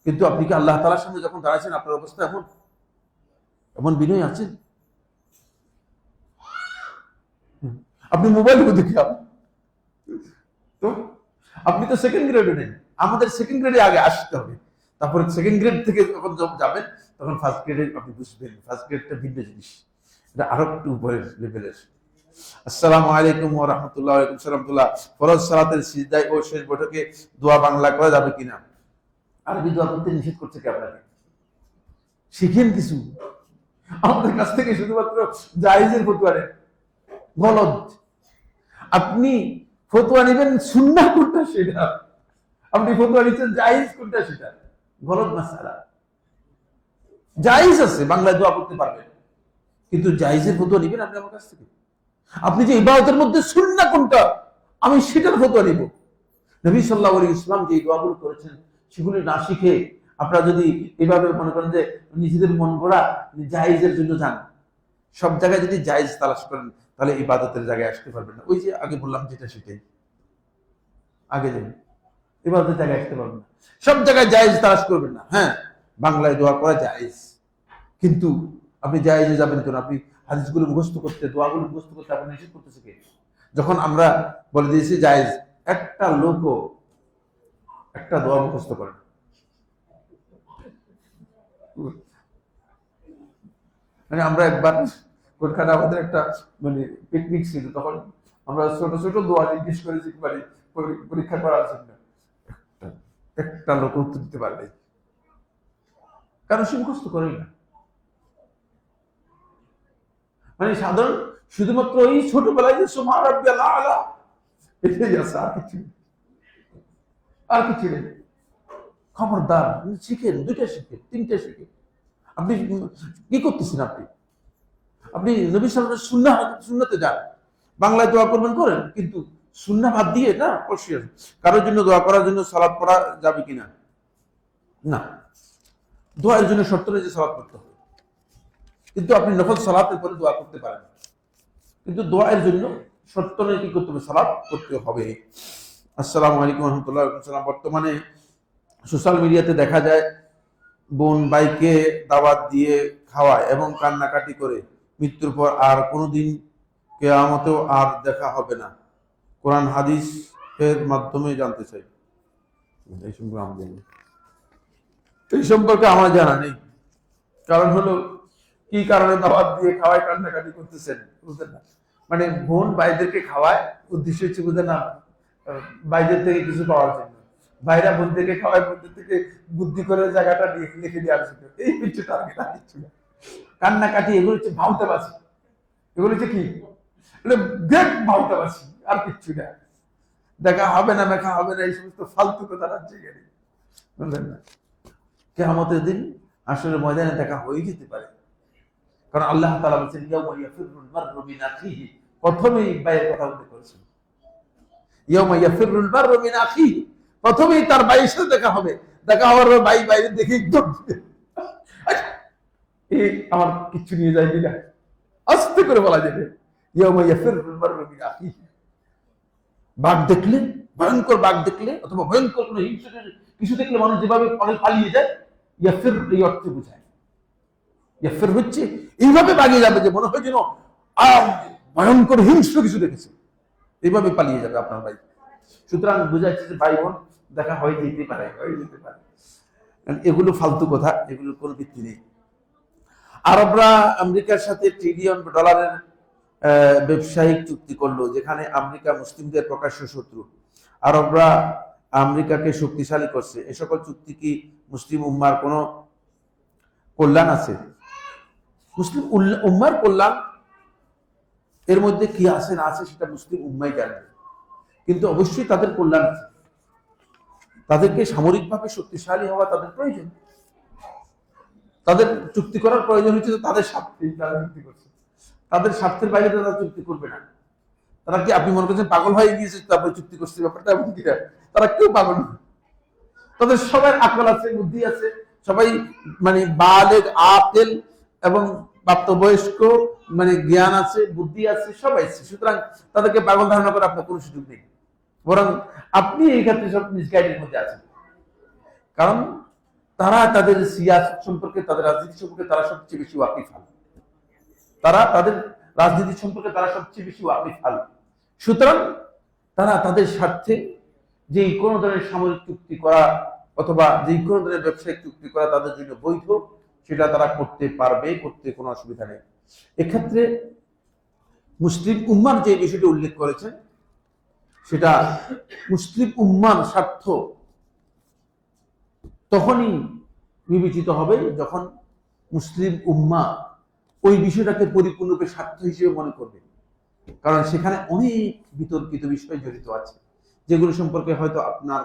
কিন্তু আপনি কি আল্লাহ তাআলার সামনে যখন দাঁড়াচ্ছেন, আপনার অবস্থা এমন এমন বিনয় আছেন? আপনি মোবাইল দেখে তো আপনি তো সেকেন্ড গ্রেডে নেন। আমাদের সেকেন্ড গ্রেডে আগে আসতে হবে, তারপরে সেকেন্ড গ্রেড থেকে যখন যাবেন তখন ফার্স্ট গ্রেডে আপনি বুঝবেন ফার্স্ট গ্রেডটা ভিন্ন জিনিস, এটা আরো একটু উপরের লেভেলের। আসসালামু আলাইকুম ওয়া রাহমাতুল্লাহি ওয়া বারাকাতুহু। ফরজ সালাতের সিজদায় ও শেষ বৈঠকে দোয়া বাংলা করা যাবে কিনা? আরবি দোয়া করতে নিষেধ করছে কি আপনাকে? শিখেন কিছু, আমাদের কাছ থেকে শুধুমাত্র জায়েজের ফতোয়া নেন, গলত। আপনি ফতোয়া নেবেন সুন্নাহ কোনটা সেটা, আপনি ফতোয়া নিচ্ছেন জায়েজ কোনটা সেটা, গলত মাসআলা। জায়েজ আছে, বাংলায় দোয়া করতে পারবেন, কিন্তু জায়েজের ফতোয়া নেবেন আপনি আমার কাছ থেকে? আপনি যে ইবাদতের মধ্যে সুন্নাহ কোনটা, আমি সেটার ফতোয়া নিব। নবী সাল্লাল্লাহু আলাইহি ওয়াসাল্লাম যে দোয়াগুলো করেছেন সেগুলি না শিখে আপনারা যদি এভাবে মনে করেন যে নিজেদের মন গড়া জায়েজের জন্য যান, সব জায়গায় যদি জায়েজ তালাশ করেন, তাহলে ইবাদতের জায়গায় আসতে পারবেন না। ওই যে আগে বললাম যেটা সেটাই, আগে যান, ইবাদতের জায়গায় আসতে পারবেন না। সব জায়গায় জায়েজ তালাশ করবেন না। হ্যাঁ, বাংলায় দোয়া করা জায়েজ, কিন্তু আপনি জায়েজে যাবেন কেন? আপনি হাদিসগুলো মুখস্থ করতে, দোয়াগুলো মুখস্থ করতে আপনি নিষেধ করতেছে কে? যখন আমরা বলে দিয়েছি জায়েজ, একটা লোকও একটা দোয়া মুখস্থ করেন। মানে আমরা একবার কোনখানে আমাদের একটা মানে পিকনিক ছিল, তখন আমরা ছোট ছোট দোয়া জিজ্ঞেস করেছি মানে পরীক্ষা করার জন্য, একটা লোক উত্তর দিতে পারবে, কারণ সে মুখস্থ করেই না। মানে সাধারণ শুধুমাত্র এই ছোটবেলায় যে সুবহান রাব্বিয়াল আলা এটাই আছে, আর কিছু নেই। খবরদার, শিখেন, দুইটা শিখেন, তিনটা শিখেন। আপনি কি করতেছেন? আপনি নবী সাল্লাল্লাহু আলাইহি ওয়াসাল্লাম সুন্নাতে যান, বাংলায় দোয়া করবেন করেন, কিন্তু সুন্নাহ বাদ দিয়ে না অবশ্যই কারোর জন্য দোয়া করার জন্য সালাত পড়া যাবে কিনা? না, দোয়ার জন্য শর্ত নেই যে সালাত পড়তে হবে, কিন্তু আপনি নফল সালাতের পরে দোয়া করতে পারেন, কিন্তু দোয়ার জন্য শর্ত নেই কি করতে হবে? সালাত করতে হবে। আসসালামু আলাইকুম ওয়া রাহমাতুল্লাহি ওয়া বারাকাতুহু। বর্তমানে সোশ্যাল মিডিয়াতে দেখা যায় বোন ভাইকে দাওয়াত দিয়ে খাওয়ায় এবং কান্নাকাটি করে মৃত্যুর পর আর কোনোদিন কিয়ামতেও আর দেখা হবে না। কোরআন হাদিসের মাধ্যমে জানতে চাই। এই সম্পর্কে আমার জানা নেই। কারণ হলো কি কারণে দাওয়াত দিয়ে খাওয়ায় কান্নাকাটি করতেছেন বুঝলেন না? মানে বোন ভাইদেরকে খাওয়ায়, উদ্দেশ্য হচ্ছে বুঝলেন না, ভাইদের থেকে কিছু পাওয়ার জন্য। ভাইরা বোনদেরকে খাওয়ায়, বোনদের থেকে বুদ্ধি করে জায়গাটা লিখে দিয়ে আসছে, এই হচ্ছে টার্গেট, আর কিছু না। কান্নাকাটি এগুলো হচ্ছে ভাউতাবাসি, এগুলো হচ্ছে কি দেখ ভাউতাবাসি, আর কিচ্ছু না। দেখা হবে না, দেখা হবে না, এই সমস্ত ফালতু কথা রাজ্যে গেলে বুঝলেন না। কিয়ামতের দিন আসলে ময়দানে দেখা হয়ে যেতে পারে, কারণ আল্লাহ তাআলা বলেছেন ইয়াউমা ইয়াফিরুল মাররু মিন আখিহি, প্রথমেই ভাইয়ের কথা উল্লেখ করেছেন। ইয়াউমা ইয়াফিরুল মাররু মিন আখিহি, প্রথমেই তার ভাইয়ের সাথে দেখা হবে। দেখা হওয়ার পর ভাই বাইরে দেখে একদম এই আমার কিছু নিয়ে যায় কিনা আস্তে করে বলা যাবে। ইয়াউমা ইয়াফিরুল মাররু মিন আখিহি, বাঘ দেখলে, ভয়ঙ্কর বাঘ দেখলে অথবা ভয়ঙ্কর কোনো হিংস্র কিছু দেখলে মানুষ যেভাবে পালিয়ে যায়, ইয়াফির এই অর্থে বোঝায়। ইয়াফির হচ্ছে এইভাবে পালিয়ে যাবে যে মনে হয় যেন ভয়ঙ্কর হিংস্র কিছু দেখেছে, এইভাবে পালিয়ে যাবে আপনার ভাই। সুতরাং বোঝা যাচ্ছে যে ভাই বোন দেখা হয়ে যেতে পারে, হয়ে যেতে পারে। এগুলো ফালতু কথা, এগুলোর কোনো ভিত্তি নেই। আরবরা আমেরিকার সাথে $1 ট্রিলিয়ন ব্যবসায়িক চুক্তি করলো, যেখানে আমেরিকা মুসলিমদের প্রকাশ্য শত্রু। আরবরা আমেরিকাকে শক্তিশালী করছে। এ সকল চুক্তি কি মুসলিম উম্মার কোনো কল্যাণ আছে? মুসলিম উম্মার কল্যাণ এর মধ্যে কি আছে না আছে সেটা মুসলিম উম্মাই জানবে, কিন্তু অবশ্যই তাদের কল্যাণ আছে। তাদেরকে সামরিকভাবে শক্তিশালী হওয়া তাদের প্রয়োজন, তাদের চুক্তি করার প্রয়োজন হচ্ছে তাদের স্বার্থে তারা চুক্তি করছে, তাদের স্বার্থের বাইরে তারা চুক্তি করবে না। তারা কি আপনি মনে করছেন পাগল হয়ে গিয়েছে তারপরে চুক্তি করছে? ব্যাপারটা এমন কি? তারা কেউ পাগল না, তাদের সবার আকল আছে, বুদ্ধি আছে, সবাই মানে বালেগ আকেল এবং প্রাপ্তবয়স্ক মানে জ্ঞান আছে, বুদ্ধি আছে, সবাই আছে। সুতরাং তাদেরকে পাগল ধারণা করে আপনার কোনো সুযোগ নেই, বরং আপনি এই ক্ষেত্রে সব মিসগাইডের মধ্যে আছেন। কারণ তারা তাদের সিয়াসত সম্পর্কে, তাদের রাজনীতি সম্পর্কে তারা সবচেয়ে বেশি ওয়াকিফাল, তারা তাদের রাজনীতি সম্পর্কে তারা সবচেয়ে বেশি ওয়াকিফাল। সুতরাং তারা তাদের স্বার্থে যে কোনো ধরনের সামরিক চুক্তি করা অথবা যে কোনো ধরনের ব্যবসায়িক চুক্তি করা তাদের জন্য বৈধ, সেটা তারা করতে পারবে, করতে কোনো অসুবিধা নেই। এক্ষেত্রে মুসলিম উম্মার যে বিষয়টি উল্লেখ করেছেন সেটা মুসলিম উম্মার স্বার্থ তখনই বিবেচিত হবে যখন মুসলিম উম্মা ওই বিষয়টাকে পরিপূর্ণরূপে স্বার্থ হিসেবে মনে করবে, কারণ সেখানে অনেক বিতর্কিত বিষয় জড়িত আছে যেগুলো সম্পর্কে হয়তো আপনার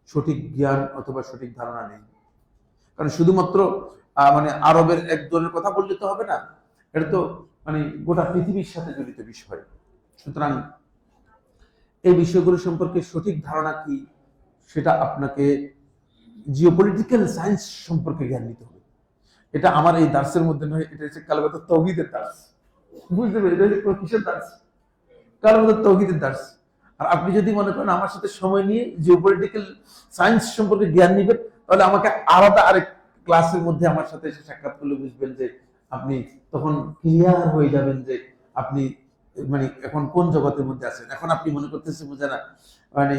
সঠিক জ্ঞান অথবা সঠিক ধারণা নেই। কারণ শুধুমাত্র মানে আরবের একজনের কথা বললে তো হবে না, এটা তো মানে গোটা পৃথিবীর সাথে জড়িত বিষয়। সুতরাং এই বিষয়গুলো সম্পর্কে সঠিক ধারণা কি সেটা আপনাকে জিওপলিটিক্যাল সায়েন্স সম্পর্কে জ্ঞান নিতে হবে। এটা আমার এই দার্সের মধ্যে নয়, এটা হচ্ছে কালবাত তাওহীদের দার্স, বুঝতে পেরেছেন? এটা হচ্ছে কিসের দার্স? কালবাত তাওহীদের দার্স। আর আপনি যদি মনে করেন আমার সাথে সময় নিয়ে জিওপলিটিক্যাল সায়েন্স সম্পর্কে জ্ঞান নেবেন, তাহলে আমাকে আলাদা আরেক ক্লাসের মধ্যে আমার সাথে এসে সাক্ষাৎ করলে বুঝবেন যে আপনি তখন ক্লিয়ার হয়ে যাবেন যে আপনি মানে এখন কোন জগতের মধ্যে আছেন। এখন আপনি মনে করতেছেন বুঝে না, মানে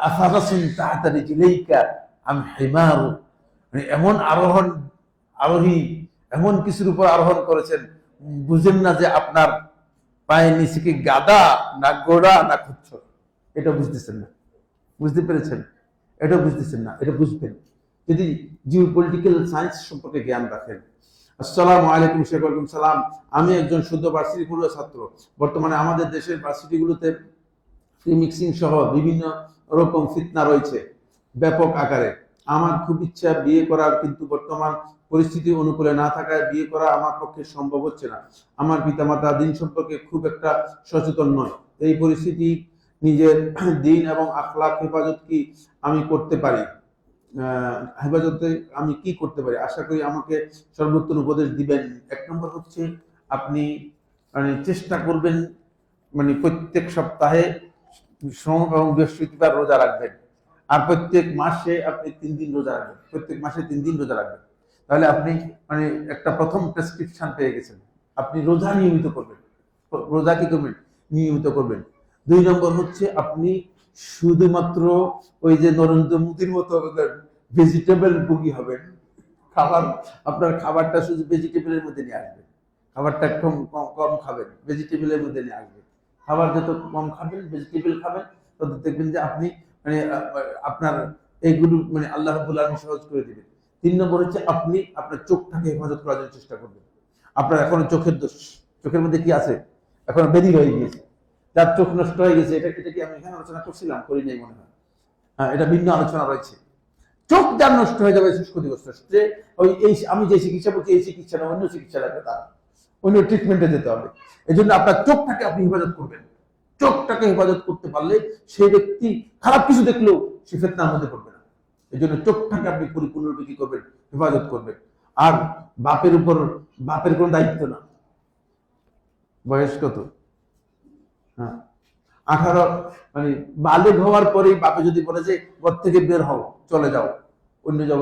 আফারাসুন তাহতা রিজলাইকা আম হিমারু, মানে এমন আরোহী এমন কিছুর উপর আরোহণ করেছেন, বুঝেন না যে আপনার পায়ের নিচে কি গাদা না ঘোড়া না খচ্চর? এটা বুঝতেছেন না, বুঝতে পেরেছেন? এটা বুঝতেছেন না, এটা বুঝবেন যদি জিওপলিটিক্যাল সায়েন্স সম্পর্কে জ্ঞান রাখেন। আসসালামু আলাইকুম। ওয়ালাইকুম সালাম। আমি একজন শুদ্ধ ভার্সিটি পড়ুয়া ছাত্র। বর্তমানে আমাদের দেশের ভার্সিটিগুলোতে ফ্রি মিক্সিং সহ বিভিন্ন রকম ফিতনা রয়েছে ব্যাপক আকারে। আমার খুব ইচ্ছা বিয়ে করার, কিন্তু বর্তমান পরিস্থিতি অনুকূলে না থাকায় বিয়ে করা আমার পক্ষে সম্ভব হচ্ছে না। আমার পিতামাতা দিন সম্পর্কে খুব একটা সচেতন নয়। এই পরিস্থিতি নিজের দিন এবং আখলাক হেফাজত কি আমি করতে পারি? হেফাজতে আমি কি করতে পারি? আশা করি আমাকে সর্বোত্তম উপদেশ দিবেন। 1 নম্বর হচ্ছে আপনি মানে চেষ্টা করবেন মানে প্রত্যেক সপ্তাহে সোম এবং বৃহস্পতিবার রোজা রাখবেন, আর প্রত্যেক মাসে আপনি 3 দিন রোজা রাখবেন, প্রত্যেক মাসে 3 দিন রোজা রাখবেন। তাহলে আপনি মানে একটা প্রথম প্রেসক্রিপশন পেয়ে গেছেন। আপনি রোজা নিয়মিত করবেন, রোজা কি করবেন? নিয়মিত করবেন। 2 নম্বর হচ্ছে আপনি শুধুমাত্র ওই যে নরেন্দ্র মোদীর মতো ভেজিটেবল ভুগি হবেন। খাবার, আপনার খাবারটা শুধু ভেজিটেবলের মধ্যে নিয়ে আসবেন, খাবারটা কম কম খাবেন, ভেজিটেবলের মধ্যে নিয়ে আসবেন। খাবার যত কম খাবেন, ভেজিটেবল খাবেন, তত দেখবেন যে আপনি মানে আপনার এইগুলো মানে আল্লাহ রাব্বুল আলামিন সহজ করে দিবেন। 3 নম্বর হচ্ছে আপনি আপনার চোখটাকে হেফাজত করার জন্য চেষ্টা করবেন। আপনার এখনো চোখের দোষ, চোখের মধ্যে কি আছে? এখনো বেরি হয়ে গিয়েছে। যার চোখ নষ্ট হয়ে গেছে, এটা এটা কি আমি এখানে আলোচনা করছিলাম? করি নাই মনে হয়। হ্যাঁ, এটা ভিন্ন আলোচনা রয়েছে। চোখ যার নষ্ট হয়ে যাবে ক্ষতিগ্রস্ত, যে ওই এই আমি যে চিকিৎসা বলছি এই চিকিৎসা না, অন্য চিকিৎসা লাগবে, তার অন্য ট্রিটমেন্টে যেতে হবে। এই জন্য আপনার চোখটাকে আপনি হেফাজত করবেন। চোখটাকে হেফাজত করতে পারলে সেই ব্যক্তি খারাপ কিছু দেখলেও সে ফিতনার মধ্যে পড়বে না। এই জন্য চোখটাকে আপনি পরিপূর্ণরূপে কি করবেন? হেফাজত করবেন। আর বাপের উপর বাপের কোনো দায়িত্ব না। বয়স কত? হ্যাঁ, 18 মানে বালেগ হওয়ার পরেই বাপে যদি বলে যে ঘর থেকে বের হও, চলে যাও অন্য জগৎ